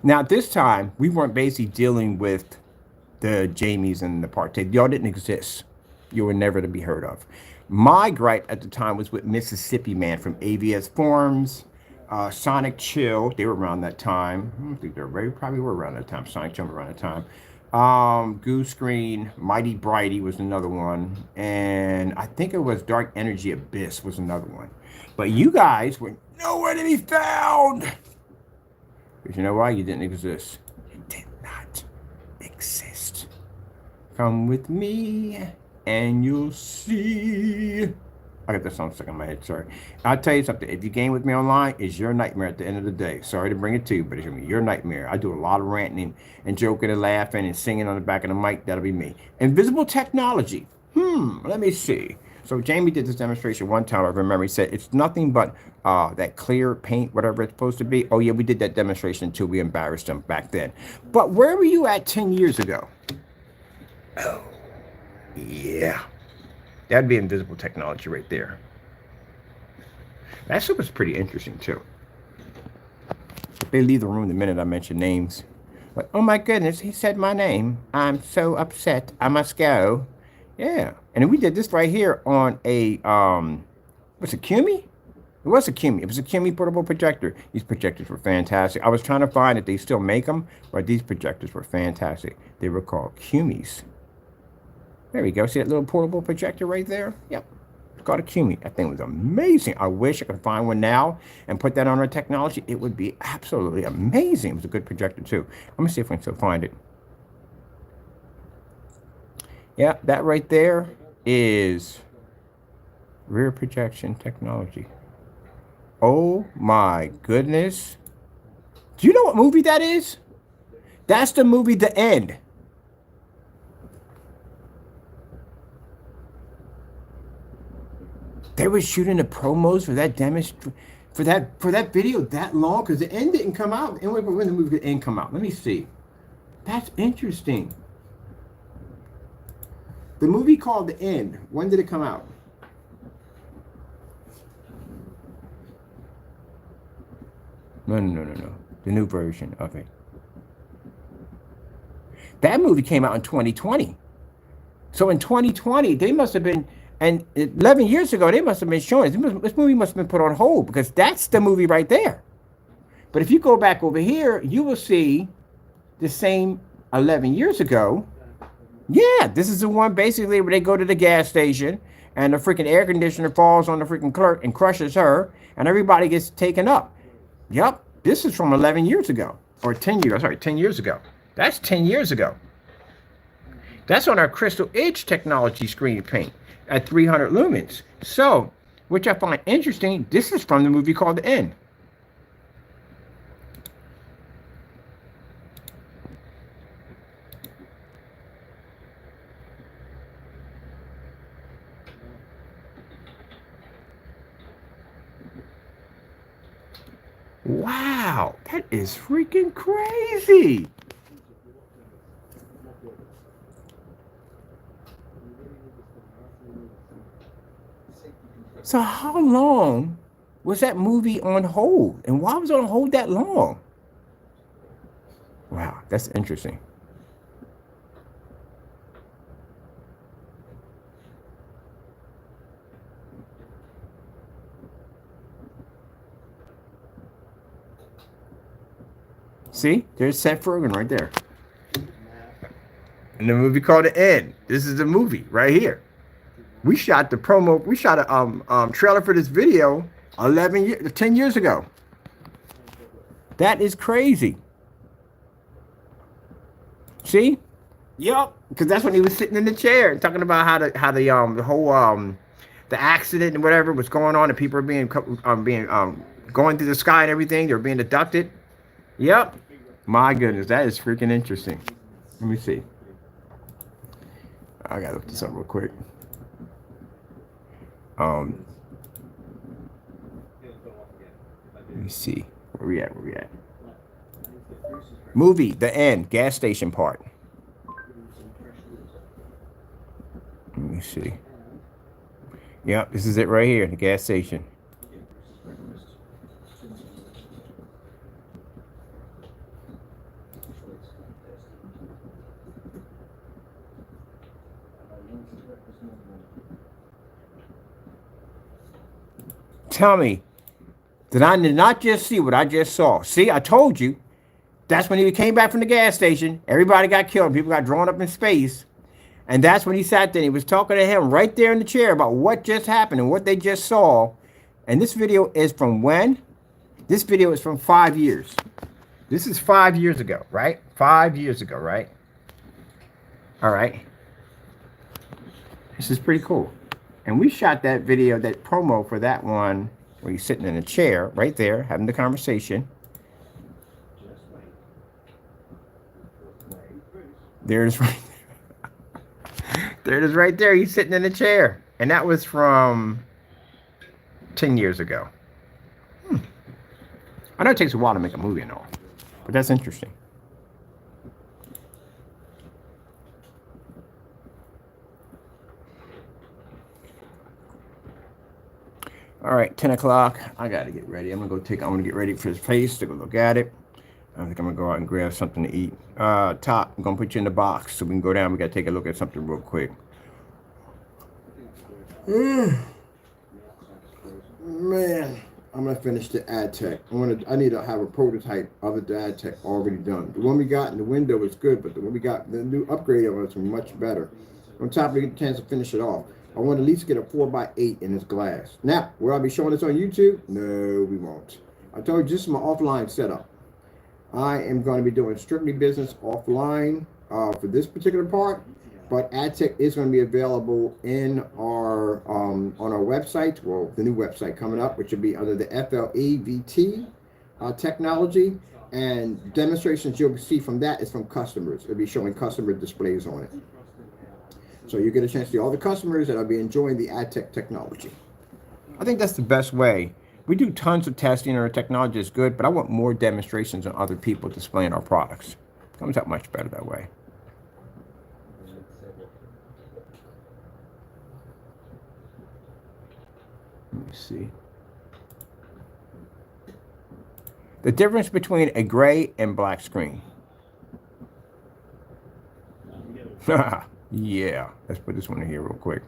Now, at this time, we weren't basically dealing with the Jamies and the Partey. Y'all didn't exist. You were never to be heard of. My gripe at the time was with Mississippi Man from ABS Forums, Sonic Chill. They were around that time. I don't think they probably were around that time. Sonic Chill around that time. Goose Screen, Mighty Brighty was another one. And I think it was Dark Energy Abyss was another one. But you guys were nowhere to be found. Because you know why? You didn't exist. You did not exist. Come with me and you'll see. I got that song stuck in my head, sorry. I'll tell you something. If you game with me online, it's your nightmare at the end of the day. Sorry to bring it to you, but it's going to be your nightmare. I do a lot of ranting and joking and laughing and singing on the back of the mic. That'll be me. Invisible technology. Let me see. So Jamie did this demonstration one time. I remember he said it's nothing but that clear paint, whatever it's supposed to be. Oh, yeah, we did that demonstration too. We embarrassed them back then. But where were you at 10 years ago? Oh, yeah. That'd be invisible technology right there. That shit was pretty interesting too. They leave the room the minute I mention names. Like, oh my goodness, he said my name. I'm so upset. I must go. Yeah. And we did this right here on a, what's it, Cumi? It was a Cumi. It was a Cumi portable projector. These projectors were fantastic. I was trying to find if they still make them, but these projectors were fantastic. They were called Cumis. There we go. See that little portable projector right there? Yep. It's called a Cumi. That thing was amazing. I wish I could find one now and put that on our technology. It would be absolutely amazing. It was a good projector too. Let me see if I can still find it. Yeah, that right there is rear projection technology. Oh my goodness. Do you know what movie that is? That's the movie The End. They were shooting the promos for that for that video that long because The End didn't come out. And when the movie The End come out? Let me see. That's interesting. The movie called The End. When did it come out? No. The new version of it. That movie came out in 2020. So in 2020, they must have been, and 11 years ago, they must have been showing this movie must have been put on hold because that's the movie right there. But if you go back over here, you will see the same 11 years ago. Yeah, this is the one basically where they go to the gas station and the freaking air conditioner falls on the freaking clerk and crushes her and everybody gets taken up. Yep, this is from 11 years ago or 10 years. Sorry, 10 years ago. That's 10 years ago. That's on our Crystal Edge technology screen paint at 300 lumens. So, which I find interesting, this is from the movie called The End. Wow, that is freaking crazy. So how long was that movie on hold? And why was it on hold that long? Wow, that's interesting. See, there's Seth Rogen right there. In the movie called The End. This is the movie right here. We shot the promo. We shot a trailer for this video 10 years ago. That is crazy. See? Yup. Because that's when he was sitting in the chair talking about how the whole the accident and whatever was going on and people are being going through the sky and everything. They're being abducted. Yep. My goodness, that is freaking interesting. Let me see. I gotta look this up real quick. Let me see. Where we at? Movie, The End, gas station part. Let me see. Yep, this is it right here, the gas station. Tell me, did I not just see what I just saw? See, I told you. That's when he came back from the gas station. Everybody got killed. People got drawn up in space. And that's when he sat there and he was talking to him right there in the chair about what just happened and what they just saw. And this video is from when? This video is from 5 years. This is 5 years ago, right? 5 years ago, right? All right. This is pretty cool. And we shot that video, that promo for that one, where he's sitting in a chair right there, having the conversation. There it is right there. There it is right there. He's sitting in a chair. And that was from 10 years ago. I know it takes a while to make a movie and all, but that's interesting. All right, 10 o'clock. I got to get ready. I'm going to get ready for his face, take a look at it. I think I'm going to go out and grab something to eat. Top, I'm going to put you in the box so we can go down. We got to take a look at something real quick. Man, I'm going to finish the ad tech. I need to have a prototype of the ad tech already done. The one we got in the window is good, but the one we got, the new upgrade of it is much better. On top, we get a chance to finish it off. I want to at least get a 4x8 in this glass. Now, will I be showing this on YouTube? No, we won't. I told you this is my offline setup. I am going to be doing strictly business offline for this particular part, but AdTech is going to be available in our on our website. Well, the new website coming up, which will be under the FLEVT technology, and demonstrations you'll see from that is from customers. It'll be showing customer displays on it. So you get a chance to see all the customers that will be enjoying the AdTech technology. I think that's the best way. We do tons of testing and our technology is good, but I want more demonstrations on other people displaying our products. It comes out much better that way. Let me see. The difference between a gray and black screen. Yeah, let's put this one in here real quick.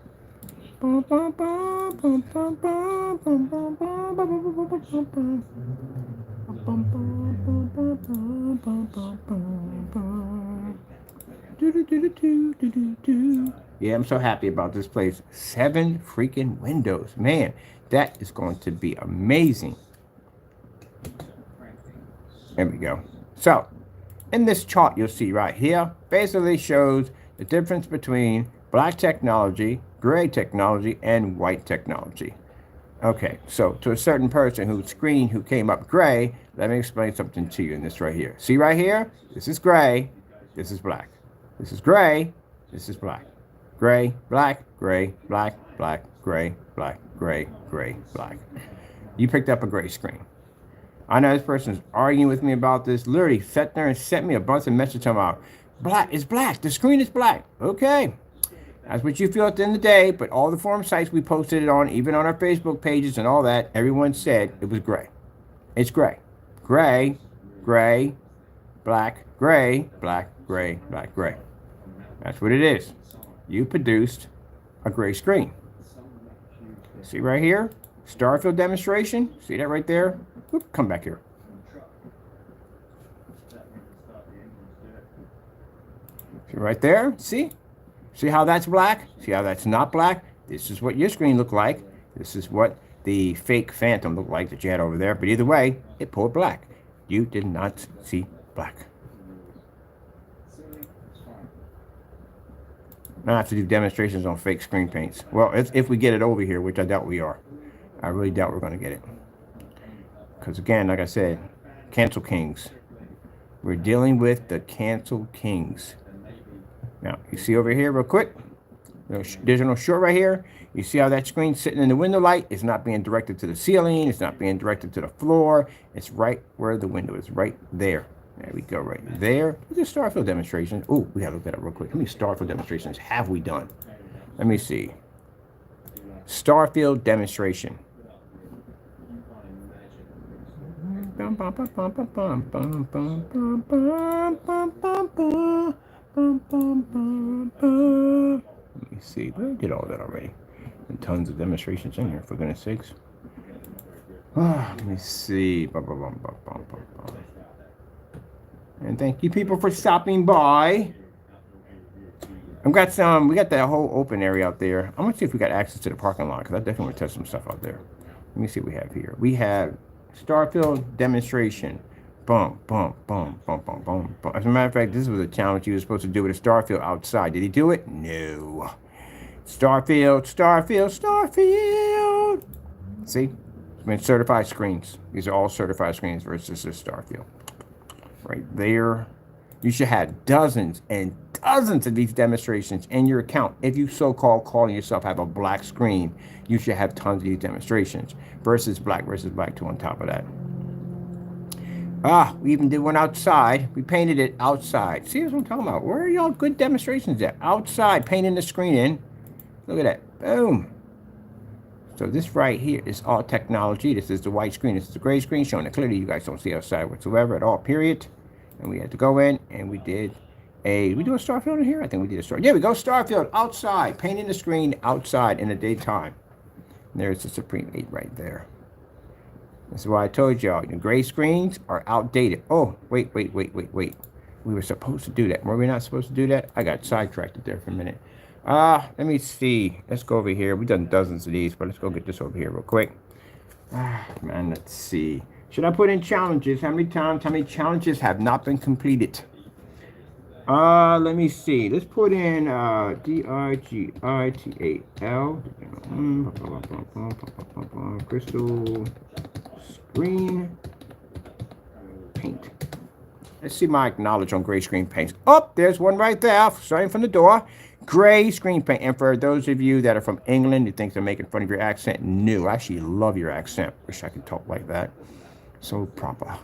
Yeah, I'm so happy about this place. 7 freaking windows. Man, that is going to be amazing. There we go. So, in this chart you'll see right here, basically shows the difference between black technology, gray technology, and white technology. Okay, so to a certain person whose screen who came up gray, let me explain something to you in this right here. See right here? This is gray, this is black. This is gray, this is black. Gray, black, gray, black, black, gray, black, gray, gray, black. You picked up a gray screen. I know this person's arguing with me about this. Literally sat there and sent me a bunch of messages talking about black is black. The screen is black. Okay. That's what you feel at the end of the day. But all the forum sites we posted it on, even on our Facebook pages and all that, everyone said it was gray. It's gray. Gray, gray, black, gray, black, gray, black, gray. That's what it is. You produced a gray screen. See right here? Starfield demonstration. See that right there? Oop, come back here. See right there? See? See how that's black? See how that's not black? This is what your screen looked like. This is what the fake Phantom looked like that you had over there. But either way, it pulled black. You did not see black. Now I have to do demonstrations on fake screen paints. Well, if we get it over here, which I doubt we are. I really doubt we're going to get it. Because again, like I said, cancel kings. We're dealing with the cancel kings. Now, you see over here real quick, there's no short right here. You see how that screen's sitting in the window light? It's not being directed to the ceiling. It's not being directed to the floor. It's right where the window is, right there. There we go, right there. Look at Starfield demonstrations. Oh, we got to look that up real quick. How many Starfield demonstrations have we done? Let me see. Starfield demonstration. Let me see. I did all that already. And tons of demonstrations in here, for goodness sakes. Let me see. And thank you people for stopping by. We got that whole open area out there. I'm gonna see if we got access to the parking lot, because I definitely want to test some stuff out there. Let me see what we have here. We have Starfield demonstration. Boom, boom, boom, boom, boom, boom, boom. As a matter of fact, this was a challenge he was supposed to do with a Starfield outside. Did he do it? No. Starfield, Starfield, Starfield. See? I mean, certified screens. These are all certified screens versus this Starfield. Right there. You should have dozens and dozens of these demonstrations in your account. If you so-called calling yourself have a black screen, you should have tons of these demonstrations. Versus black too on top of that. We even did one outside. We painted it outside. See what I'm talking about? Where are y'all good demonstrations at? Outside, painting the screen in. Look at that. Boom. So this right here is all technology. This is the white screen. This is the gray screen showing it clearly. You guys don't see outside whatsoever at all, period. And we had to go in and we did we do a Starfield in here? I think we did a Starfield. Yeah, we go Starfield outside, painting the screen outside in the daytime. And there's the Supreme 8 right there. This is why I told y'all, the gray screens are outdated. Oh, wait. We were supposed to do that. Were we not supposed to do that? I got sidetracked there for a minute. Let me see. Let's go over here. We've done dozens of these, but let's go get this over here real quick. Man, let's see. Should I put in challenges? How many challenges have not been completed? Let me see. Let's put in DIGITAL. Crystal screen paint. Let's see my knowledge on gray screen paints. Oh, there's one right there, starting from the door. Gray screen paint. And for those of you that are from England, who think they're making fun of your accent, no, I actually love your accent. Wish I could talk like that. So proper.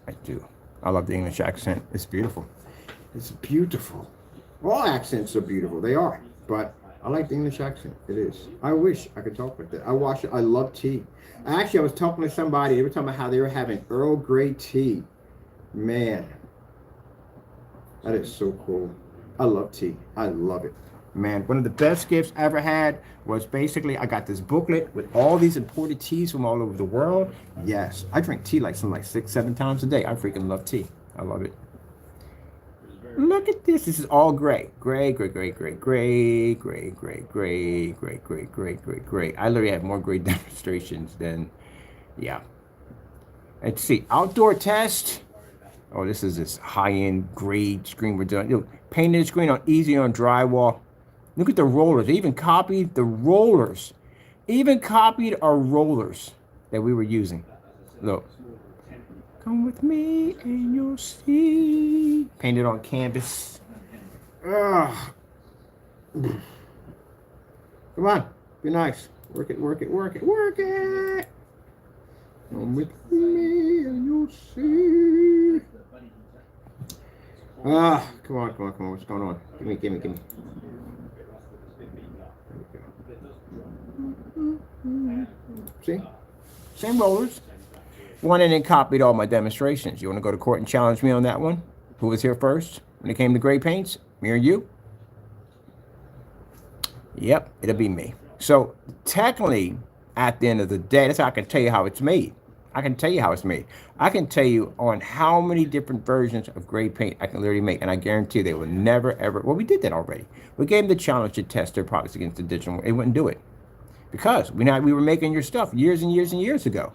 I do. I love the English accent. It's beautiful. It's beautiful. All accents are beautiful. They are. But I like the English accent. It is. I wish I could talk like that. I watch it. I love tea. Actually, I was talking to somebody. They were talking about how they were having Earl Grey tea. Man. That is so cool. I love tea. I love it. Man, one of the best gifts I ever had was basically I got this booklet with all these imported teas from all over the world. Yes, I drink tea like something like 6, 7 times a day. I freaking love tea. I love it. Look at this. This is all gray. Gray, gray, gray, gray, gray, gray, gray, gray, gray, gray, gray, gray, gray. I literally have more gray demonstrations than, yeah. Let's see. Outdoor test. Oh, this is this high-end grade screen we're doing. Painted screen on easy on drywall. Look at the rollers. They even copied the rollers. Even copied our rollers that we were using. Look. Come with me and you'll see. Painted on canvas. Ugh. Come on. Be nice. Work it, work it, work it, work it. Come with me and you'll see. Come on, come on, come on. What's going on? Give me, give me, give me. See? Same rollers. One and then copied all my demonstrations. You want to go to court and challenge me on that one? Who was here first when it came to gray paints? Me or you? Yep, it'll be me. So technically, at the end of the day, that's how I can tell you how it's made. I can tell you how it's made. I can tell you on how many different versions of gray paint I can literally make, and I guarantee they will never, ever. Well, we did that already. We gave them the challenge to test their products against the digital. They wouldn't do it because we were making your stuff years and years and years ago.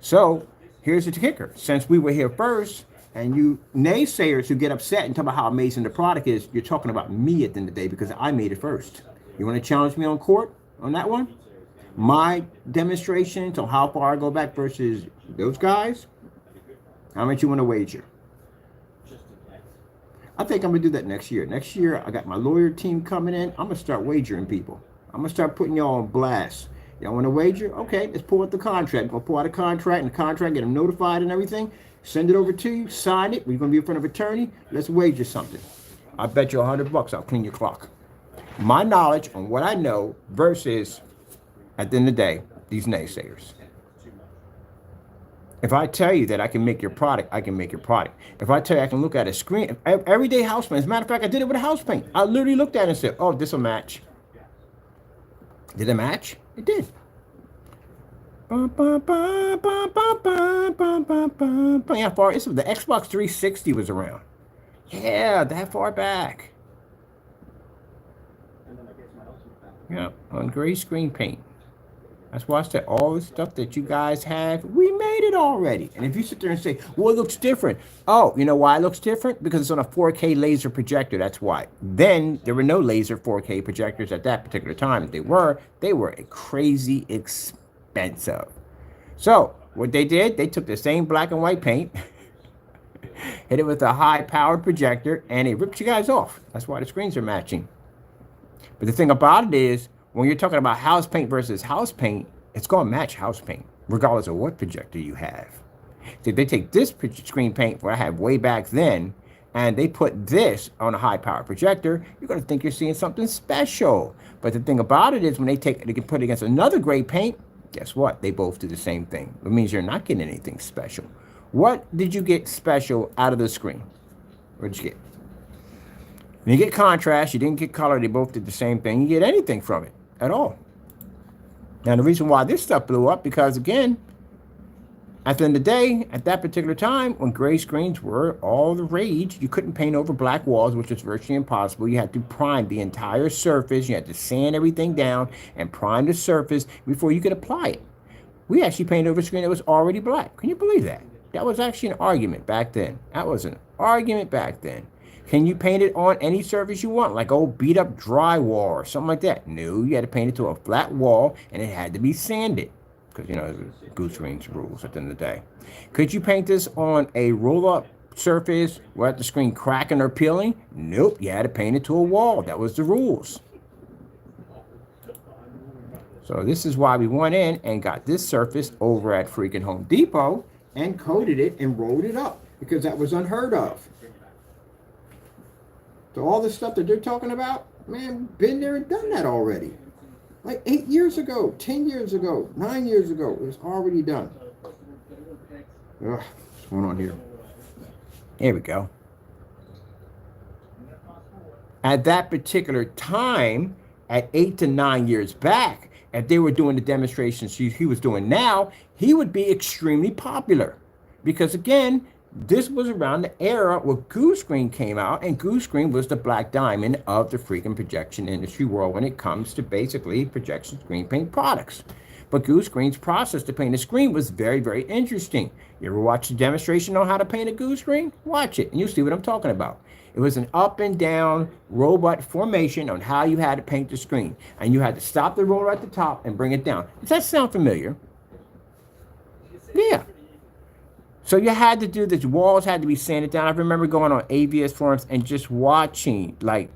So here's the kicker. Since we were here first, and you naysayers who get upset and talk about how amazing the product is, you're talking about me at the end of the day because I made it first. You want to challenge me on court on that one? My demonstration to how far I go back versus those guys? How much you want to wager? I think I'm going to do that next year. Next year, I got my lawyer team coming in. I'm going to start wagering people. I'm going to start putting y'all on blast. Y'all want to wager? Okay, let's pull out the contract. I'm going to pull out a contract and the contract, get them notified and everything. Send it over to you. Sign it. We're going to be in front of an attorney. Let's wager something. I bet you $100 I'll clean your clock. My knowledge on what I know versus, at the end of the day, these naysayers. If I tell you that I can make your product, I can make your product. If I tell you I can look at a screen, everyday house paint. As a matter of fact, I did it with a house paint. I literally looked at it and said, oh, this will match. Did it match? It did. Yeah, far. It's the Xbox 360 was around. Yeah, that far back. Yeah, on gray screen paint. That's why I said all the stuff that you guys have, we made it already. And if you sit there and say, well, it looks different. Oh, you know why it looks different? Because it's on a 4K laser projector. That's why. Then there were no laser 4K projectors at that particular time. If they were crazy expensive. So what they did, they took the same black and white paint, hit it with a high-powered projector, and it ripped you guys off. That's why the screens are matching. But the thing about it is, when you're talking about house paint versus house paint, it's going to match house paint, regardless of what projector you have. So if they take this screen paint, what I had way back then, and they put this on a high-power projector, you're going to think you're seeing something special. But the thing about it is, when they can put it against another gray paint, guess what? They both do the same thing. It means you're not getting anything special. What did you get special out of the screen? What did you get? When you get contrast, you didn't get color, they both did the same thing. You get anything from it at all. Now, the reason why this stuff blew up, because again, at the end of the day, at that particular time, when gray screens were all the rage, you couldn't paint over black walls, which was virtually impossible. You had to prime the entire surface. You had to sand everything down and prime the surface before you could apply it. We actually painted over a screen that was already black. Can you believe that? That was actually an argument back then. That was an argument back then. Can you paint it on any surface you want, like old beat up drywall or something like that? No, you had to paint it to a flat wall, and it had to be sanded. Because, you know, goose range rules at the end of the day. Could you paint this on a roll-up surface without the screen cracking or peeling? Nope, you had to paint it to a wall. That was the rules. So this is why we went in and got this surface over at freaking Home Depot and coated it and rolled it up, because that was unheard of. So all this stuff that they're talking about, man, been there and done that already. Like 8 years ago, 10 years ago, 9 years ago, it was already done. Ugh, what's going on here? Here we go. At that particular time, at 8 to 9 years back, if they were doing the demonstrations he was doing now, he would be extremely popular. Because again, this was around the era where Goo Screen came out, and Goo Screen was the black diamond of the freaking projection industry world when it comes to basically projection screen paint products. But Goo Screen's process to paint a screen was very, very interesting. You ever watch a demonstration on how to paint a Goo Screen? Watch it, and you'll see what I'm talking about. It was an up and down robot formation on how you had to paint the screen. And you had to stop the roller at the top and bring it down. Does that sound familiar? Yeah. So you had to do this. Walls had to be sanded down. I remember going on AVS forums and just watching like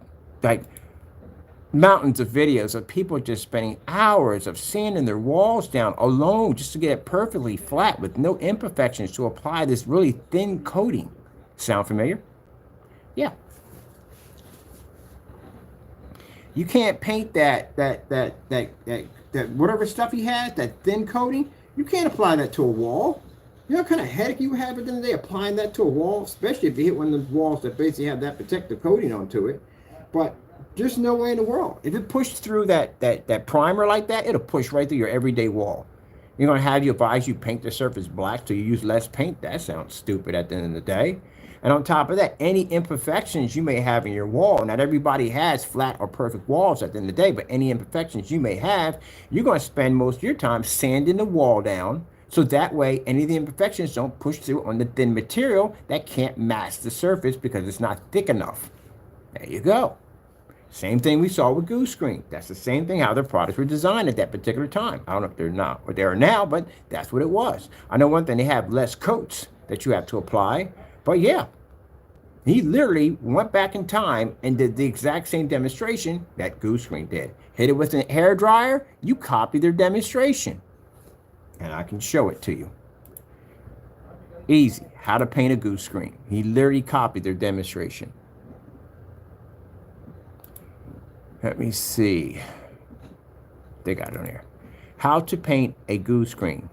mountains of videos of people just spending hours of sanding their walls down alone just to get it perfectly flat with no imperfections to apply this really thin coating. Sound familiar? Yeah. You can't paint that whatever stuff he has, that thin coating, you can't apply that to a wall. You know what kind of headache you have at the end of the day applying that to a wall, especially if you hit one of those walls that basically have that protective coating onto it. But there's no way in the world. If it pushed through that primer like that, it'll push right through your everyday wall. You're going to have you advise you paint the surface black so you use less paint. That sounds stupid at the end of the day. And on top of that, any imperfections you may have in your wall, not everybody has flat or perfect walls at the end of the day, but any imperfections you may have, you're going to spend most of your time sanding the wall down. So that way, any of the imperfections don't push through on the thin material that can't mask the surface because it's not thick enough. There you go. Same thing we saw with Goo Screen. That's the same thing how their products were designed at that particular time. I don't know if they're not what they are now, but that's what it was. I know one thing, they have less coats that you have to apply. But yeah, he literally went back in time and did the exact same demonstration that Goo Screen did. Hit it with a hair dryer, you copy their demonstration. And I can show it to you. Easy, how to paint a Goo Screen. He literally copied their demonstration. Let me see. They got it on here. How to paint a Goo Screen.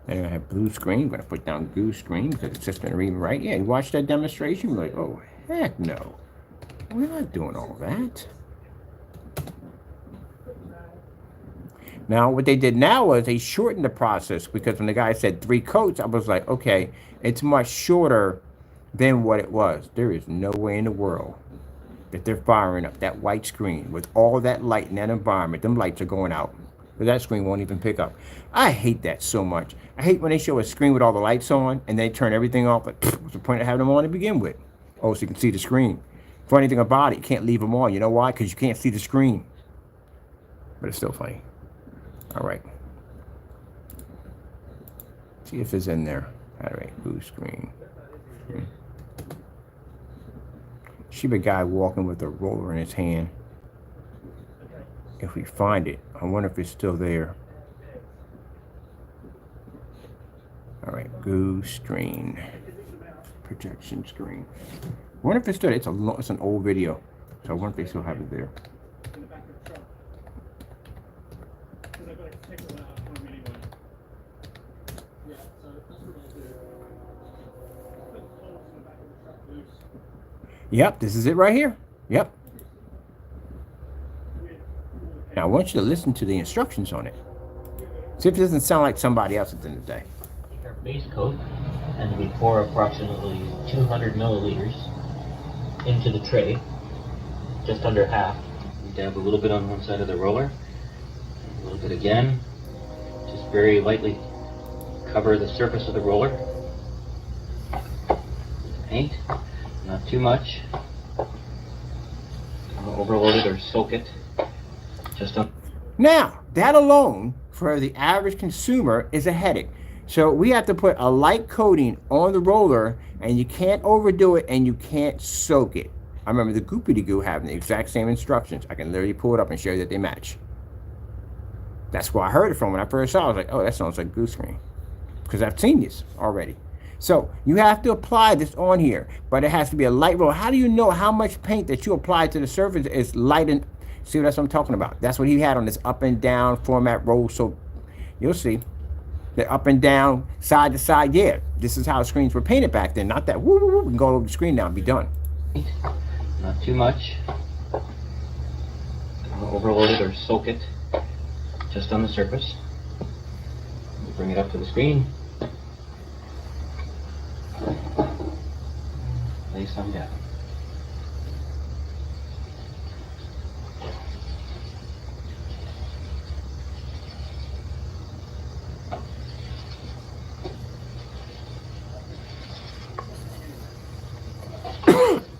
And I have blue screen. I'm going to put down Goo Screen because it's just going to read right. Yeah, you watch that demonstration, you're like, oh, heck no. We're not doing all that. Now, what they did now was they shortened the process because when the guy said 3 coats, I was like, okay, it's much shorter than what it was. There is no way in the world that they're firing up that white screen with all that light in that environment. Them lights are going out. But that screen won't even pick up. I hate that so much. I hate when they show a screen with all the lights on and they turn everything off. Like, what's the point of having them on to begin with? Oh, so you can see the screen. Funny thing about it, you can't leave them on. You know why? Because you can't see the screen. But it's still funny. All right. See if it's in there. All right, Goo Screen. Shiba guy walking with a roller in his hand. If we find it, I wonder if it's still there. All right, Goo Screen. Projection screen. I wonder if it's still there. It's an old video. So I wonder if they still have it there. Yep, this is it right here. Yep. Now I want you to listen to the instructions on it. See if it doesn't sound like somebody else at the end of the day. Take our base coat and we pour approximately 200 milliliters into the tray, just under half. We dab a little bit on one side of the roller, a little bit again. Just very lightly cover the surface of the roller. Paint, not too much. Don't overload it or soak it. Just up. Now, that alone for the average consumer is a headache. So we have to put a light coating on the roller, and you can't overdo it and you can't soak it. I remember the Goopity Goo having the exact same instructions. I can literally pull it up and show you that they match. That's where I heard it from when I first saw it. I was like, oh, that sounds like Goo Screen. Because I've seen this already. So you have to apply this on here, but it has to be a light roller. How do you know how much paint that you apply to the surface is light and... See, that's what I'm talking about. That's what he had on this up and down format roll. So you'll see. The up and down, side to side. Yeah, this is how screens were painted back then. Not that woo woo woo. We can go over the screen now and be done. Not too much. Don't overload it or soak it. Just on the surface. Bring it up to the screen. Lay some down.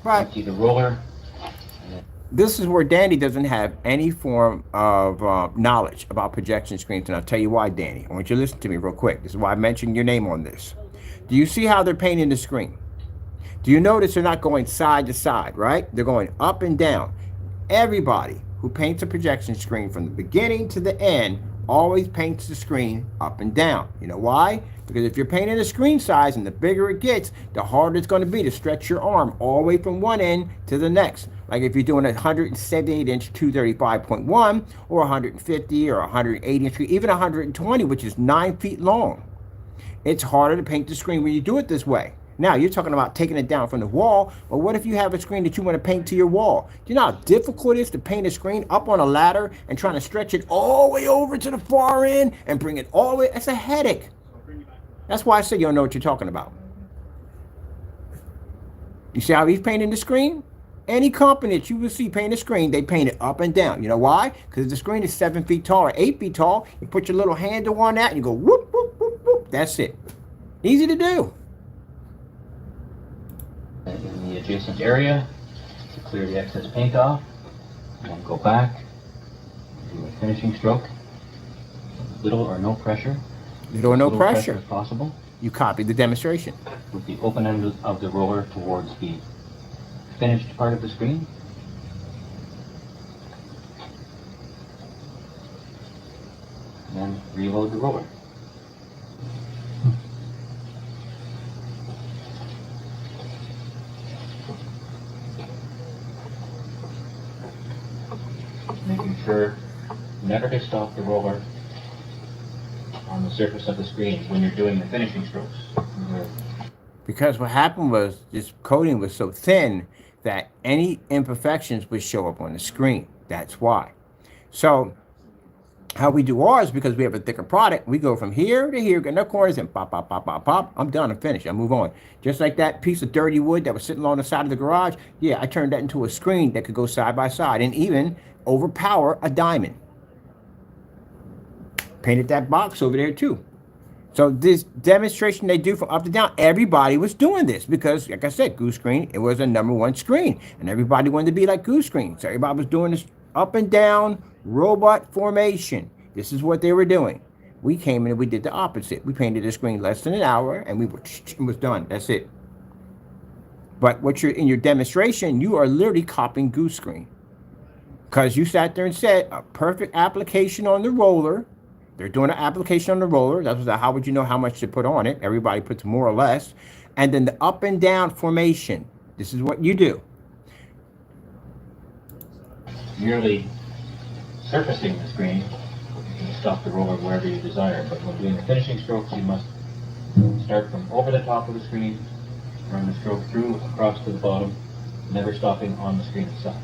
Right. Empty the roller. This is where Danny doesn't have any form of knowledge about projection screens, and I'll tell you why, Danny. I want you to listen to me real quick. This is why I mentioned your name on this. Do you see how they're painting the screen? Do you notice they're not going side to side, right? They're going up and down. Everybody who paints a projection screen from the beginning to the end always paints the screen up and down. You know why? Because if you're painting a screen size and the bigger it gets, the harder it's going to be to stretch your arm all the way from one end to the next. Like if you're doing a 178 inch 235.1 or 150 or 180 inch, even 120, which is 9 feet long. It's harder to paint the screen when you do it this way. Now, you're talking about taking it down from the wall, but what if you have a screen that you want to paint to your wall? Do you know how difficult it is to paint a screen up on a ladder and trying to stretch it all the way over to the far end and bring it all the way? That's a headache. That's why I said you don't know what you're talking about. You see how he's painting the screen? Any company that you will see paint a screen, they paint it up and down. You know why? Because the screen is 7 feet tall or 8 feet tall. You put your little handle on that and you go whoop, whoop, whoop, whoop. That's it. Easy to do. In the adjacent area to clear the excess paint off, and then go back, do a finishing stroke, little or no pressure. Little or no pressure. If possible. You copy the demonstration. With the open end of the roller towards the finished part of the screen. And then reload the roller. Making sure never to stop the roller on the surface of the screen when you're doing the finishing strokes. Because what happened was this coating was so thin that any imperfections would show up on the screen. That's why. So how we do ours, because we have a thicker product, we go from here to here, get no corners, and pop, pop, pop, pop, pop. I'm done. I'm finished. I move on. Just like that piece of dirty wood that was sitting on the side of the garage. Yeah, I turned that into a screen that could go side by side and even overpower a diamond. Painted that box over there too. So this demonstration they do from up to down, everybody was doing this because, like I said, Goose Screen, it was a #1 screen. And everybody wanted to be like Goose Screen. So everybody was doing this up and down robot formation. This is what they were doing. We came in and we did the opposite. We painted the screen less than an hour and it was done. That's it. But what you're in your demonstration, you are literally copying Goose Screen. Because you sat there and said a perfect application on the roller. They're doing an application on the roller. That was how would you know how much to put on it? Everybody puts more or less. And then the up and down formation. This is what you do. Merely surfacing the screen, you can stop the roller wherever you desire. But when doing the finishing strokes, you must start from over the top of the screen, run the stroke through across to the bottom, never stopping on the screen itself.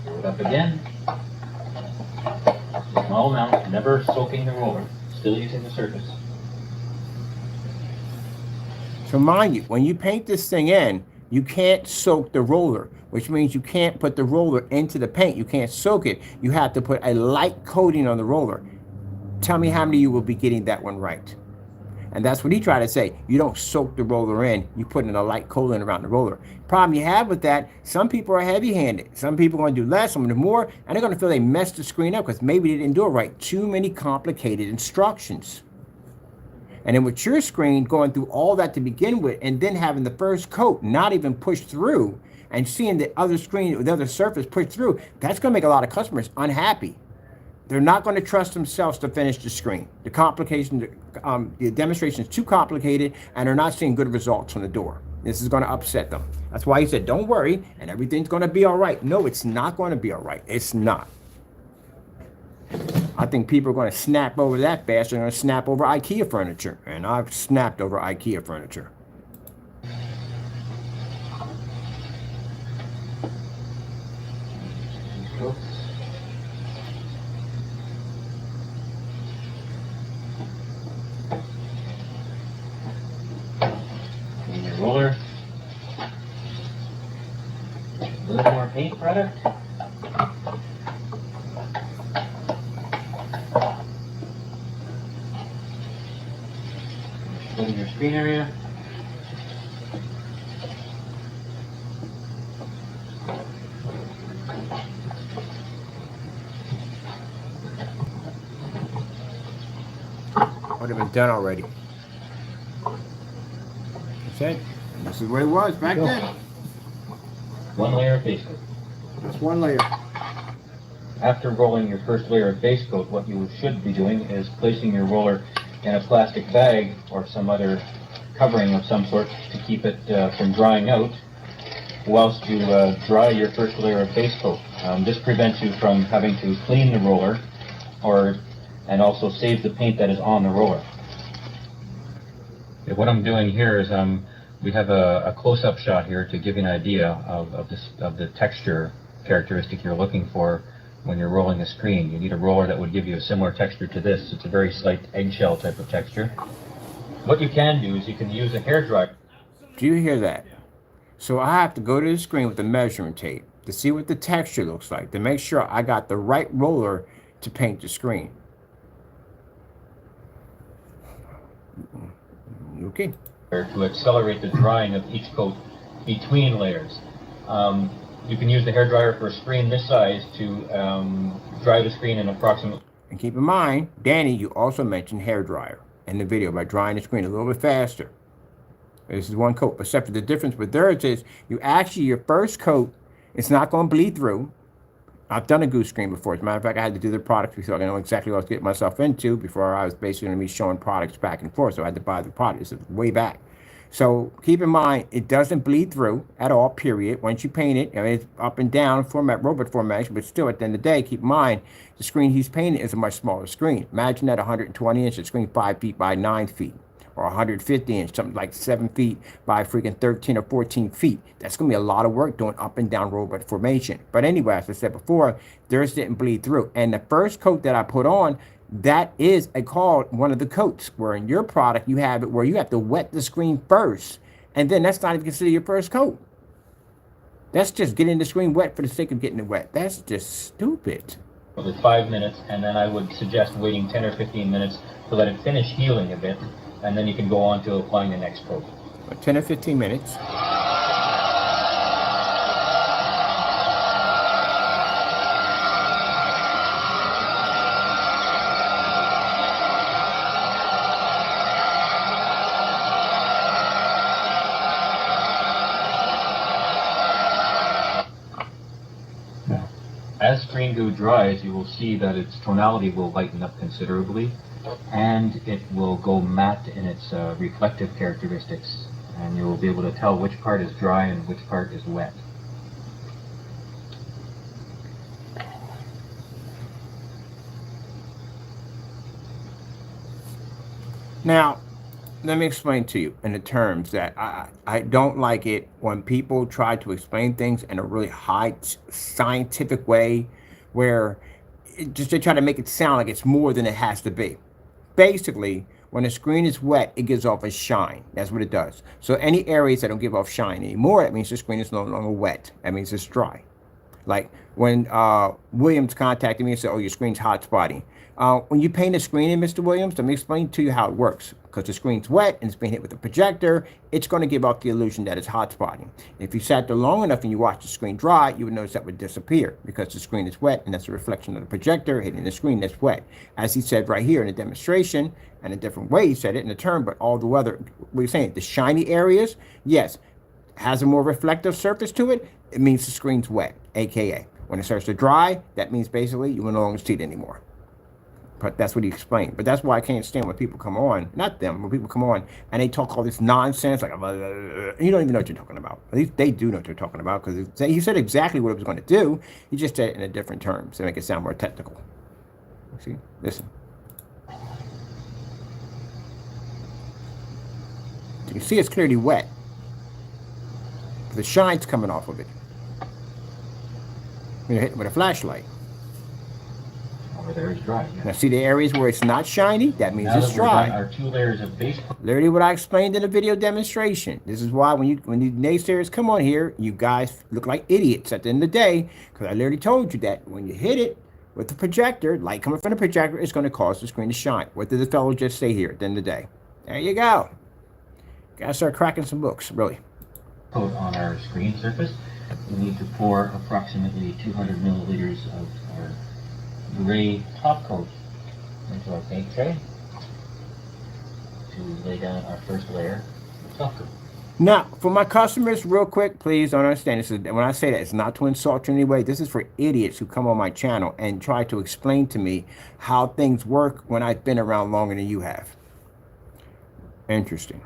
Throw it up again. Small amount, never soaking the roller, still using the surface. So mind you, when you paint this thing in, you can't soak the roller, which means you can't put the roller into the paint. You can't soak it. You have to put a light coating on the roller. Tell me how many of you will be getting that one right. And that's what he tried to say. You don't soak the roller in. You put in a light coating around the roller. Problem you have with that, some people are heavy-handed. Some people are going to do less, some going to do more, and they're going to feel they messed the screen up because maybe they didn't do it right. Too many complicated instructions. And then with your screen, going through all that to begin with, and then having the first coat not even pushed through, and seeing the other screen, the other surface pushed through, that's going to make a lot of customers unhappy. They're not going to trust themselves to finish the screen. The complication, the demonstration is too complicated, and they're not seeing good results on the door. This is going to upset them. That's why he said, don't worry, and everything's going to be all right. No, it's not going to be all right. It's not. I think people are going to snap over that fast. They're going to snap over IKEA furniture. And I've snapped over IKEA furniture. And your roller. A little more paint product. Put in your screen area. Would have been done already. That's it. And this is what it was back then. One layer of base coat. Just one layer. After rolling your first layer of base coat, what you should be doing is placing your roller in a plastic bag or some other covering of some sort to keep it from drying out whilst you dry your first layer of base coat. This prevents you from having to clean the roller and also save the paint that is on the roller. Okay, what I'm doing here is we have a close-up shot here to give you an idea of the texture characteristic you're looking for when you're rolling a screen. You need a roller that would give you a similar texture to this. It's a very slight eggshell type of texture. What you can do is you can use a hairdryer. Do you hear that? So I have to go to the screen with the measuring tape to see what the texture looks like, to make sure I got the right roller to paint the screen. Okay. To accelerate the drying of each coat between layers. You can use the hairdryer for a screen this size to dry the screen in approximately... And keep in mind, Danny, you also mentioned hairdryer in the video by drying the screen a little bit faster. This is one coat, except for the difference with theirs is your first coat, it's not going to bleed through. I've done a goose screen before. As a matter of fact, I had to do the products before I know exactly what I was getting myself into before I was basically going to be showing products back and forth. So I had to buy the products way back. So keep in mind, it doesn't bleed through at all, period. Once you paint it, I mean, it's up and down format, robot format, but still at the end of the day, keep in mind, the screen he's painting is a much smaller screen. Imagine that 120-inch screen, 5 feet by 9 feet. Or 150-inch, something like 7 feet by freaking 13 or 14 feet. That's going to be a lot of work doing up and down robot formation. But anyway, as I said before, theirs didn't bleed through. And the first coat that I put on, that is called one of the coats, where in your product you have it where you have to wet the screen first. And then that's not even considered your first coat. That's just getting the screen wet for the sake of getting it wet. That's just stupid. With 5 minutes, and then I would suggest waiting 10 or 15 minutes to let it finish healing a bit. And then you can go on to applying the next coat. 10 or 15 minutes. As screen goo dries, you will see that its tonality will lighten up considerably, and it will go matte in its reflective characteristics, and you will be able to tell which part is dry and which part is wet. Now, let me explain to you in the terms that I don't like it when people try to explain things in a really high scientific way where they try to make it sound like it's more than it has to be. Basically, when the screen is wet, it gives off a shine. That's what it does. So any areas that don't give off shine anymore, that means the screen is no longer wet. That means it's dry. Like when Williams contacted me and said, oh, your screen's hot spotting. When you paint a screen in, Mr. Williams, let me explain to you how it works. Because the screen's wet and it's being hit with a projector, it's going to give off the illusion that it's hot spotting. If you sat there long enough and you watch the screen dry, you would notice that would disappear because the screen is wet and that's a reflection of the projector hitting the screen that's wet. As he said right here in the demonstration, and a different way he said it in the term, but all the other, what are you saying? The shiny areas, yes, has a more reflective surface to it, it means the screen's wet, aka when it starts to dry, that means basically you will no longer see it anymore. But that's what he explained. But that's why I can't stand when people come on, not them, when people come on and they talk all this nonsense, like, you don't even know what you're talking about. At least they do know what they're talking about because he said exactly what it was going to do. He just said it in a different terms to make it sound more technical. See, listen. You can see it's clearly wet. The shine's coming off of it. You're hitting with a flashlight. Over there is dry. Now see the areas where it's not shiny? That means Now it's that we're done dry. our 2 layers of base coat. Literally what I explained in the video demonstration. This is why when you naysayers come on here, you guys look like idiots at the end of the day, because I literally told you that when you hit it with the projector, light coming from the projector, it's going to cause the screen to shine. What did the fellow just say here at the end of the day? There you go. Gotta start cracking some books, really. Coat on our screen surface. We need to pour approximately 200 milliliters of our gray top coat into our paint tray to lay down our first layer of top coat. Now, for my customers, real quick, please don't understand. This is, when I say that, it's not to insult you in any way. This is for idiots who come on my channel and try to explain to me how things work when I've been around longer than you have. Interesting.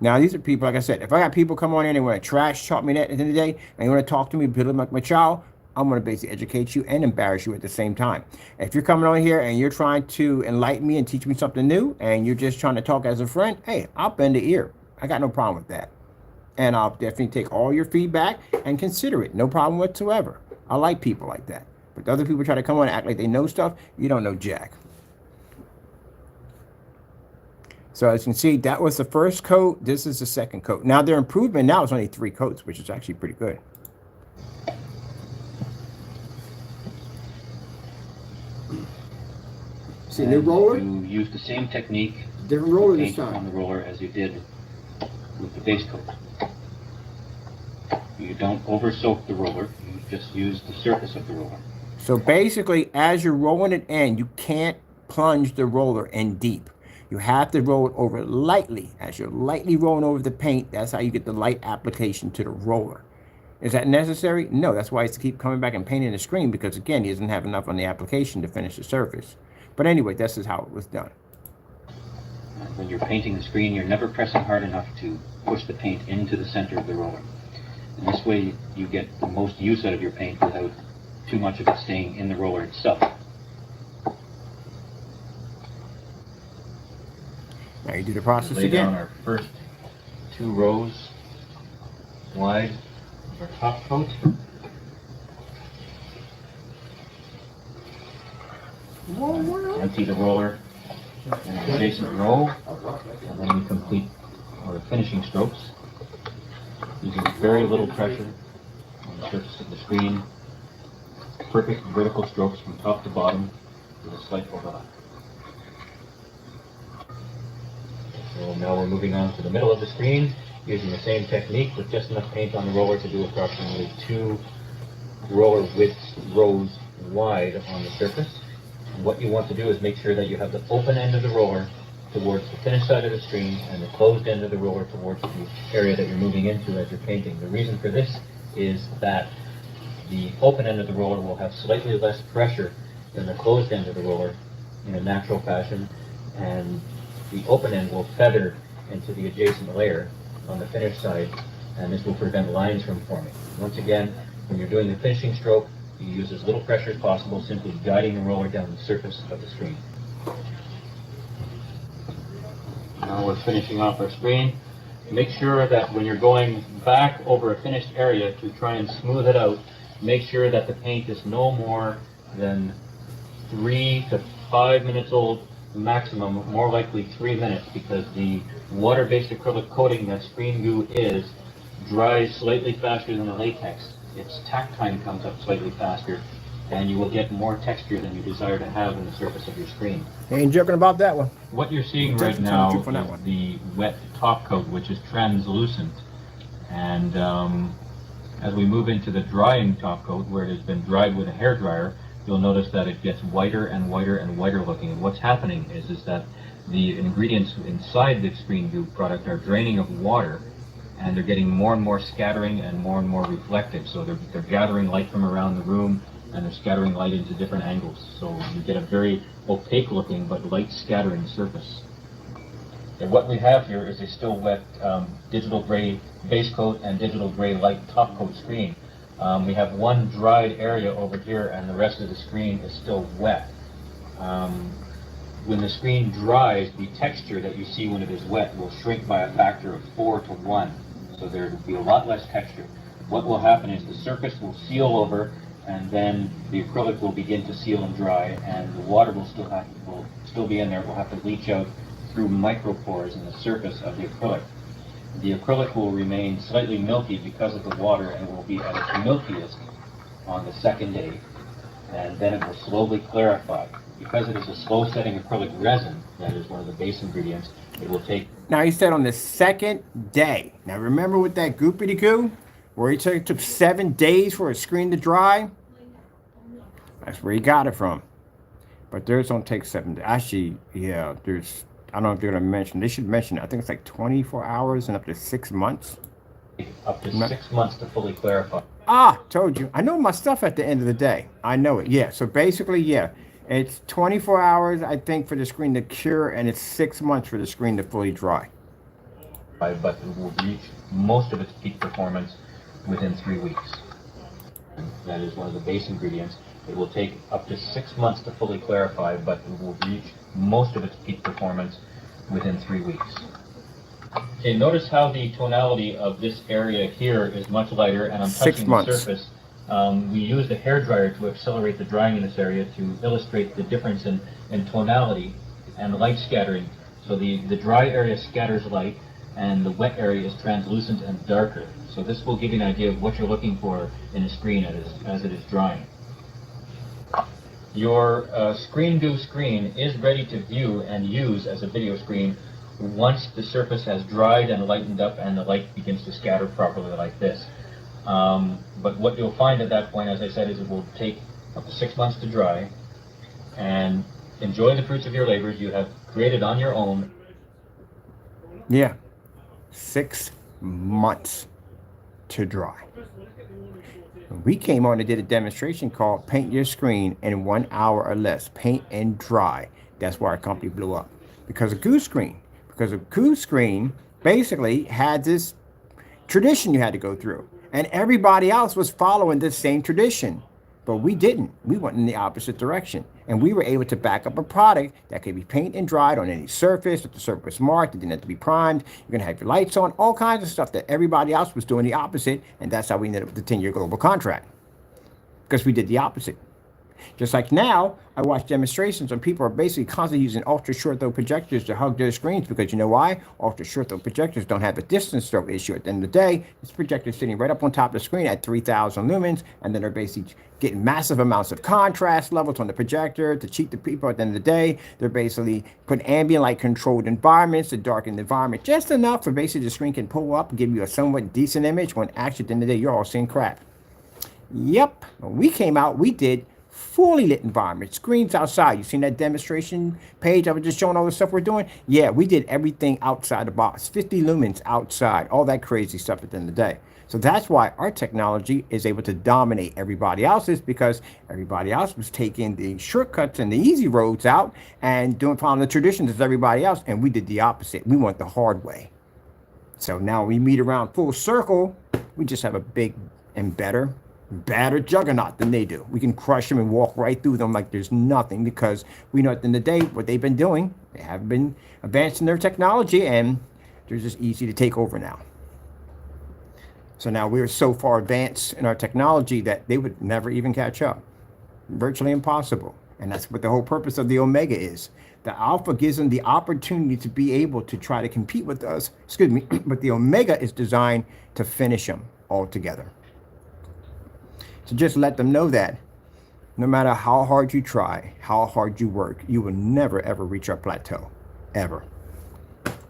Now, these are people, like I said, if I got people come on in and want to trash talk me at the end of the day, and you want to talk to me, build like my child, I'm going to basically educate you and embarrass you at the same time. If you're coming on here and you're trying to enlighten me and teach me something new, and you're just trying to talk as a friend, hey, I'll bend the ear. I got no problem with that. And I'll definitely take all your feedback and consider it. No problem whatsoever. I like people like that. But the other people try to come on and act like they know stuff, you don't know jack. So as you can see, that was the first coat. This is the second coat. Now their improvement now is only 3 coats, which is actually pretty good. See, new roller? You use the same technique, Different roller this paint on time. the roller as you did with the base coat. You don't over soak the roller, you just use the surface of the roller. So basically, as you're rolling it in, you can't plunge the roller in deep. You have to roll it over lightly. As you're lightly rolling over the paint, that's how you get the light application to the roller. Is that necessary? No, that's why he has to keep coming back and painting the screen, because again, he doesn't have enough on the application to finish the surface. But anyway, this is how it was done. When you're painting the screen, you're never pressing hard enough to push the paint into the center of the roller. And this way you get the most use out of your paint without too much of it staying in the roller itself. Now you do the process Lay again. down our first 2 rows wide of our top coat. Empty the roller in an adjacent row, and then we complete our finishing strokes using very little pressure on the surface of the screen. Perfect vertical strokes from top to bottom with a slight overlap. So now we're moving on to the middle of the screen, using the same technique with just enough paint on the roller to do approximately 2 roller width rows wide on the surface. And what you want to do is make sure that you have the open end of the roller towards the finished side of the screen and the closed end of the roller towards the area that you're moving into as you're painting. The reason for this is that the open end of the roller will have slightly less pressure than the closed end of the roller in a natural fashion, and the open end will feather into the adjacent layer on the finished side, and this will prevent lines from forming. Once again, when you're doing the finishing stroke, you use as little pressure as possible, simply guiding the roller down the surface of the screen. Now we're finishing off our screen. Make sure that when you're going back over a finished area to try and smooth it out, make sure that the paint is no more than 3 to 5 minutes old maximum, more likely 3 minutes, because the water-based acrylic coating that screen goo is dries slightly faster than the latex. Its tack time comes up slightly faster, and you will get more texture than you desire to have in the surface of your screen. Ain't joking about that one. What you're seeing right now is the wet top coat, which is translucent. And as we move into the drying top coat, where it has been dried with a hairdryer, you'll notice that it gets whiter and whiter and whiter looking. And what's happening is that the ingredients inside the screen goo product are draining of water, and they're getting more and more scattering and more reflective. So they're gathering light from around the room, and they're scattering light into different angles. So you get a very opaque looking but light scattering surface. And what we have here is a still wet digital gray base coat and digital gray light top coat screen. We have one dried area over here, and the rest of the screen is still wet. When the screen dries, the texture that you see when it is wet will shrink by a factor of 4 to 1. So there will be a lot less texture. What will happen is the surface will seal over, and then the acrylic will begin to seal and dry, and the water will still be in there. It will have to leach out through micropores in the surface of the acrylic. The acrylic will remain slightly milky because of the water, and will be at its milkiest on the second day, and then it will slowly clarify. Because it is a slow-setting acrylic resin, that is one of the base ingredients, it will take... Now, he said on the second day. Now, remember with that goopity-goo, where he said it took 7 days for a screen to dry? That's where he got it from. But theirs don't take 7 days. Actually, yeah, there's... I don't know if they're going to mention. They should mention it. I think it's like 24 hours and up to 6 months. Up to 6 months to fully clarify. Ah, told you. I know my stuff at the end of the day. I know it. Yeah, so basically, yeah. It's 24 hours, I think, for the screen to cure, and it's 6 months for the screen to fully dry. But it will reach most of its peak performance within 3 weeks. That is one of the base ingredients. It will take up to 6 months to fully clarify, but it will reach most of its peak performance within 3 weeks. Okay, notice how the tonality of this area here is much lighter, and I'm touching the surface. We use the hairdryer to accelerate the drying in this area to illustrate the difference in tonality and light scattering. So the dry area scatters light, and the wet area is translucent and darker. So this will give you an idea of what you're looking for in a screen as it is drying. Your screen is ready to view and use as a video screen once the surface has dried and lightened up and the light begins to scatter properly like this. But what you'll find at that point, as I said, is it will take up to 6 months to dry, and enjoy the fruits of your labors you have created on your own. Yeah, 6 months to dry. We came on and did a demonstration called Paint Your Screen in 1 hour or less. Paint and dry. That's why our company blew up. Because of Goose Screen. Because of Goose Screen basically had this tradition you had to go through. And everybody else was following this same tradition. But we didn't. We went in the opposite direction. And we were able to back up a product that could be painted and dried on any surface. If the surface was marked, it didn't have to be primed. You're going to have your lights on. All kinds of stuff that everybody else was doing the opposite. And that's how we ended up with the 10-year global contract. Because we did the opposite. Just like now, I watch demonstrations and people are basically constantly using ultra short throw projectors to hug their screens because you know why? Ultra short throw projectors don't have a distance stroke issue. At the end of the day, this projector is sitting right up on top of the screen at 3,000 lumens, and then they're basically getting massive amounts of contrast levels on the projector to cheat the people. At the end of the day, they're basically putting ambient light controlled environments to darken the environment just enough for basically the screen can pull up and give you a somewhat decent image when actually at the end of the day, you're all seeing crap. Yep, when we came out, we did fully lit environment, screens outside. You seen that demonstration page I was just showing all the stuff we're doing? Yeah, we did everything outside the box, 50 lumens outside, all that crazy stuff at the end of the day. So that's why our technology is able to dominate everybody else's, because everybody else was taking the shortcuts and the easy roads out and following the traditions as everybody else, and we did the opposite. We went the hard way. So now we meet around full circle. We just have a big and badder juggernaut than they do. We can crush them and walk right through them like there's nothing, because we know at the end of the day what they've been doing. They have been advancing their technology, and they're just easy to take over now. So now we're so far advanced in our technology that they would never even catch up. Virtually impossible. And that's what the whole purpose of the Omega is. The Alpha gives them the opportunity to be able to try to compete with us, but the Omega is designed to finish them altogether. So just let them know that no matter how hard you try, how hard you work, you will never, ever reach our plateau. Ever.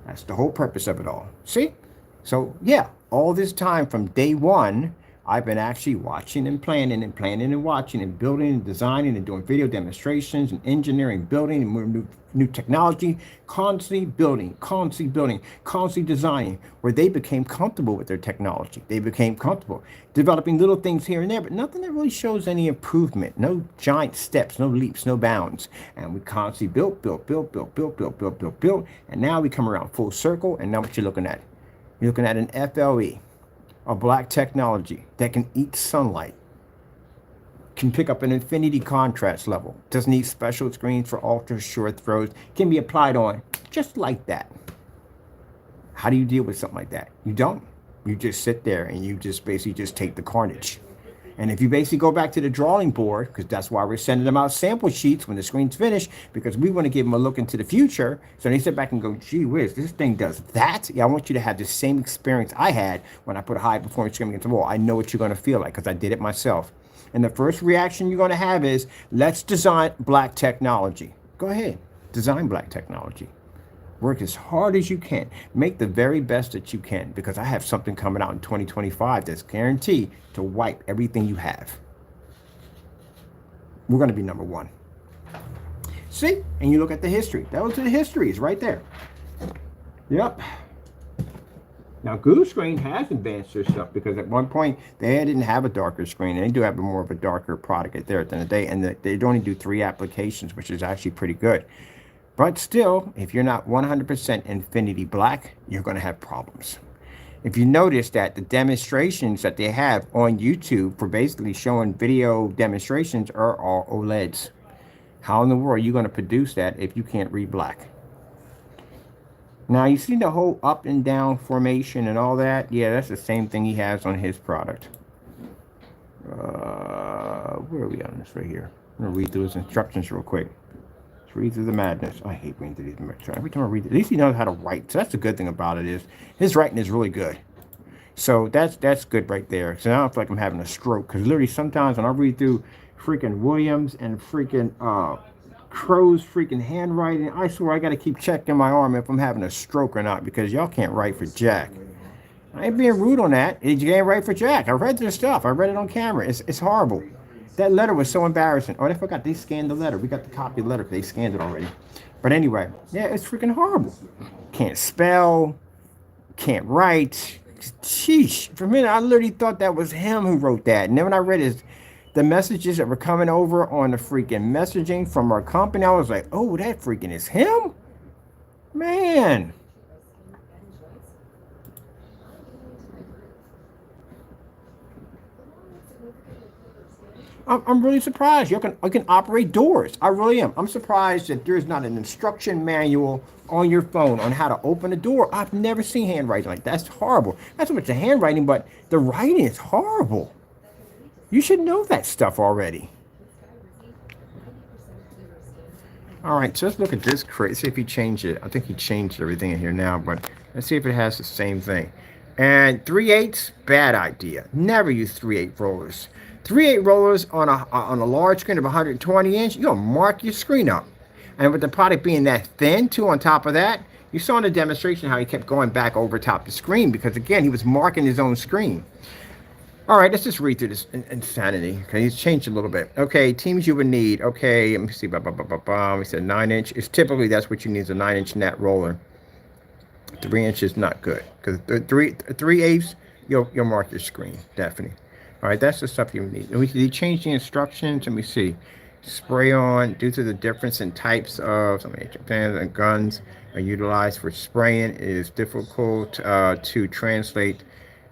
That's the whole purpose of it all. See? So, yeah, all this time from day one, I've been actually watching and planning and watching and building and designing and doing video demonstrations and engineering, building and new technology, constantly building, constantly designing, where they became comfortable with their technology. They became comfortable developing little things here and there, but nothing that really shows any improvement, no giant steps, no leaps, no bounds. And we constantly built, and now we come around full circle, and now what you're looking at? You're looking at an FLE. A black technology that can eat sunlight Can pick up an infinity contrast level. Doesn't need special screens for ultra short throws. Can be applied on just like that. How do you deal with something like that? You don't. You just sit there and you just basically just take the carnage. And if you basically go back to the drawing board, because that's why we're sending them out sample sheets when the screen's finished, because we want to give them a look into the future. So they sit back and go, gee whiz, this thing does that? Yeah, I want you to have the same experience I had when I put a high performance screen against the wall. I know what you're going to feel like because I did it myself. And the first reaction you're going to have is, let's design black technology. Go ahead, design black technology. Work as hard as you can. Make the very best that you can, because I have something coming out in 2025 that's guaranteed to wipe everything you have. We're going to be number one. See? And you look at the history. That was the history. It's right there. Yep. Now, Glue Screen has advanced their stuff, because at one point they didn't have a darker screen. They do have more of a darker product at there at the end of the day, and they only do 3 applications, which is actually pretty good. But still, if you're not 100% infinity black, you're going to have problems. If you notice that the demonstrations that they have on YouTube for basically showing video demonstrations are all OLEDs. How in the world are you going to produce that if you can't read black? Now, you see the whole up and down formation and all that? Yeah, that's the same thing he has on his product. Where are we on this right here? I'm going to read through his instructions real quick. Read through the madness. I hate reading through these. Every time I read, at least he knows how to write. So that's the good thing about it, is his writing is really good. So that's good right there. So now I don't feel like I'm having a stroke, because literally sometimes when I read through freaking Williams and freaking Crow's freaking handwriting, I swear I got to keep checking my arm if I'm having a stroke or not, because y'all can't write for jack. I ain't being rude on that. You can't write for jack. I read their stuff. I read it on camera. It's horrible. That letter was so embarrassing. Oh, I forgot they scanned the letter. We got the copy of the letter because they scanned it already. But anyway, yeah, it's freaking horrible. Can't spell, can't write. Sheesh. For a minute, I literally thought that was him who wrote that. And then when I read the messages that were coming over on the freaking messaging from our company, I was like, oh, that freaking is him? Man. I'm really surprised. I can operate doors. I really am. I'm surprised that there's not an instruction manual on your phone on how to open a door. I've never seen handwriting like that. That's horrible. Not so much the handwriting, but the writing is horrible. You should know that stuff already. All right, so let's look at this crate. See if he changed it. I think he changed everything in here now, but let's see if it has the same thing. And 3/8, bad idea. Never use 3/8 rollers. 3/8 rollers on a large screen of 120 inch, you're gonna mark your screen up. And with the product being that thin too, on top of that, you saw in the demonstration how he kept going back over top the screen, because again, he was marking his own screen. All right, let's just read through this insanity. Okay, he's changed a little bit. Okay, teams you would need. Okay, let me see. We said 9 inch. It's typically that's what you need, is a 9 inch net roller. 3 inches not good, because 3/8 you'll mark your screen definitely. All right, that's the stuff you need. He changed the instructions. Let me see. Spray on. Due to the difference in types of some pans and guns are utilized for spraying, it is difficult to translate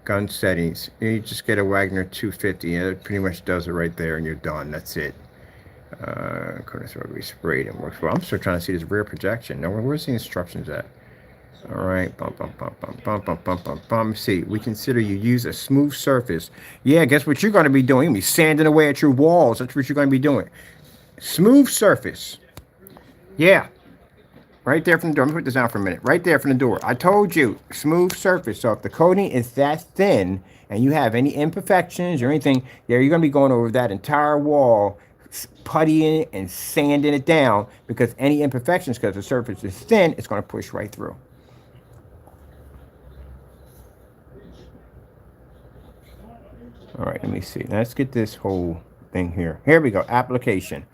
gun settings. You just get a Wagner 250, and it pretty much does it right there, and you're done. That's it. We sprayed and works well. I'm still trying to see this rear projection. Now, where's the instructions at? All right, See, we consider you use a smooth surface. Yeah, guess what you're going to be doing? You're going to be sanding away at your walls. That's what you're going to be doing. Smooth surface. Yeah. Right there from the door. Let me put this down for a minute. Right there from the door. I told you, smooth surface. So if the coating is that thin and you have any imperfections or anything, yeah, you're going to be going over that entire wall, puttying it and sanding it down, because any imperfections, because the surface is thin, it's going to push right through. All right, let me see. Let's get this whole thing here. Here we go. Application.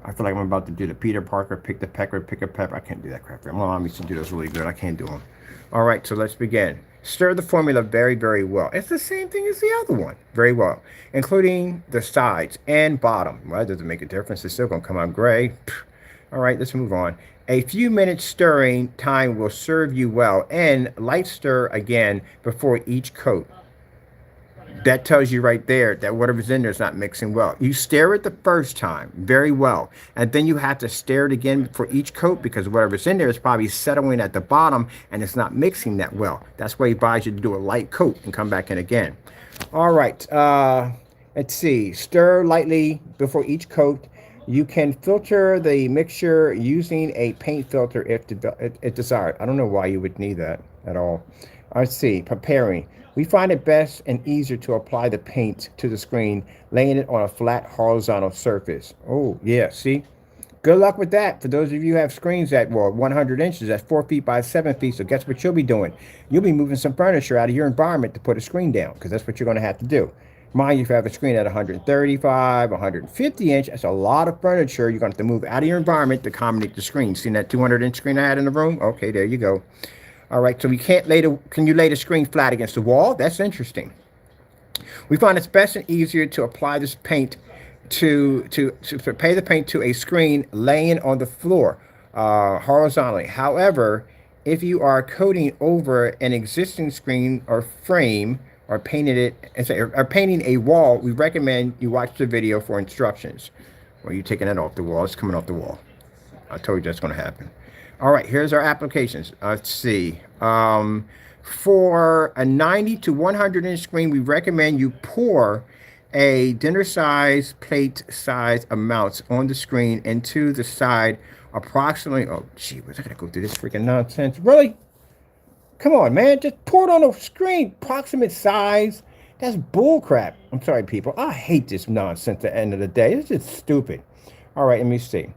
I feel like I'm about to do the Peter Parker, pick the pecker, pick a pepper. I can't do that crap. My mom used to do those really good. I can't do them. All right, so let's begin. Stir the formula very, very well. It's the same thing as the other one. Very well. Including the sides and bottom. Well, that doesn't make a difference. It's still going to come out gray. All right, let's move on. A few minutes stirring time will serve you well, and light stir again before each coat. That tells you right there that whatever's in there is not mixing well. You stir it the first time very well, and then you have to stir it again for each coat because whatever's in there is probably settling at the bottom and it's not mixing that well. That's why he advise you to do a light coat and come back in again. All right, let's see. Stir lightly before each coat. You can filter the mixture using a paint filter if desired. I don't know why you would need that at all. Let's see. Preparing. We find it best and easier to apply the paint to the screen, laying it on a flat horizontal surface. Oh, yeah, see? Good luck with that. For those of you who have screens that, well, 100 inches, that's 4 feet by 7 feet. So guess what you'll be doing? You'll be moving some furniture out of your environment to put a screen down because that's what you're going to have to do. Mind you, if you have a screen at 135, 150 inch, that's a lot of furniture you're going to have to move out of your environment to accommodate the screen. Seen that 200 inch screen I had in the room? Okay, there you go. All right, so can you lay the screen flat against the wall? That's interesting. We find it's best and easier to apply this paint to apply the paint to a screen laying on the floor horizontally. However, if you are coating over an existing screen or frame or painting a wall, we recommend you watch the video for instructions. Well, you're taking that off the wall. It's coming off the wall. I told you that's going to happen. All right, here's our applications. Let's see. For a 90 to 100 inch screen, we recommend you pour a dinner size plate size amounts on the screen into the side approximately. Oh, gee, I gotta go through this freaking nonsense. Really? Come on, man. Just pour it on the screen. Approximate size. That's bullcrap. I'm sorry, people. I hate this nonsense at the end of the day. It's just stupid. All right, let me see.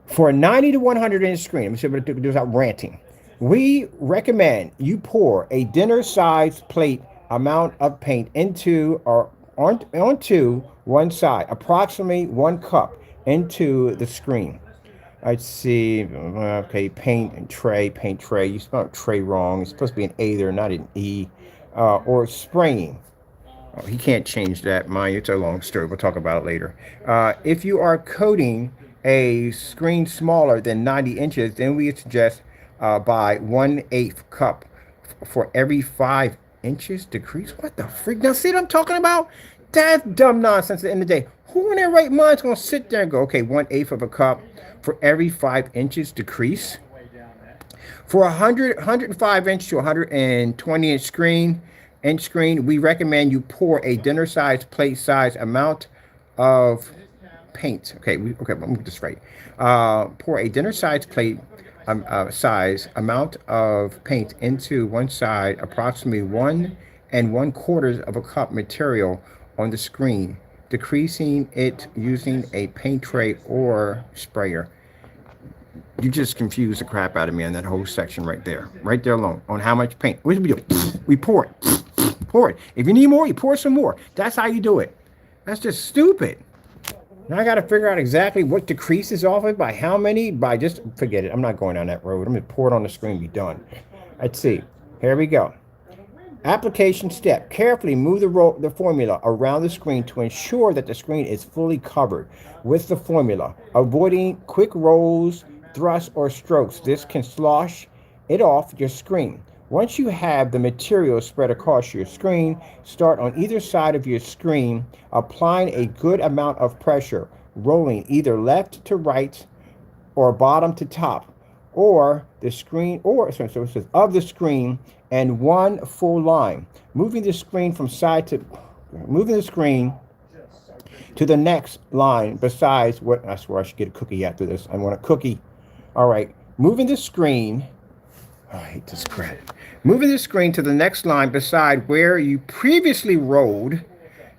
For a 90 to 100 inch screen, let me see what I do without ranting. We recommend you pour a dinner size plate amount of paint into or onto one side, approximately 1 cup into the screen. Let's see. Okay, paint tray. You spelled tray wrong. It's supposed to be an A there, not an E. Or spraying. Oh, he can't change that, mind you. It's a long story. We'll talk about it later. If you are coating a screen smaller than 90 inches, then we suggest by 1/8 cup for every 5 inches decrease. What the freak? Now, see what I'm talking about? That's dumb nonsense at the end of the day. Who in their right mind is going to sit there and go, okay, 1/8 of a cup for every 5 inches decrease? For 105 inch to 120 inch screen, we recommend you pour a dinner size plate size amount of paint. Let me get this right. Pour a dinner size plate size amount of paint into one side, approximately 1 1/4 of a cup material on the screen, decreasing it using a paint tray or sprayer. You just confused the crap out of me on that whole section right there alone on how much paint. What do we do? We pour it, pour it. If you need more, you pour some more. That's how you do it. That's just stupid. Now I got to figure out exactly what decreases off it by how many. By just forget it. I'm not going down that road. I'm gonna pour it on the screen. Be done. Let's see. Here we go. Application step. Carefully move the formula around the screen to ensure that the screen is fully covered with the formula, avoiding quick rolls, thrusts, or strokes. This can slosh it off your screen. Once you have the material spread across your screen, start on either side of your screen, applying a good amount of pressure, rolling either left to right or bottom to top, or the screen, or so it says of the screen, and one full line. Moving the screen to the next line. Besides what, I swear I should get a cookie after this. I want a cookie. All right, moving the screen. I hate this crap. Moving the screen to the next line beside where you previously rolled,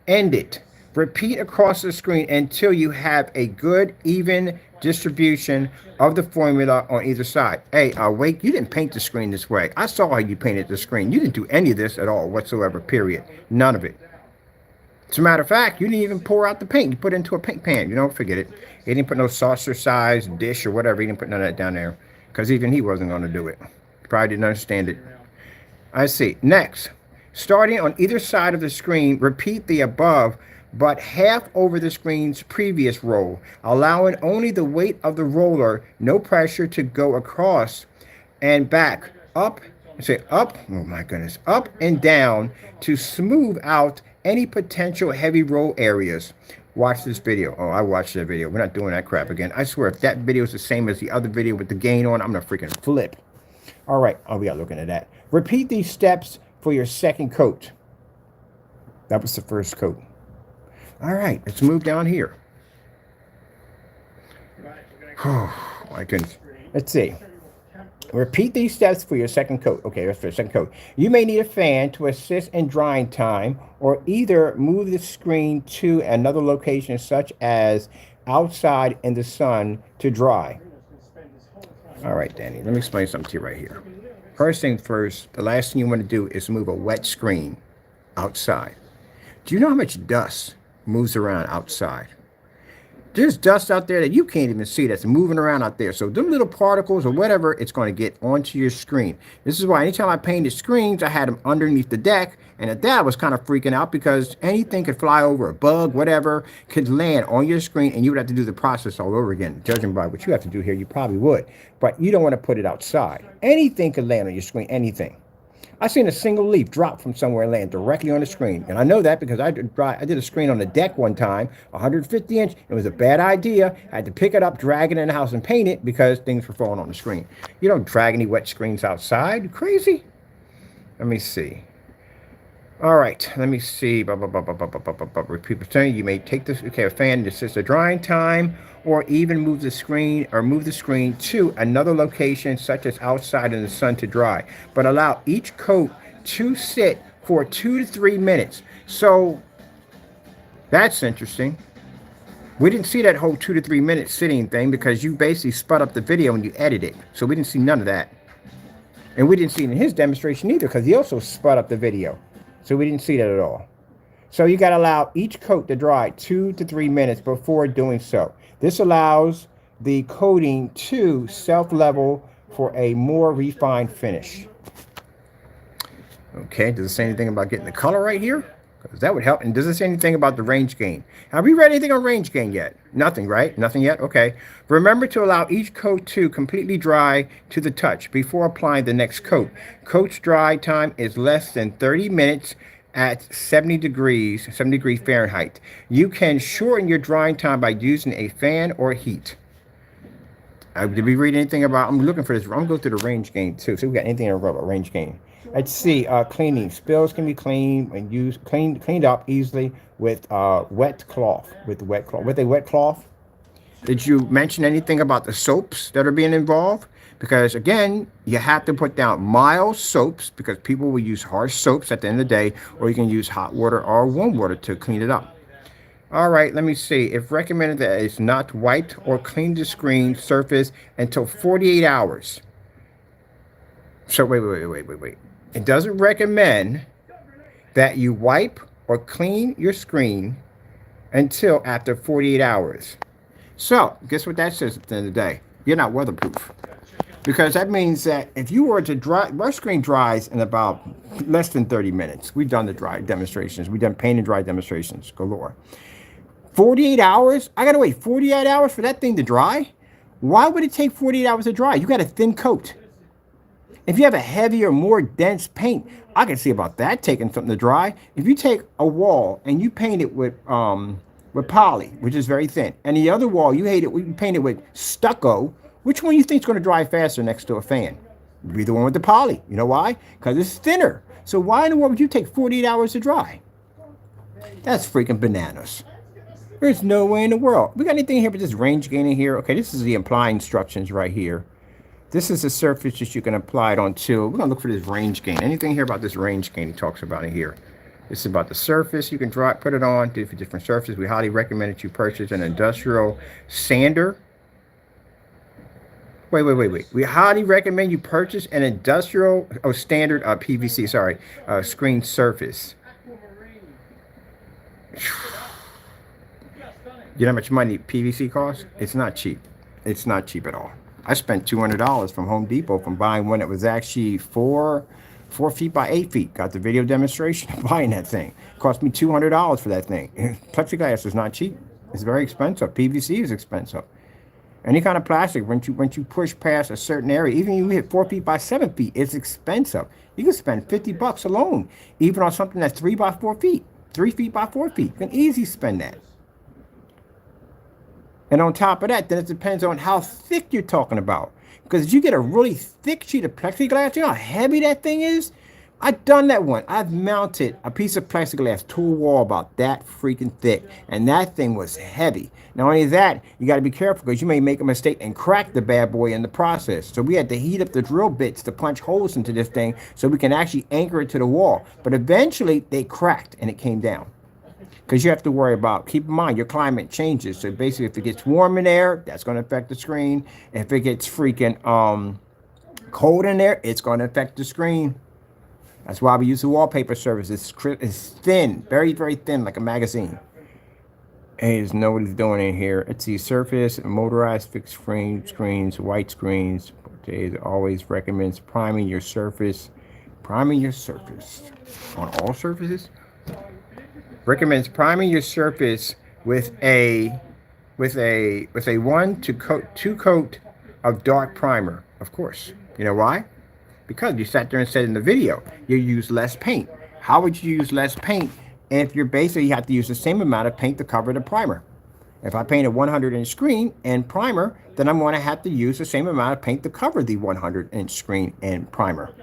end it. Repeat across the screen until you have a good, even distribution of the formula on either side. Hey, wait, you didn't paint the screen this way. I saw how you painted the screen. You didn't do any of this at all whatsoever, period. None of it. As a matter of fact, you didn't even pour out the paint. You put it into a paint pan. You don't forget it. He didn't put no saucer size dish or whatever. He didn't put none of that down there because even he wasn't going to do it. He probably didn't understand it. I see. Next, starting on either side of the screen, repeat the above, but half over the screen's previous roll, allowing only the weight of the roller, no pressure to go across and back, up, oh my goodness, up and down to smooth out any potential heavy roll areas, watch this video. Oh, I watched that video. We're not doing that crap again. I swear, if that video is the same as the other video with the gain on, I'm gonna freaking flip. All right, oh, we are looking at that. Repeat these steps for your second coat. That was the first coat. All right, let's move down here. Oh, my goodness. Let's see. Repeat these steps for your second coat. Okay, that's for the second coat. You may need a fan to assist in drying time, or either move the screen to another location, such as outside in the sun, to dry. All right, Danny, let me explain something to you right here. First thing first, the last thing you want to do is move a wet screen outside. Do you know how much dust moves around outside? There's dust out there that you can't even see that's moving around out there. So them little particles or whatever, it's going to get onto your screen. This is why anytime I painted screens, I had them underneath the deck. And at that, I was kind of freaking out because anything could fly over, a bug, whatever, could land on your screen and you would have to do the process all over again. Judging by what you have to do here, you probably would. But you don't want to put it outside. Anything could land on your screen, anything. I seen a single leaf drop from somewhere and land directly on the screen. And I know that because I did a screen on the deck one time, 150 inch. It was a bad idea. I had to pick it up, drag it in the house and paint it because things were falling on the screen. You don't drag any wet screens outside. You crazy? Let me see. All right, let me see. Repeat the thing. You may take this, okay, a fan to assist the drying time, or even move the screen to another location, such as outside in the sun, to dry. But allow each coat to sit for 2 to 3 minutes. So that's interesting. We didn't see that whole 2 to 3 minute sitting thing because you basically sped up the video and you edited it. So we didn't see none of that. And we didn't see it in his demonstration either because he also sped up the video. So we didn't see that at all. So you got to allow each coat to dry 2 to 3 minutes before doing so. This allows the coating to self-level for a more refined finish. Okay, does it say anything about getting the color right here? Because that would help. And does it say anything about the range gain? Have we read anything on range gain yet? Nothing, right? Nothing yet? Okay. Remember to allow each coat to completely dry to the touch before applying the next coat. Coat's dry time is less than 30 minutes at 70 degrees Fahrenheit. You can shorten your drying time by using a fan or heat. Did we read anything about, I'm looking for this, I'm going to go through the range gain too. So we got anything about range gain. Let's see, cleaning. Spills can be cleaned and cleaned up easily with wet cloth. With a wet cloth. Did you mention anything about the soaps that are being involved? Because again, you have to put down mild soaps because people will use harsh soaps at the end of the day, or you can use hot water or warm water to clean it up. All right, let me see. If recommended that it's not wiped or cleaned the screen surface until 48 hours. So wait. It doesn't recommend that you wipe or clean your screen until after 48 hours. So guess what that says at the end of the day? You're not weatherproof. Because that means that if you were to dry, our screen dries in about less than 30 minutes. We've done the dry demonstrations. We've done paint and dry demonstrations galore. 48 hours? I got to wait 48 hours for that thing to dry? Why would it take 48 hours to dry? You got a thin coat. If you have a heavier, more dense paint, I can see about that taking something to dry. If you take a wall and you paint it with poly, which is very thin, and the other wall you paint it with stucco, which one you think is going to dry faster next to a fan? Be the one with the poly. You know why? Because it's thinner. So why in the world would you take 48 hours to dry? That's freaking bananas. There's no way in the world. We got anything here but this range gain in here? Okay, this is the apply instructions right here. This is the surface that you can apply it onto. We're going to look for this range gain. Anything here about this range gain he talks about in here? This is about the surface. You can put it on, do it for different surfaces. We highly recommend that you purchase an industrial sander. Wait. We highly recommend you purchase an industrial, standard PVC, screen surface. You know how much money PVC costs? It's not cheap. It's not cheap at all. I spent $200 from Home Depot from buying one that was actually 4 feet by 8 feet. Got the video demonstration of buying that thing. Cost me $200 for that thing. Plexiglass is not cheap. It's very expensive. PVC is expensive. Any kind of plastic, once you push past a certain area, even you hit 4 feet by 7 feet, it's expensive. You can spend $50 alone, even on something that's 3 by 4 feet. 3 feet by 4 feet. You can easily spend that. And on top of that, then it depends on how thick you're talking about. Because if you get a really thick sheet of plexiglass, you know how heavy that thing is? I've done that one. I've mounted a piece of plexiglass to a wall about that freaking thick. And that thing was heavy. Not only that, you got to be careful because you may make a mistake and crack the bad boy in the process. So we had to heat up the drill bits to punch holes into this thing so we can actually anchor it to the wall. But eventually they cracked and it came down. Because you have to worry about, keep in mind, your climate changes. So basically, if it gets warm in there, that's going to affect the screen. If it gets freaking cold in there, it's going to affect the screen. That's why we use the wallpaper surface. It's thin, very, very thin, like a magazine. Hey, there's nobody's doing in here. It's the surface, motorized fixed screens, white screens. It always recommends priming your surface. Priming your surface on all surfaces. Recommends priming your surface with a 1 to 2 coat of dark primer. Of course. You know why? Because you sat there and said in the video you use less paint. How would you use less paint if you're basically you have to use the same amount of paint to cover the primer? If I paint a 100-inch screen and primer, then I'm going to have to use the same amount of paint to cover the 100-inch screen and primer.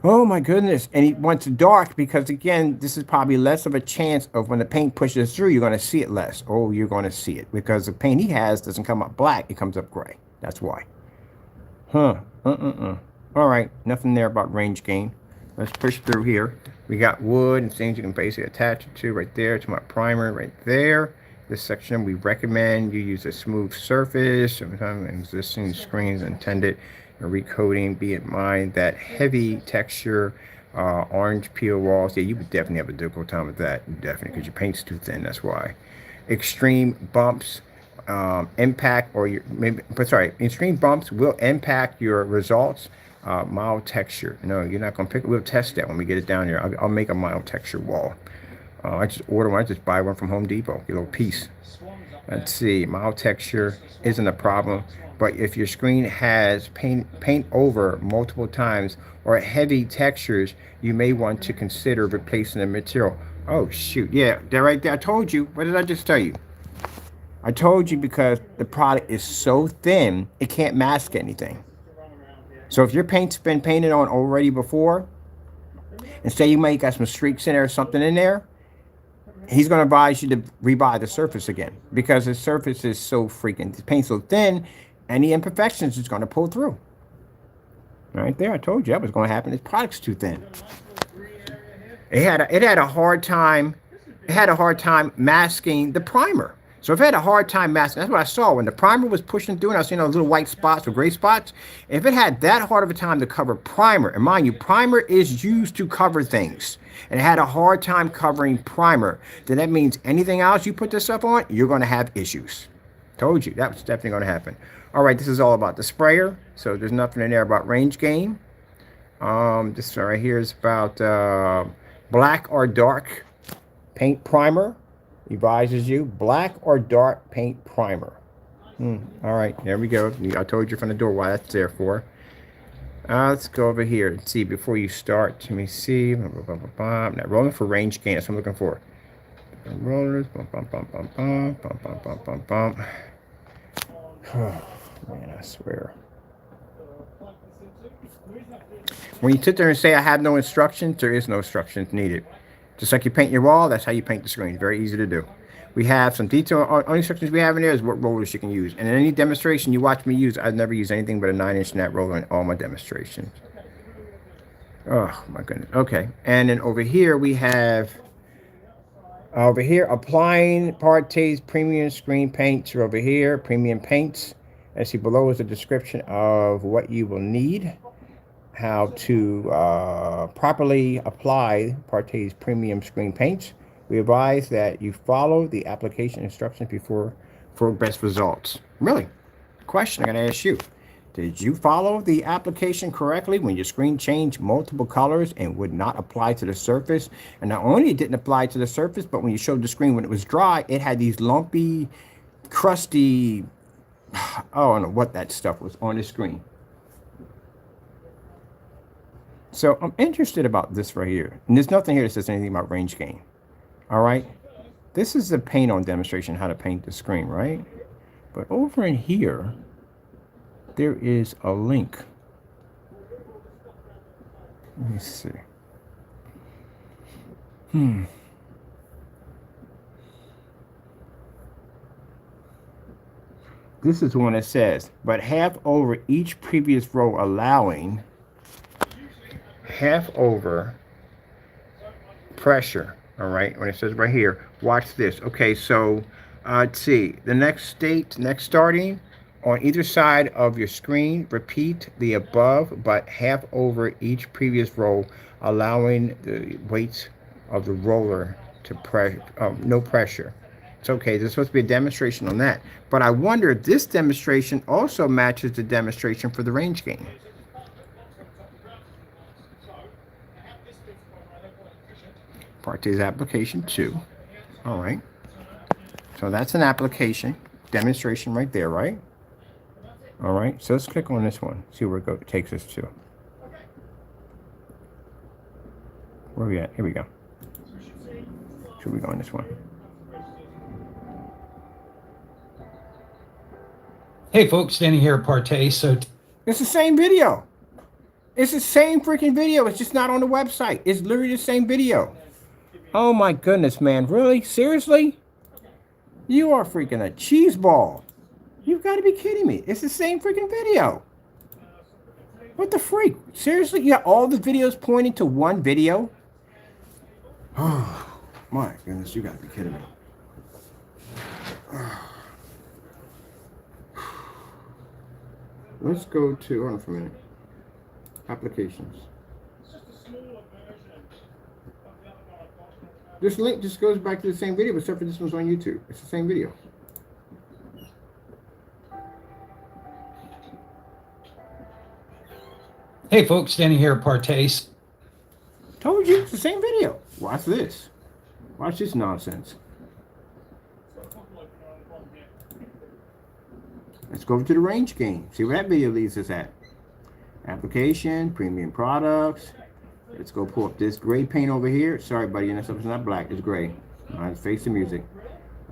Oh my goodness. And he wants it dark because, again, this is probably less of a chance of when the paint pushes through, you're going to see it less. Oh, you're going to see it because the paint he has doesn't come up black. It comes up gray. That's why. All right. Nothing there about range gain. Let's push through here. We got wood and things you can basically attach it to right there to my primer right there. This section, we recommend you use a smooth surface. Sometimes existing screens intended recoating. Be in mind that heavy texture, orange peel walls. Yeah, you would definitely have a difficult time with that. Definitely, because your paint's too thin. That's why. Extreme bumps impact, or extreme bumps will impact your results. Mild texture. No, you're not gonna pick. We'll test that when we get it down here. I'll make a mild texture wall. I just order one. I just buy one from Home Depot. Get a little piece. Let's see. Mild texture isn't a problem. But if your screen has paint over multiple times or heavy textures, you may want to consider replacing the material. Oh, shoot. Yeah, that right there. I told you. What did I just tell you? I told you because the product is so thin, it can't mask anything. So if your paint's been painted on already before, and say you might got some streaks in there or something in there, he's going to advise you to rebuy the surface again because the surface is so freaking, the paint's so thin, any imperfections is going to pull through. Right there, I told you that was going to happen. This product's too thin. It had a hard time masking the primer. So if it had a hard time masking, that's what I saw when the primer was pushing through, and I was seeing those little white spots or gray spots. If it had that hard of a time to cover primer, and mind you, primer is used to cover things, and it had a hard time covering primer, then that means anything else you put this stuff on, you're going to have issues. Told you that was definitely going to happen. All right, this is all about the sprayer, so there's nothing in there about range gain. This right here is about black or dark paint primer. Advises you black or dark paint primer. All right, there we go. I told you from the door why that's there for. Let's go over here and see before you start. Let me see. I'm not rolling for range gain. That's what I'm looking for. Rollers. Oh, man, I swear. When you sit there and say I have no instructions, there is no instructions needed. Just like you paint your wall, that's how you paint the screen. Very easy to do. We have some detail. Only instructions we have in there is what rollers you can use. And in any demonstration you watch me use, I've never used anything but a 9-inch nap roller in all my demonstrations. Oh, my goodness. Okay. And then over here we have, applying Parte's premium screen paints are over here. Premium paints. As see below is a description of what you will need. How to properly apply Parte's premium screen paints. We advise that you follow the application instructions for best results. Really? Question I'm going to ask you. Did you follow the application correctly when your screen changed multiple colors and would not apply to the surface? And not only it didn't apply to the surface, but when you showed the screen when it was dry, it had these lumpy, crusty, I don't know what that stuff was on the screen. So I'm interested about this right here. And there's nothing here that says anything about range gain. All right. This is the paint on demonstration, how to paint the screen, right? But over in here, there is a link. Let me see. This is one that says, but half over each previous row, allowing half over pressure. All right, when it says right here, watch this. Okay, so let's see. The next starting on either side of your screen, repeat the above, but half over each previous row, allowing the weights of the roller to press, no pressure. It's okay. There's supposed to be a demonstration on that. But I wonder if this demonstration also matches the demonstration for the range gain. Part is application 2. All right. So that's an application demonstration right there, right? All right. So let's click on this one. See where it takes us to. Where are we at? Here we go. Should we go on this one? Hey folks, Danny here at Partay. So it's the same video. It's the same freaking video. It's just not on the website. It's literally the same video. Oh my goodness, man. Really? Seriously? You are freaking a cheese ball. You've got to be kidding me. It's the same freaking video. What the freak? Seriously? You got all the videos pointing to one video? Oh my goodness, you got to be kidding me. Let's go to, hold on for a minute. Applications. This link just goes back to the same video, except for this one's on YouTube. It's the same video. hey folks, Danny here at Partay. Told you, it's the same video. Watch this. Watch this nonsense. Let's go over to the range gain. See where that video leads us at. Application, premium products. Let's go pull up this gray paint over here. Sorry, buddy, it's not black, it's gray. All right, face the music.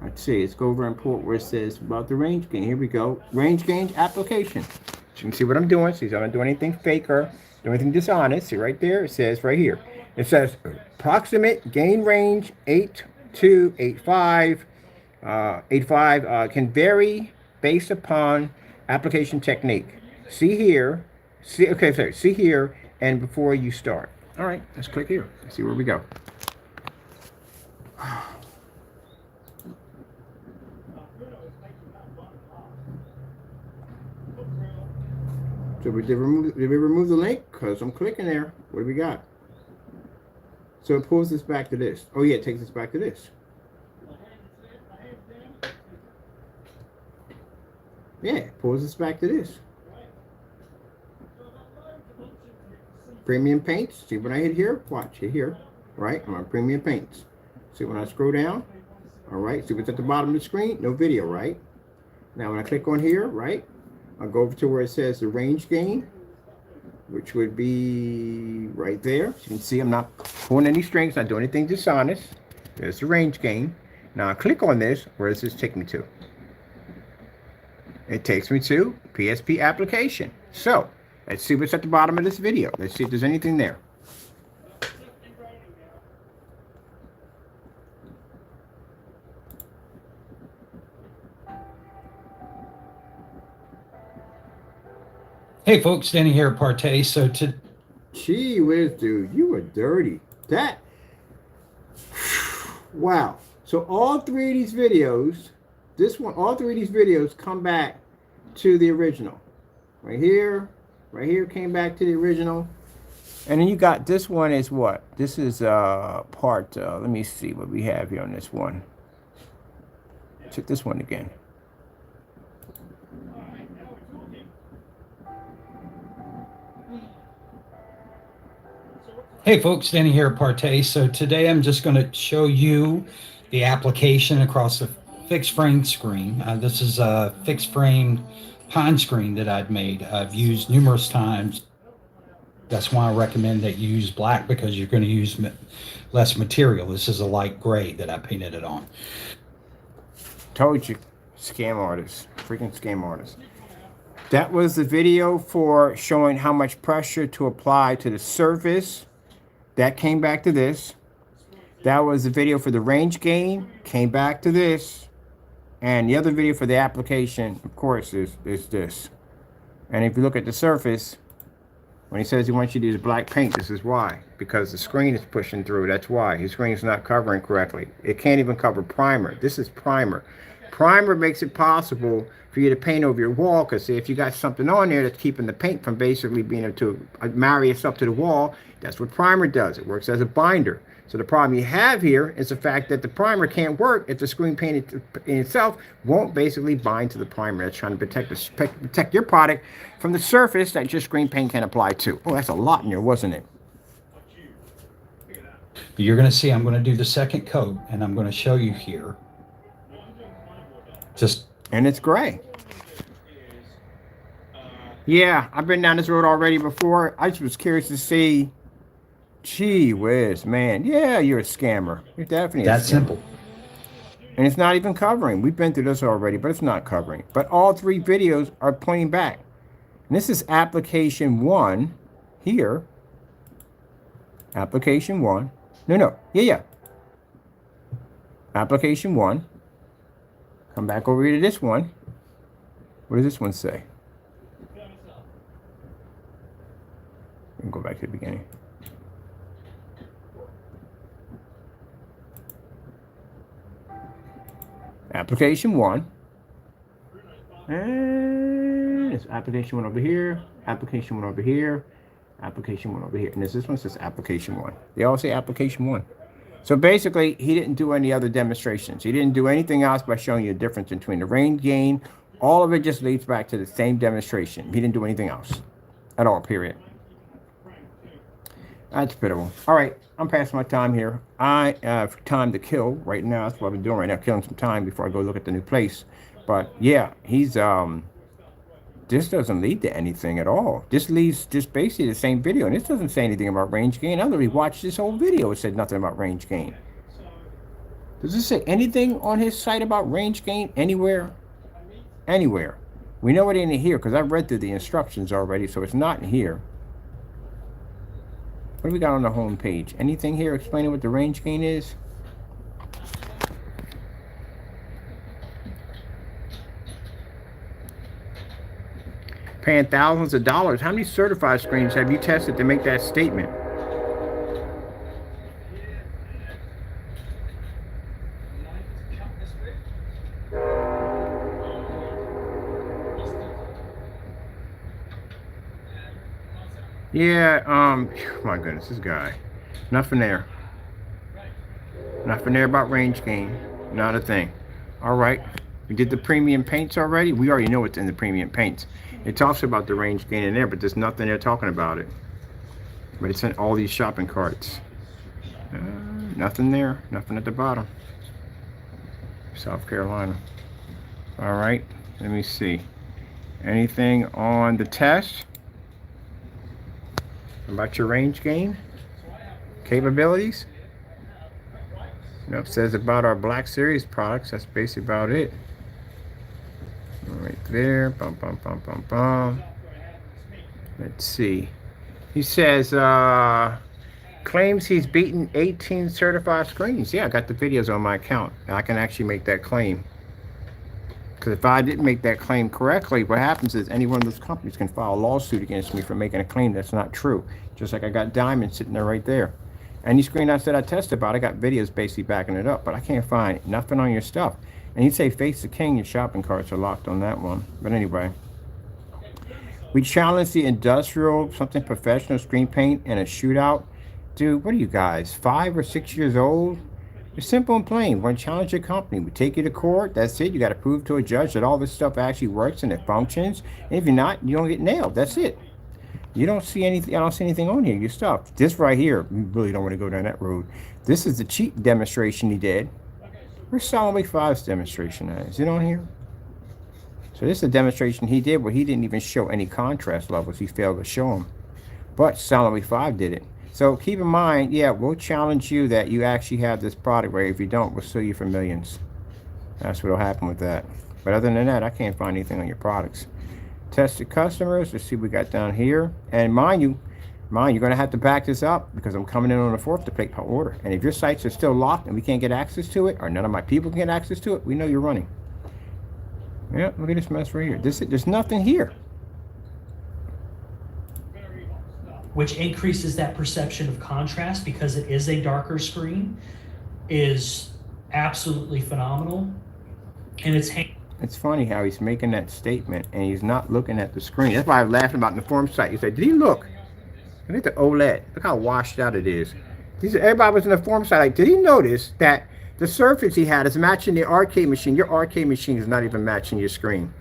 Let's see, let's go over and pull it where it says about the range gain. Here we go. Range gain application. So you can see what I'm doing. See, I'm not doing anything fake or doing anything dishonest. See right there, it says right here. It says approximate gain range 8.2, 8.5 can vary based upon application technique. See here, see here, and before you start. All right, let's click here. Let's see where we go. So did we remove the link? Because I'm clicking there. What do we got? So it pulls us back to this. Oh yeah, it takes us back to this. Yeah, it pulls us back to this. Premium paints. See when I hit here? Watch, hit here. Right? I'm on premium paints. See when I scroll down? All right. See what's at the bottom of the screen? No video, right? Now when I click on here, right? I'll go over to where it says the range gain, which would be right there. As you can see, I'm not pulling any strings, not doing anything dishonest. There's the range gain. Now I click on this. Where does this take me to? It takes me to PSP application. So let's see what's at the bottom of this video. Let's see if there's anything there. Hey folks, Danny here at Partay. So Gee whiz, dude, you were dirty. That, wow. So all three of these videos, all three of these videos come back to the original. Right here came back to the original. And then you got this one is what? This is part, let me see what we have here on this one. Check this one again. hey folks, Danny here at Partay. So today I'm just going to show you the application across the fixed frame screen. This is a fixed frame pine screen that I've made. I've used numerous times. That's why I recommend that you use black, because you're going to use less material. This is a light gray that I painted it on. Told you, scam artists, freaking scam artists. That was the video for showing how much pressure to apply to the surface. That came back to this. That was the video for the range gain, came back to this. And the other video for the application, of course, is this. And if you look at the surface, when he says he wants you to use black paint, this is why. Because the screen is pushing through, that's why. His screen is not covering correctly. It can't even cover primer. This is primer. Primer makes it possible for you to paint over your wall, because if you got something on there that's keeping the paint from basically being able to marry itself to the wall, that's what primer does. It works as a binder. So the problem you have here is the fact that the primer can't work if the screen paint in itself won't basically bind to the primer. That's trying to protect your product from the surface that your screen paint can apply to. Oh, that's a lot in there, wasn't it? But you're going to see I'm going to do the second coat, and I'm going to show you here. And it's gray. Yeah, I've been down this road already before. I just was curious to see. Gee whiz, man. Yeah, you're a scammer. You're definitely that simple. And it's not even covering. We've been through this already, but it's not covering. But all three videos are pointing back. And this is application 1 here. Application 1. No. Yeah. Application 1. Come back over here to this one. What does this one say? We can go back to the beginning. Application 1. And it's application 1 over here. Application 1 over here. Application 1 over here. And this one says application 1. They all say application 1. So basically, he didn't do any other demonstrations. He didn't do anything else by showing you the difference between the range gain. All of it just leads back to the same demonstration. He didn't do anything else at all, period. That's pitiful. All right, I'm past my time here. I have time to kill right now. That's what I've been doing right now, killing some time before I go look at the new place. But yeah, he's this doesn't lead to anything at all. This leads just basically the same video, and this doesn't say anything about range gain. I literally watched this whole video. It said nothing about range gain. Does it say anything on his site about range gain anywhere? Anywhere. We know it ain't in here because I've read through the instructions already, so it's not in here. What do we got on the home page? Anything here explaining what the range gain is? Paying thousands of dollars. How many certified screens have you tested to make that statement? Yeah, my goodness, this guy. Nothing there. Nothing there about range gain. Not a thing. All right. We did the premium paints already. We already know what's in the premium paints. It talks about the range gain in there, but there's nothing there talking about it. But it's in all these shopping carts. Nothing there. Nothing at the bottom. South Carolina. All right. Let me see. Anything on the test about your range gain capabilities? It says about our Black Series products. That's basically about it. Right there. Bum, bum, bum, bum, bum. Let's see. He says, claims he's beaten 18 certified screens. Yeah, I got the videos on my account. And I can actually make that claim. Because if I didn't make that claim correctly, what happens is any one of those companies can file a lawsuit against me for making a claim that's not true. Just like I got Diamond sitting there right there. Any screen I said I tested about, I got videos basically backing it up. But I can't find nothing on your stuff. And you say face the king, your shopping carts are locked on that one. But anyway. We challenged the industrial, something professional screen paint in a shootout. Dude, what are you guys, 5 or 6 years old? It's simple and plain. We're going to challenge your company. We take you to court. That's it. You got to prove to a judge that all this stuff actually works and it functions. And if you're not, you don't get nailed. That's it. You don't see anything. I don't see anything on here. Your stuff. This right here, you really don't want to go down that road. This is the cheat demonstration he did. Where's Solomon 5's demonstration at? Is it on here? So this is a demonstration he did where he didn't even show any contrast levels. He failed to show them. but Salary 5 did it. So keep in mind, yeah, we'll challenge you that you actually have this product, right? If you don't, we'll sue you for millions. That's what'll happen with that. But other than that, I can't find anything on your products. Tested customers, let's see what we got down here. And mind you, you're gonna have to back this up because I'm coming in on the 4th to take my order. And if your sites are still locked and we can't get access to it, or none of my people can get access to it, we know you're running. Yeah, look at this mess right here. There's nothing here. Which increases that perception of contrast because it is a darker screen, is absolutely phenomenal. And it's funny how he's making that statement and he's not looking at the screen. That's why I was laughing about in the forum site. He said, did he look? Look at the OLED. Look how washed out it is. Everybody was in the forum site like, did he notice that the surface he had is matching the arcade machine? Your arcade machine is not even matching your screen.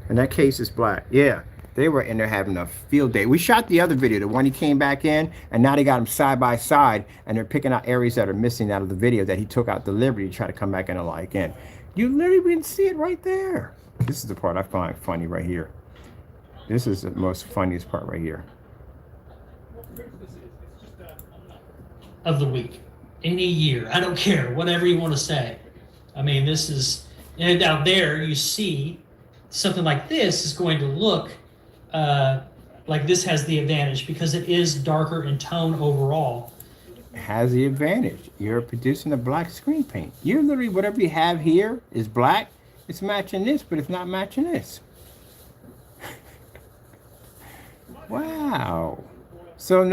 And that case is black. Yeah. They were in there having a field day. We shot the other video, the one he came back in, and now they got him side by side, and they're picking out areas that are missing out of the video that he took out the liberty to try to come back in and lie again. You literally didn't see it right there. This is the part I find funny right here. This is the most funniest part right here. of the week, any year, I don't care, whatever you want to say. I mean, this is, and out there you see something like this is going to look like this has the advantage because it is darker in tone overall. Has the advantage. You're producing a black screen paint. You're literally, whatever you have here is black. It's matching this, but it's not matching this. Wow. So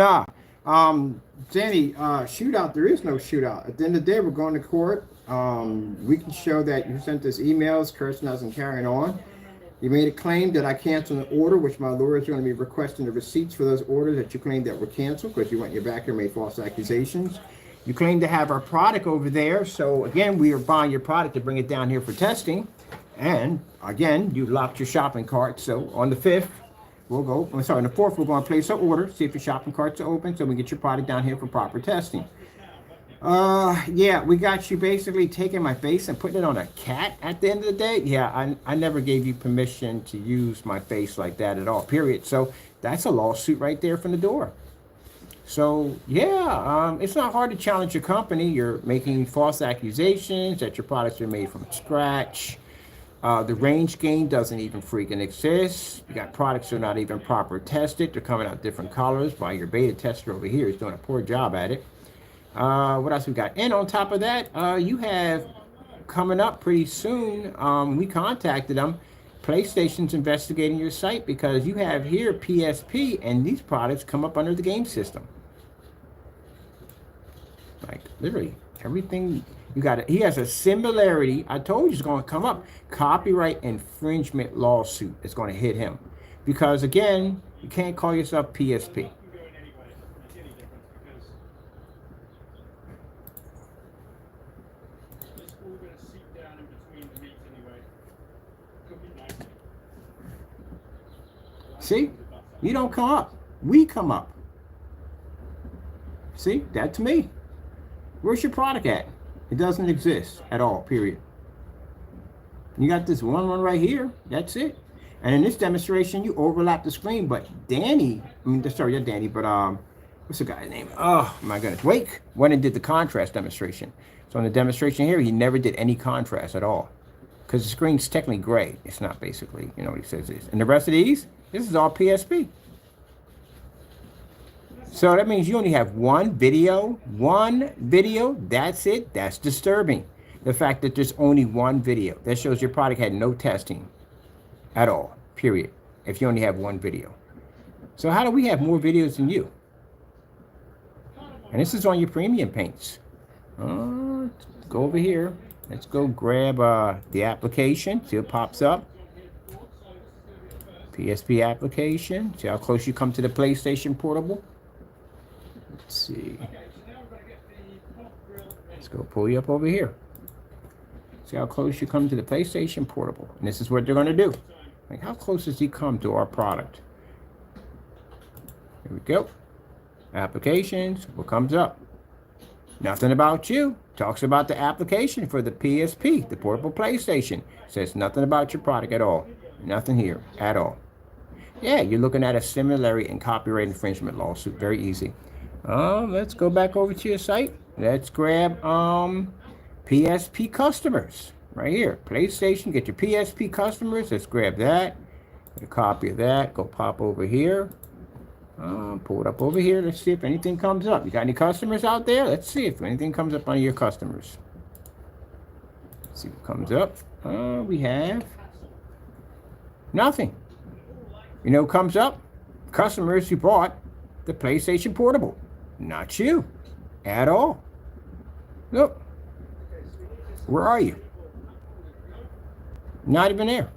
Jenny, shootout, there is no shootout. At the end of the day, we're going to court. We can show that you sent us emails, cursing us and carrying on. You made a claim that I canceled an order, which my lawyers are going to be requesting the receipts for those orders that you claimed that were canceled because you went in your back and made false accusations. You claim to have our product over there. So again, we are buying your product to bring it down here for testing. And again, you locked your shopping cart. So on the 5th, on the 4th, we're going to place an order, see if your shopping carts are open so we get your product down here for proper testing. Yeah, we got you basically taking my face and putting it on a cat at the end of the day. Yeah, I never gave you permission to use my face like that at all, period. So that's a lawsuit right there from the door. So yeah, it's not hard to challenge your company. You're making false accusations that your products are made from scratch. The range gain doesn't even freaking exist. You got products that are not even proper tested. They're coming out different colors by your beta tester over here. He's doing a poor job at it. What else we got? And on top of that, you have coming up pretty soon, we contacted them. PlayStation's investigating your site because you have here PSP and these products come up under the game system. Like literally everything you got it. He has a similarity. I told you it's going to come up. Copyright infringement lawsuit is going to hit him because again, you can't call yourself PSP. See, you don't come up. We come up. See, that's me. Where's your product at? It doesn't exist at all, period. You got this one right here. That's it. And in this demonstration, you overlap the screen. But Danny, sorry, not Danny, but what's the guy's name? Oh, my goodness. Wake went and did the contrast demonstration. So in the demonstration here, he never did any contrast at all. Because the screen's technically gray. It's not basically, you know what he says it is. And the rest of these, this is all PSP. So that means you only have one video, that's it. That's disturbing. The fact that there's only one video. That shows your product had no testing at all, period, if you only have one video. So how do we have more videos than you? And this is on your premium paints. Let's go over here. Let's go grab the application. See what pops up. PSP application. See how close you come to the PlayStation Portable. Let's see. Let's go pull you up over here. See how close you come to the PlayStation Portable. And this is what they're going to do. Like, how close does he come to our product? Here we go. Applications. What comes up? Nothing about you. Talks about the application for the PSP, the portable PlayStation. Says nothing about your product at all. Nothing here at all. Yeah, you're looking at a similarity and copyright infringement lawsuit. Very easy. Let's go back over to your site. Let's grab PSP customers right here. PlayStation, get your PSP customers. Let's grab that. Get a copy of that. Go pop over here. Pull it up over here. Let's see if anything comes up. You got any customers out there? Let's see if anything comes up on your customers. Let's see what comes up. We have nothing. You know what comes up? Customers who bought the PlayStation Portable. Not you. At all. Look. Where are you? Not even there.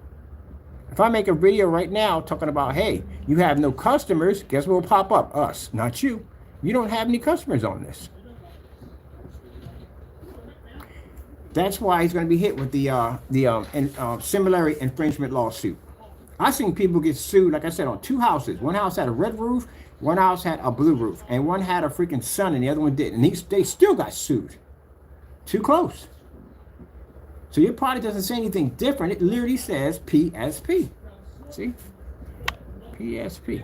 If I make a video right now talking about, hey, you have no customers, guess what will pop up? Us, not you. You don't have any customers on this. That's why he's going to be hit with the similarity infringement lawsuit. I've seen people get sued, like I said, on 2 houses. One house had a red roof, one house had a blue roof, and one had a freaking sun and the other one didn't. And they still got sued. Too close. So your product doesn't say anything different. It literally says PSP. See? PSP.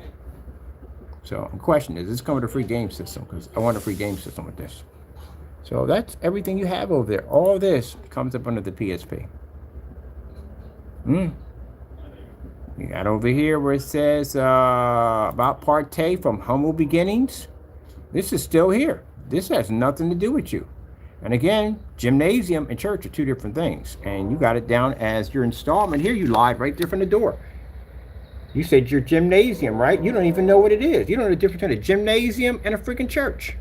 So the question is, this come with a free game system? Because I want a free game system with this. So that's everything you have over there. All this comes up under the PSP. You got over here where it says about Partey from Humble Beginnings. This is still here. This has nothing to do with you. And again, gymnasium and church are 2 different things. And you got it down as your installment. Here you lied right there from the door. You said your gymnasium, right? You don't even know what it is. You don't know the difference between a gymnasium and a freaking church.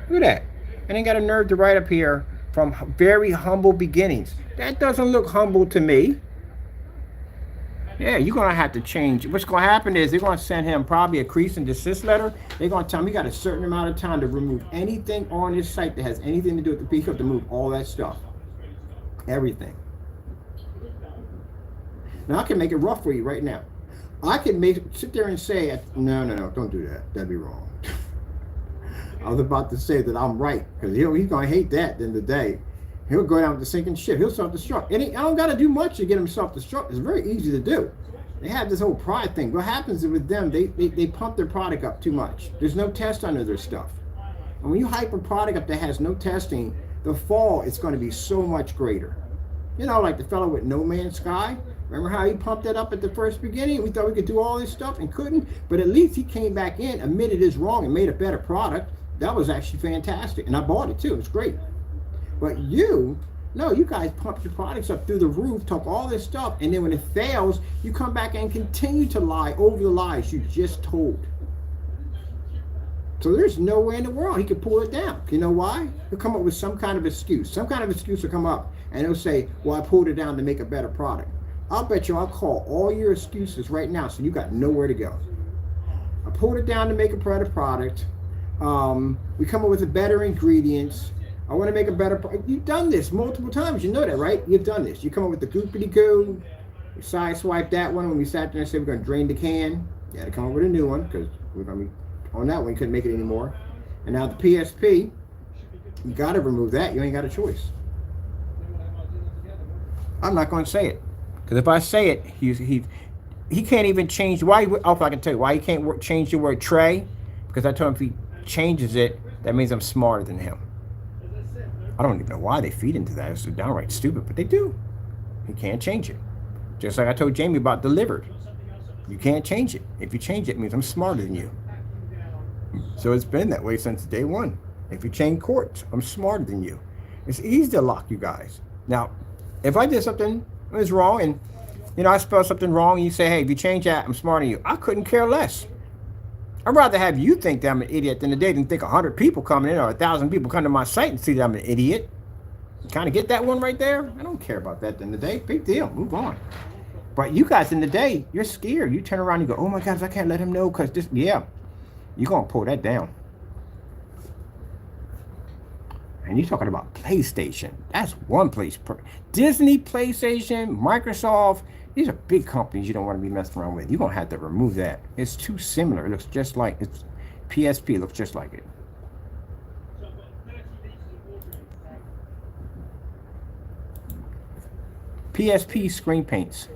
Look at that. And then got a nerve to write up here from very humble beginnings. That doesn't look humble to me. Yeah, you're going to have to change. What's going to happen is they're going to send him probably a cease and desist letter. They're going to tell him he got a certain amount of time to remove anything on his site that has anything to do with the people, to move all that stuff. Everything. Now, I can make it rough for you right now. I can sit there and say, no, don't do that. That'd be wrong. I was about to say that I'm right, because he's going to hate that at the end of the day. He'll go down with the sinking ship. He'll self-destruct. And I don't got to do much to get him self-destruct. It's very easy to do. They have this whole pride thing. What happens with them, they pump their product up too much. There's no test under their stuff. And when you hype a product up that has no testing, the fall is going to be so much greater. You know, like the fellow with No Man's Sky. Remember how he pumped it up at the first beginning? We thought we could do all this stuff and couldn't. But at least he came back in, admitted his wrong, and made a better product. That was actually fantastic. And I bought it too. It was great. But you guys pump your products up through the roof, talk all this stuff, and then when it fails, you come back and continue to lie over the lies you just told. So there's no way in the world he could pull it down. You know why? He'll come up with some kind of excuse. Some kind of excuse will come up, and he'll say, well, I pulled it down to make a better product. I'll bet you I'll call all your excuses right now, so you got nowhere to go. I pulled it down to make a better product. We come up with better ingredients. I want to make a better product. You've done this multiple times. You know that, right? You've done this. You come up with the goopity-goo. You sideswipe that one when we sat there and said we're going to drain the can. You had to come up with a new one because we're going to be on that one. You couldn't make it anymore. And now the PSP, you got to remove that. You ain't got a choice. I'm not going to say it. Because if I say it, he can't even change. Why? Oh, I can tell you why he can't change the word tray. Because I told him if he changes it, that means I'm smarter than him. I don't even know why they feed into that. It's downright stupid, but they do. He can't change it. Just like I told Jamie about delivered. You can't change it. If you change it, it means I'm smarter than you. So it's been that way since day one. If you change courts, I'm smarter than you. It's easy to lock you guys. Now, if I did something that was wrong and, I spelled something wrong and you say, hey, if you change that, I'm smarter than you. I couldn't care less. I'd rather have you think that I'm an idiot than the day than think 100 people coming in or 1,000 people come to my site and see that I'm an idiot. You kind of get that one right there? I don't care about that at the end of the day. Big deal. Move on. But you guys in the day, you're scared. You turn around and you go, oh my gosh, I can't let him know because this, yeah. You're going to pull that down. And you're talking about PlayStation. That's one place. Disney, PlayStation, Microsoft. These are big companies you don't want to be messing around with. You're going to have to remove that. It's too similar. It looks just like it's PSP. Looks just like it. PSP screen paints.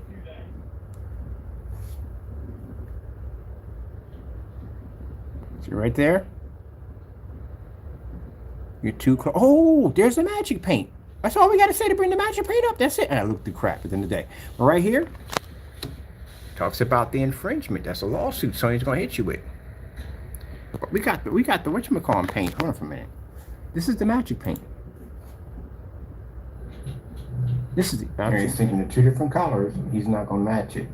See right there? You're too close. Oh, there's the magic paint. That's all we got to say to bring the magic paint up. That's it. And I looked through crap at the end of the day. But right here, talks about the infringement. That's a lawsuit Sony's going to hit you with. But we got the whatchamacallit paint. Hold on for a minute. This is the magic paint. This is the. He's thinking of two different colors. He's not going to match it.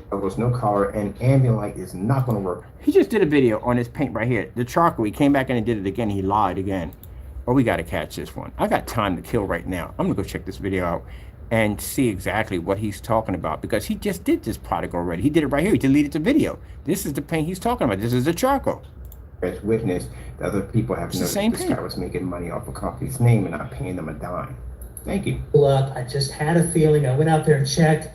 There was no color, and ambient light is not going to work. He just did a video on this paint right here. The charcoal. He came back in and did it again. He lied again. Oh, we got to catch this one. I got time to kill right now. I'm going to go check this video out and see exactly what he's talking about, because he just did this product already. He did it right here. He deleted the video. This is the paint he's talking about. This is the charcoal. As witness, the other people have noticed this guy was making money off a company's name and not paying them a dime. Thank you. I just had a feeling. I went out there and checked,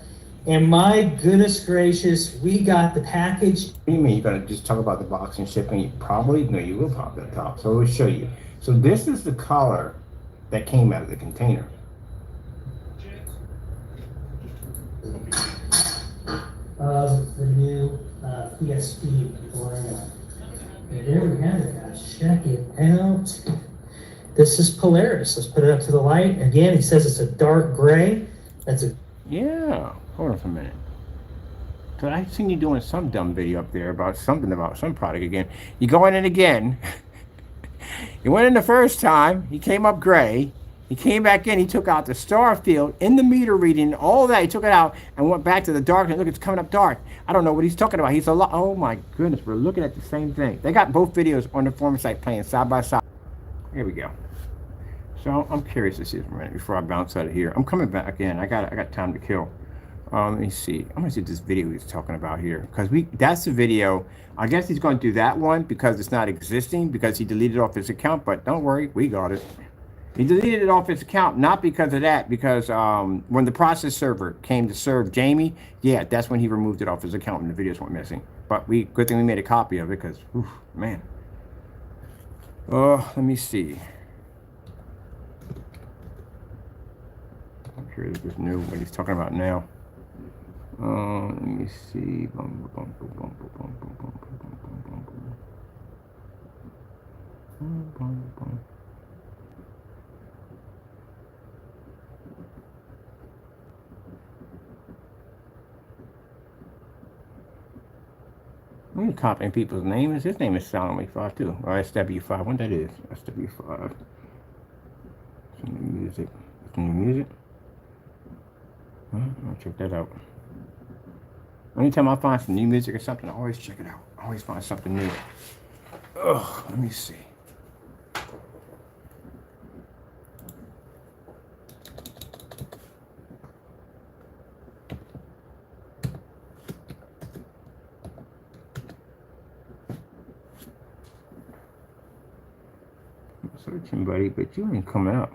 and my goodness gracious, we got the package. What do you mean you're going to just talk about the box and shipping? Probably. No, you will pop that top. So we'll show you. So this is the color that came out of the container. The new PSP lineup. And there we have it, guys. Check it out. This is Polaris. Let's put it up to the light. Again, he says it's a dark gray. That's a... Yeah. Hold on for a minute. So I've seen you doing some dumb video up there about something about some product again. You go in it again. You went in the first time. He came up gray. He came back in. He took out the star field in the meter reading, all that. He took it out and went back to the darkness. Look, it's coming up dark. I don't know what he's talking about. He's a lot. Oh my goodness, we're looking at the same thing. They got both videos on the forum site playing side by side. Here we go. So I'm curious to see this for a minute before I bounce out of here. I'm coming back in. I got time to kill. Let me see. I'm gonna see this video he's talking about here, because that's the video. I guess he's going to do that one because it's not existing, because he deleted it off his account. But don't worry, we got it. He deleted it off his account, not because of that, because when the process server came to serve Jamie, yeah, that's when he removed it off his account and the videos went missing. But good thing we made a copy of it, because, man. Let me see. I'm curious if this new what he's talking about now. Let me see. I'm copying people's names. His name is Soundwave5 too, or SW5. What that is? SW5. Some new music. Some new music. I'll check that out. Anytime I find some new music or something, I always check it out. I always find something new. Let me see. I'm searching, buddy, but you ain't coming up.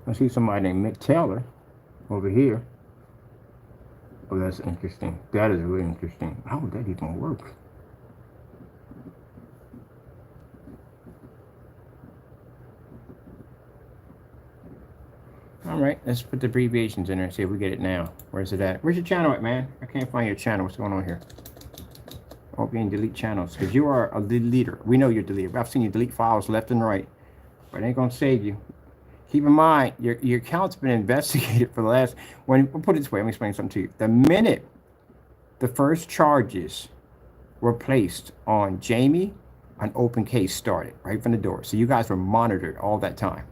I see somebody named Mick Taylor over here. Oh, that's interesting. That is really interesting. How would that even work? All right, let's put the abbreviations in there and see if we get it now. Where's it at? Where's your channel at, man? I can't find your channel. What's going on here? Oh, being delete channels, because you are a deleter. We know you're a deleter. I've seen you delete files left and right, but it ain't gonna save you. Keep in mind, your account's been investigated for the last, we'll put it this way, let me explain something to you. The minute the first charges were placed on Jamie, an open case started right from the door. So you guys were monitored all that time.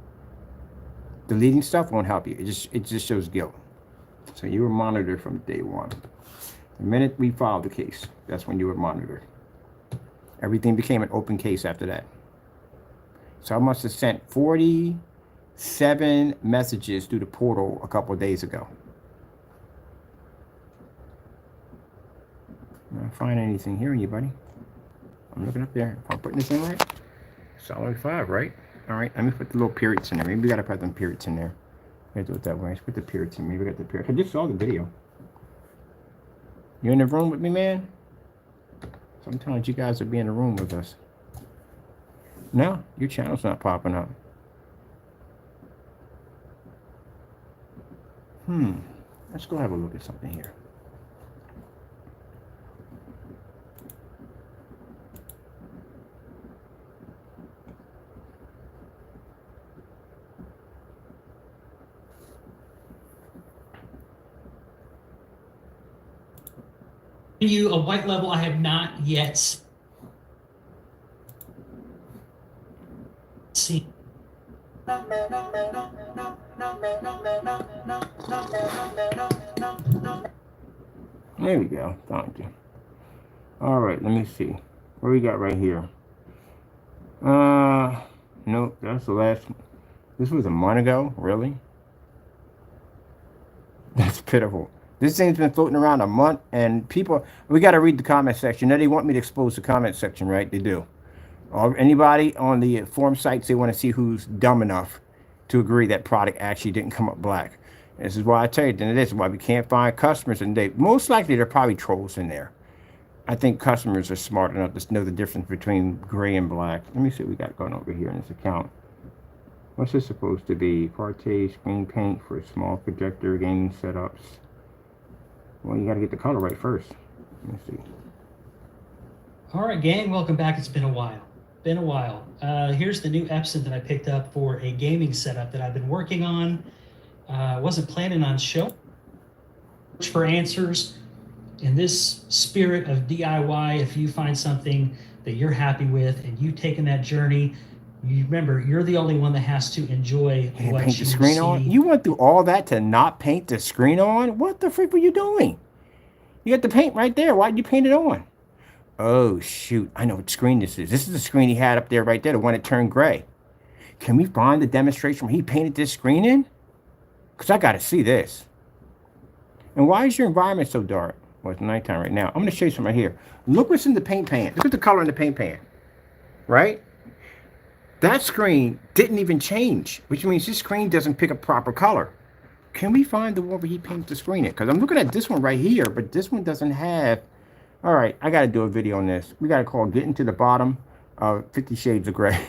Deleting stuff won't help you. It just shows guilt. So you were monitored from day one. The minute we filed the case, that's when you were monitored. Everything became an open case after that. So I must have sent 47 messages through the portal a couple of days ago. I don't find anything here, anybody. I'm looking up there. If I'm putting this in right, solid 5, right? All right, let me put the little periods in there. Maybe we gotta put them periods in there. Let's do it that way. Let's put the periods in. Maybe we got the periods. I just saw the video. You in the room with me, man? Sometimes you guys will be in the room with us. No, your channel's not popping up. Let's go have a look at something here. You a white level I have not yet seen. There we go. Thank you. All right, let me see. What we got right here? Nope, that's the last. This was a month ago. Really? That's pitiful. This thing's been floating around a month, and people. We got to read the comment section. Now they want me to expose the comment section, right? They do. Or anybody on the forum sites, they want to see who's dumb enough to agree that product actually didn't come up black. And this is why I tell you, then this is why we can't find customers, and they most likely they're probably trolls in there. I think customers are smart enough to know the difference between gray and black. Let me see what we got going over here in this account. What's this supposed to be? Partey screen paint for small projector gaming setups. Well, you got to get the color right first. Let me see. All right, gang, welcome back. It's been a while. Here's the new Epson that I picked up for a gaming setup that I've been working on. Wasn't planning on showing for answers. In this spirit of DIY, if you find something that you're happy with and you've taken that journey, you remember you're the only one that has to enjoy And what paint you the screen see. on? You went through all that to not paint the screen on? What the freak were you doing? You got the paint right there. Why did you paint it on? Oh, shoot. I know what screen this is. This is the screen he had up there right there, the one that turned gray. Can we find the demonstration where he painted this screen in? Because I got to see this. And why is your environment so dark? Well, it's nighttime right now. I'm going to show you something right here. Look what's in the paint pan. Look at the color in the paint pan. Right? That screen didn't even change, which means this screen doesn't pick up proper color. Can we find the one where he painted the screen in? Because I'm looking at this one right here, but this one doesn't have... All right, I got to do a video on this. We got to call Getting to the Bottom of 50 Shades of Grey.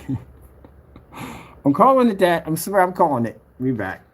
I'm calling it that. I'm sorry, I'm calling it. Be back.